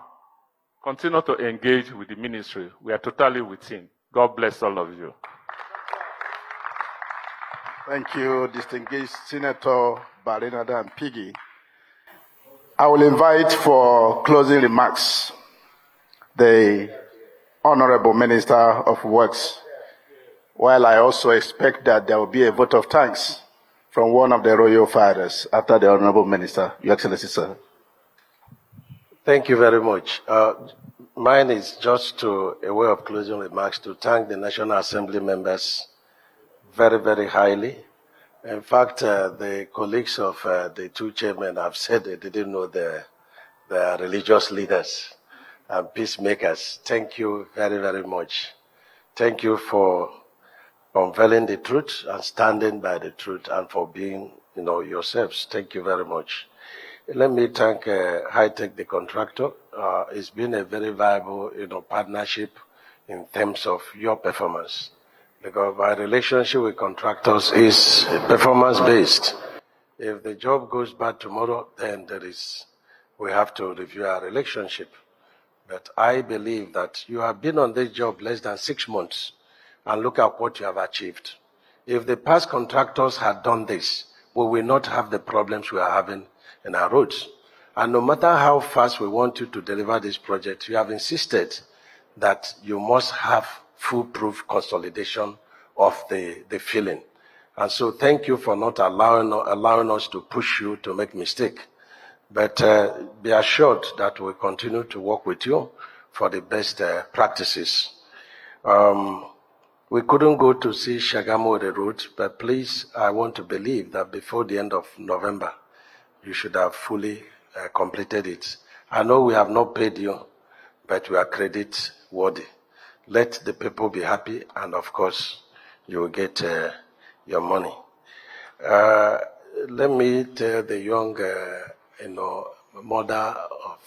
Continue to engage with the ministry. We are totally within. God bless all of you. Thank you, distinguished Senator Barinada and Piggy. I will invite for closing remarks the Honorable Minister of Works, while I also expect that there will be a vote of thanks from one of the royal fathers after the Honorable Minister. Your Excellency, sir. Thank you very much. Mine is just a way of closing remarks to thank the National Assembly members very, very highly. In fact, the colleagues of the two chairmen have said they didn't know they are religious leaders and peacemakers. Thank you very, very much. Thank you for unveiling the truth and standing by the truth and for being, yourselves. Thank you very much. Let me thank High-Tech, the contractor. It's been a very viable, partnership in terms of your performance. Because my relationship with contractors is performance-based. If the job goes bad tomorrow, then we have to review our relationship. But I believe that you have been on this job less than 6 months, and look at what you have achieved. If the past contractors had done this, we will not have the problems we are having in our roads. And no matter how fast we want you to deliver this project, you have insisted that you must have foolproof consolidation of the filling. And so thank you for not allowing us to push you to make mistake. But be assured that we'll continue to work with you for the best practices. We couldn't go to see Shagamu the route, but please, I want to believe that before the end of November, you should have fully completed it. I know we have not paid you, but we are credit worthy. Let the people be happy, and of course, you will get your money. Let me tell the young, mother of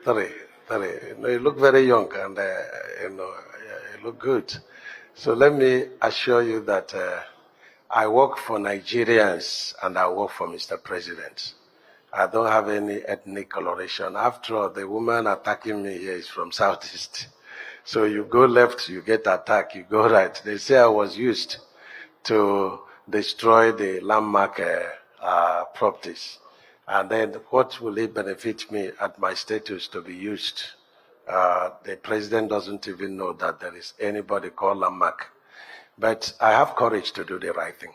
three. You look very young, and you look good. So let me assure you that I work for Nigerians, and I work for Mr. President. I don't have any ethnic coloration. After all, the woman attacking me here is from Southeast. So you go left, you get attacked. You go right. They say I was used to destroy the landmark properties. And then what will it benefit me at my status to be used? The president doesn't even know that there is anybody called landmark. But I have courage to do the right thing.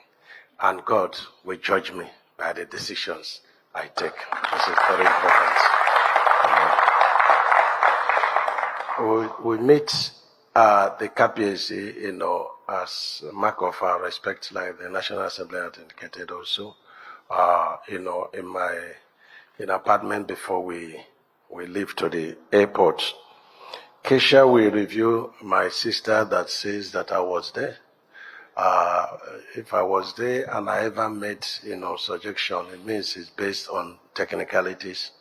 And God will judge me by the decisions I take. This is very important. We meet the KPAC, as a mark of our respect, like the National Assembly had indicated also, in my apartment before we leave to the airport. Keisha will review my sister that says that I was there. If I was there and I ever made, suggestion, it means it's based on technicalities.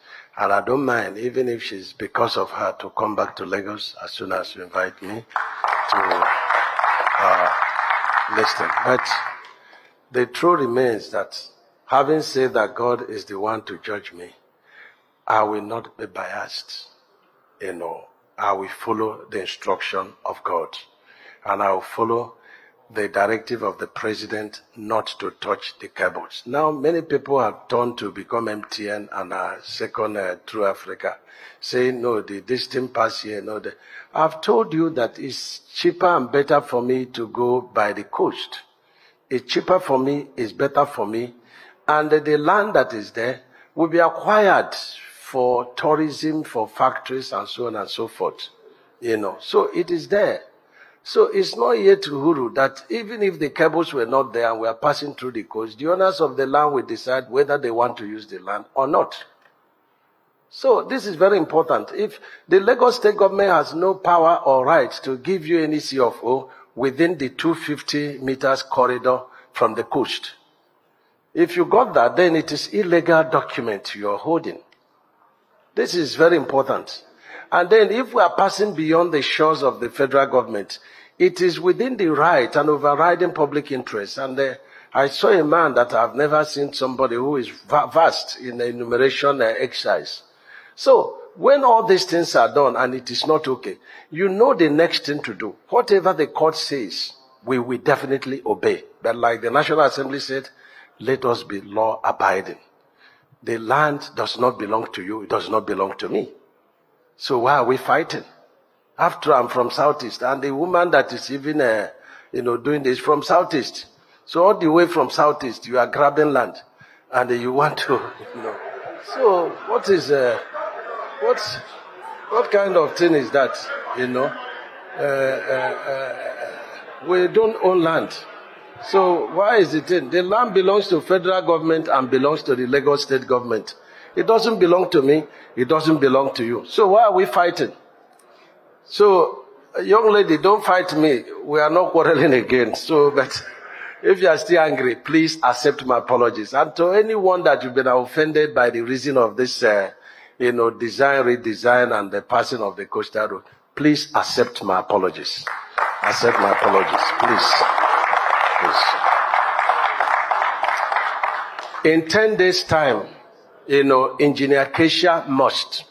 And I don't mind, even if she's, because of her, to come back to Lagos as soon as you invite me to listen. But the truth remains that, having said that God is the one to judge me, I will not be biased. I will follow the instruction of God. And I will follow the directive of the president not to touch the cables. Now, many people have turned to become MTN and second True Africa, saying, no, this thing pass here. No, I've told you that it's cheaper and better for me to go by the coast. It's cheaper for me, it's better for me. And the land that is there will be acquired for tourism, for factories, and so on and so forth. So it is there. So it's not yet Uhuru that even if the cables were not there and we are passing through the coast, the owners of the land will decide whether they want to use the land or not. So this is very important. If the Lagos state government has no power or right to give you any CFO within the 250 meters corridor from the coast, if you got that, then it is illegal document you are holding. This is very important. And then if we are passing beyond the shores of the federal government, it is within the right and overriding public interest. And I saw a man that I've never seen somebody who is vast in the enumeration exercise. So when all these things are done and it is not okay, you know the next thing to do. Whatever the court says, we will definitely obey. But like the National Assembly said, let us be law abiding. The land does not belong to you. It does not belong to me. So why are we fighting? After I'm from Southeast, and the woman that is even, doing this from Southeast. So all the way from Southeast, you are grabbing land, and you want to, So what is, what kind of thing is that? We don't own land. So why is it in? The land belongs to federal government and belongs to the Lagos state government. It doesn't belong to me. It doesn't belong to you. So why are we fighting? So, young lady, don't fight me. We are not quarreling again. So, but if you are still angry, please accept my apologies. And to anyone that you've been offended by the reason of this, design, redesign, and the passing of the coastal road, please accept my apologies. Accept my apologies, please. In 10 days' time, Engineer Acacia must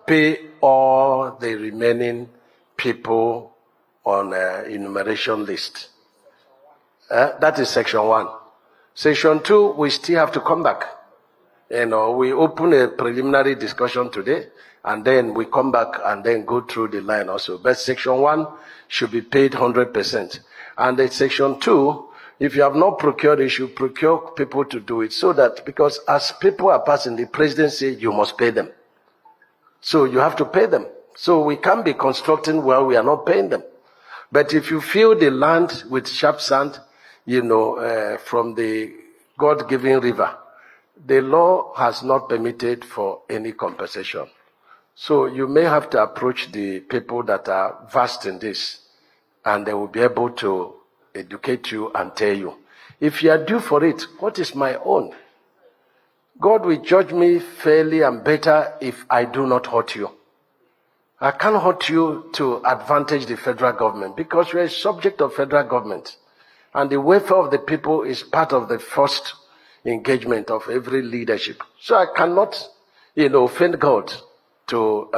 pay all the remaining people on enumeration list. That is section 1. Section 2, we still have to come back. We open a preliminary discussion today, and then we come back and then go through the line also. But section 1 should be paid 100%. And then section 2, if you have not procured, you should procure people to do it, so that, because as people are passing, the president says you must pay them. So you have to pay them. So we can't be constructing while we are not paying them. But if you fill the land with sharp sand, from the God-given river, the law has not permitted for any compensation. So you may have to approach the people that are versed in this, and they will be able to educate you and tell you, if you are due for it, what is my own? God will judge me fairly and better if I do not hurt you. I can't hurt you to advantage the federal government, because we are a subject of federal government. And the welfare of the people is part of the first engagement of every leadership. So I cannot, offend God to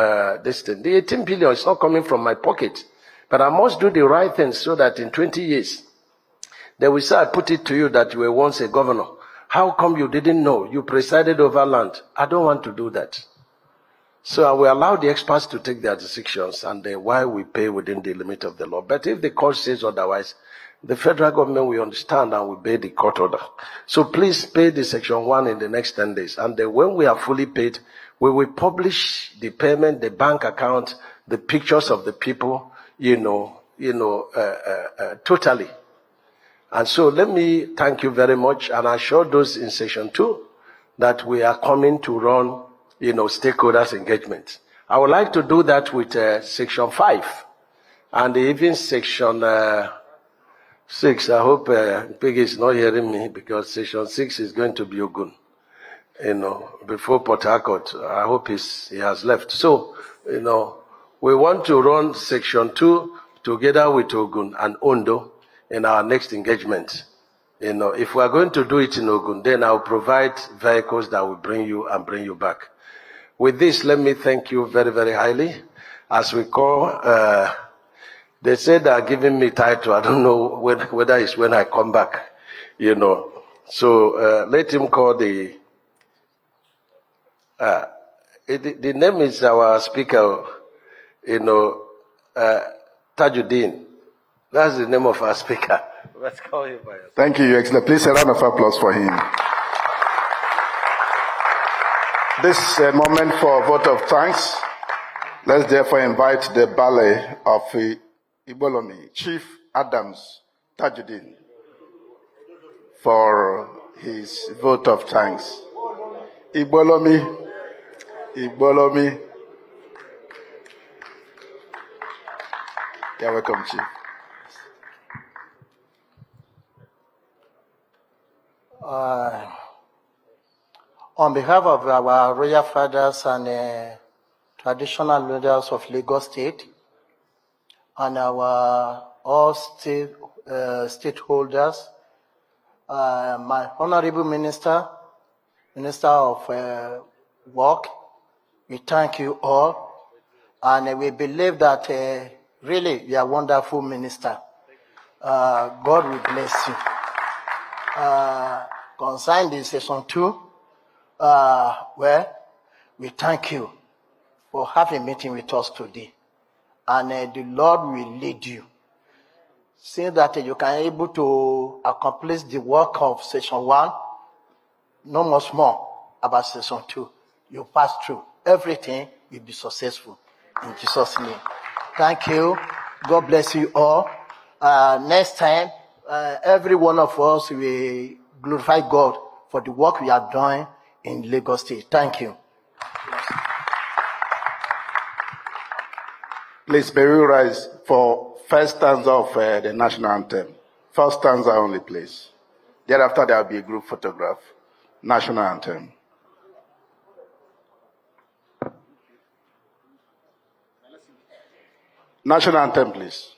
this thing. The 18 billion is not coming from my pocket. But I must do the right thing so that in 20 years, they will say, I put it to you that you were once a governor. How come you didn't know? You presided over land. I don't want to do that. So I will allow the experts to take their decisions, and why we pay within the limit of the law. But if the court says otherwise, the federal government will understand and will obey the court order. So please pay the section 1 in the next 10 days. And then when we are fully paid, we will publish the payment, the bank account, the pictures of the people, totally. And so let me thank you very much, and assure those in section 2 that we are coming to run, stakeholders engagement. I would like to do that with section 5 and even section 6. I hope Peggy is not hearing me, because section 6 is going to be Ogun, before Port Harcourt. I hope he has left. So, we want to run section 2 together with Ogun and Ondo in our next engagement. If we are going to do it in Ogun, then I'll provide vehicles that will bring you and bring you back. With this, let me thank you very, very highly. As we call, they said they are giving me title. I don't know whether it's when I come back, So let him call the name is our speaker, Tajuddin. That's the name of our speaker. Let's call him by us. Thank you, Your Excellency. Please a round of applause for him. This is a moment for a vote of thanks. Let's therefore invite the ballet of Ibolomi, Chief Adams Tajuddin, for his vote of thanks. Ibolomi. You're welcome, Chief. On behalf of our royal fathers and traditional leaders of Lagos State, and our all stakeholders, my honorable minister, Minister of Work, we thank you all, and we believe that really you are a wonderful minister. God will bless you. Concerning the session 2, well, we thank you for having a meeting with us today, and the Lord will lead you. Seeing that you can able to accomplish the work of session 1, no much more about session 2. You pass through. Everything will be successful. In Jesus' name. Thank you. God bless you all. Next time, every one of us will glorify God for the work we are doing in Lagos State. Thank you. Please, may we rise for first stanza of the national anthem. First stanza only, please. Thereafter, there will be a group photograph. National anthem. National anthem, please.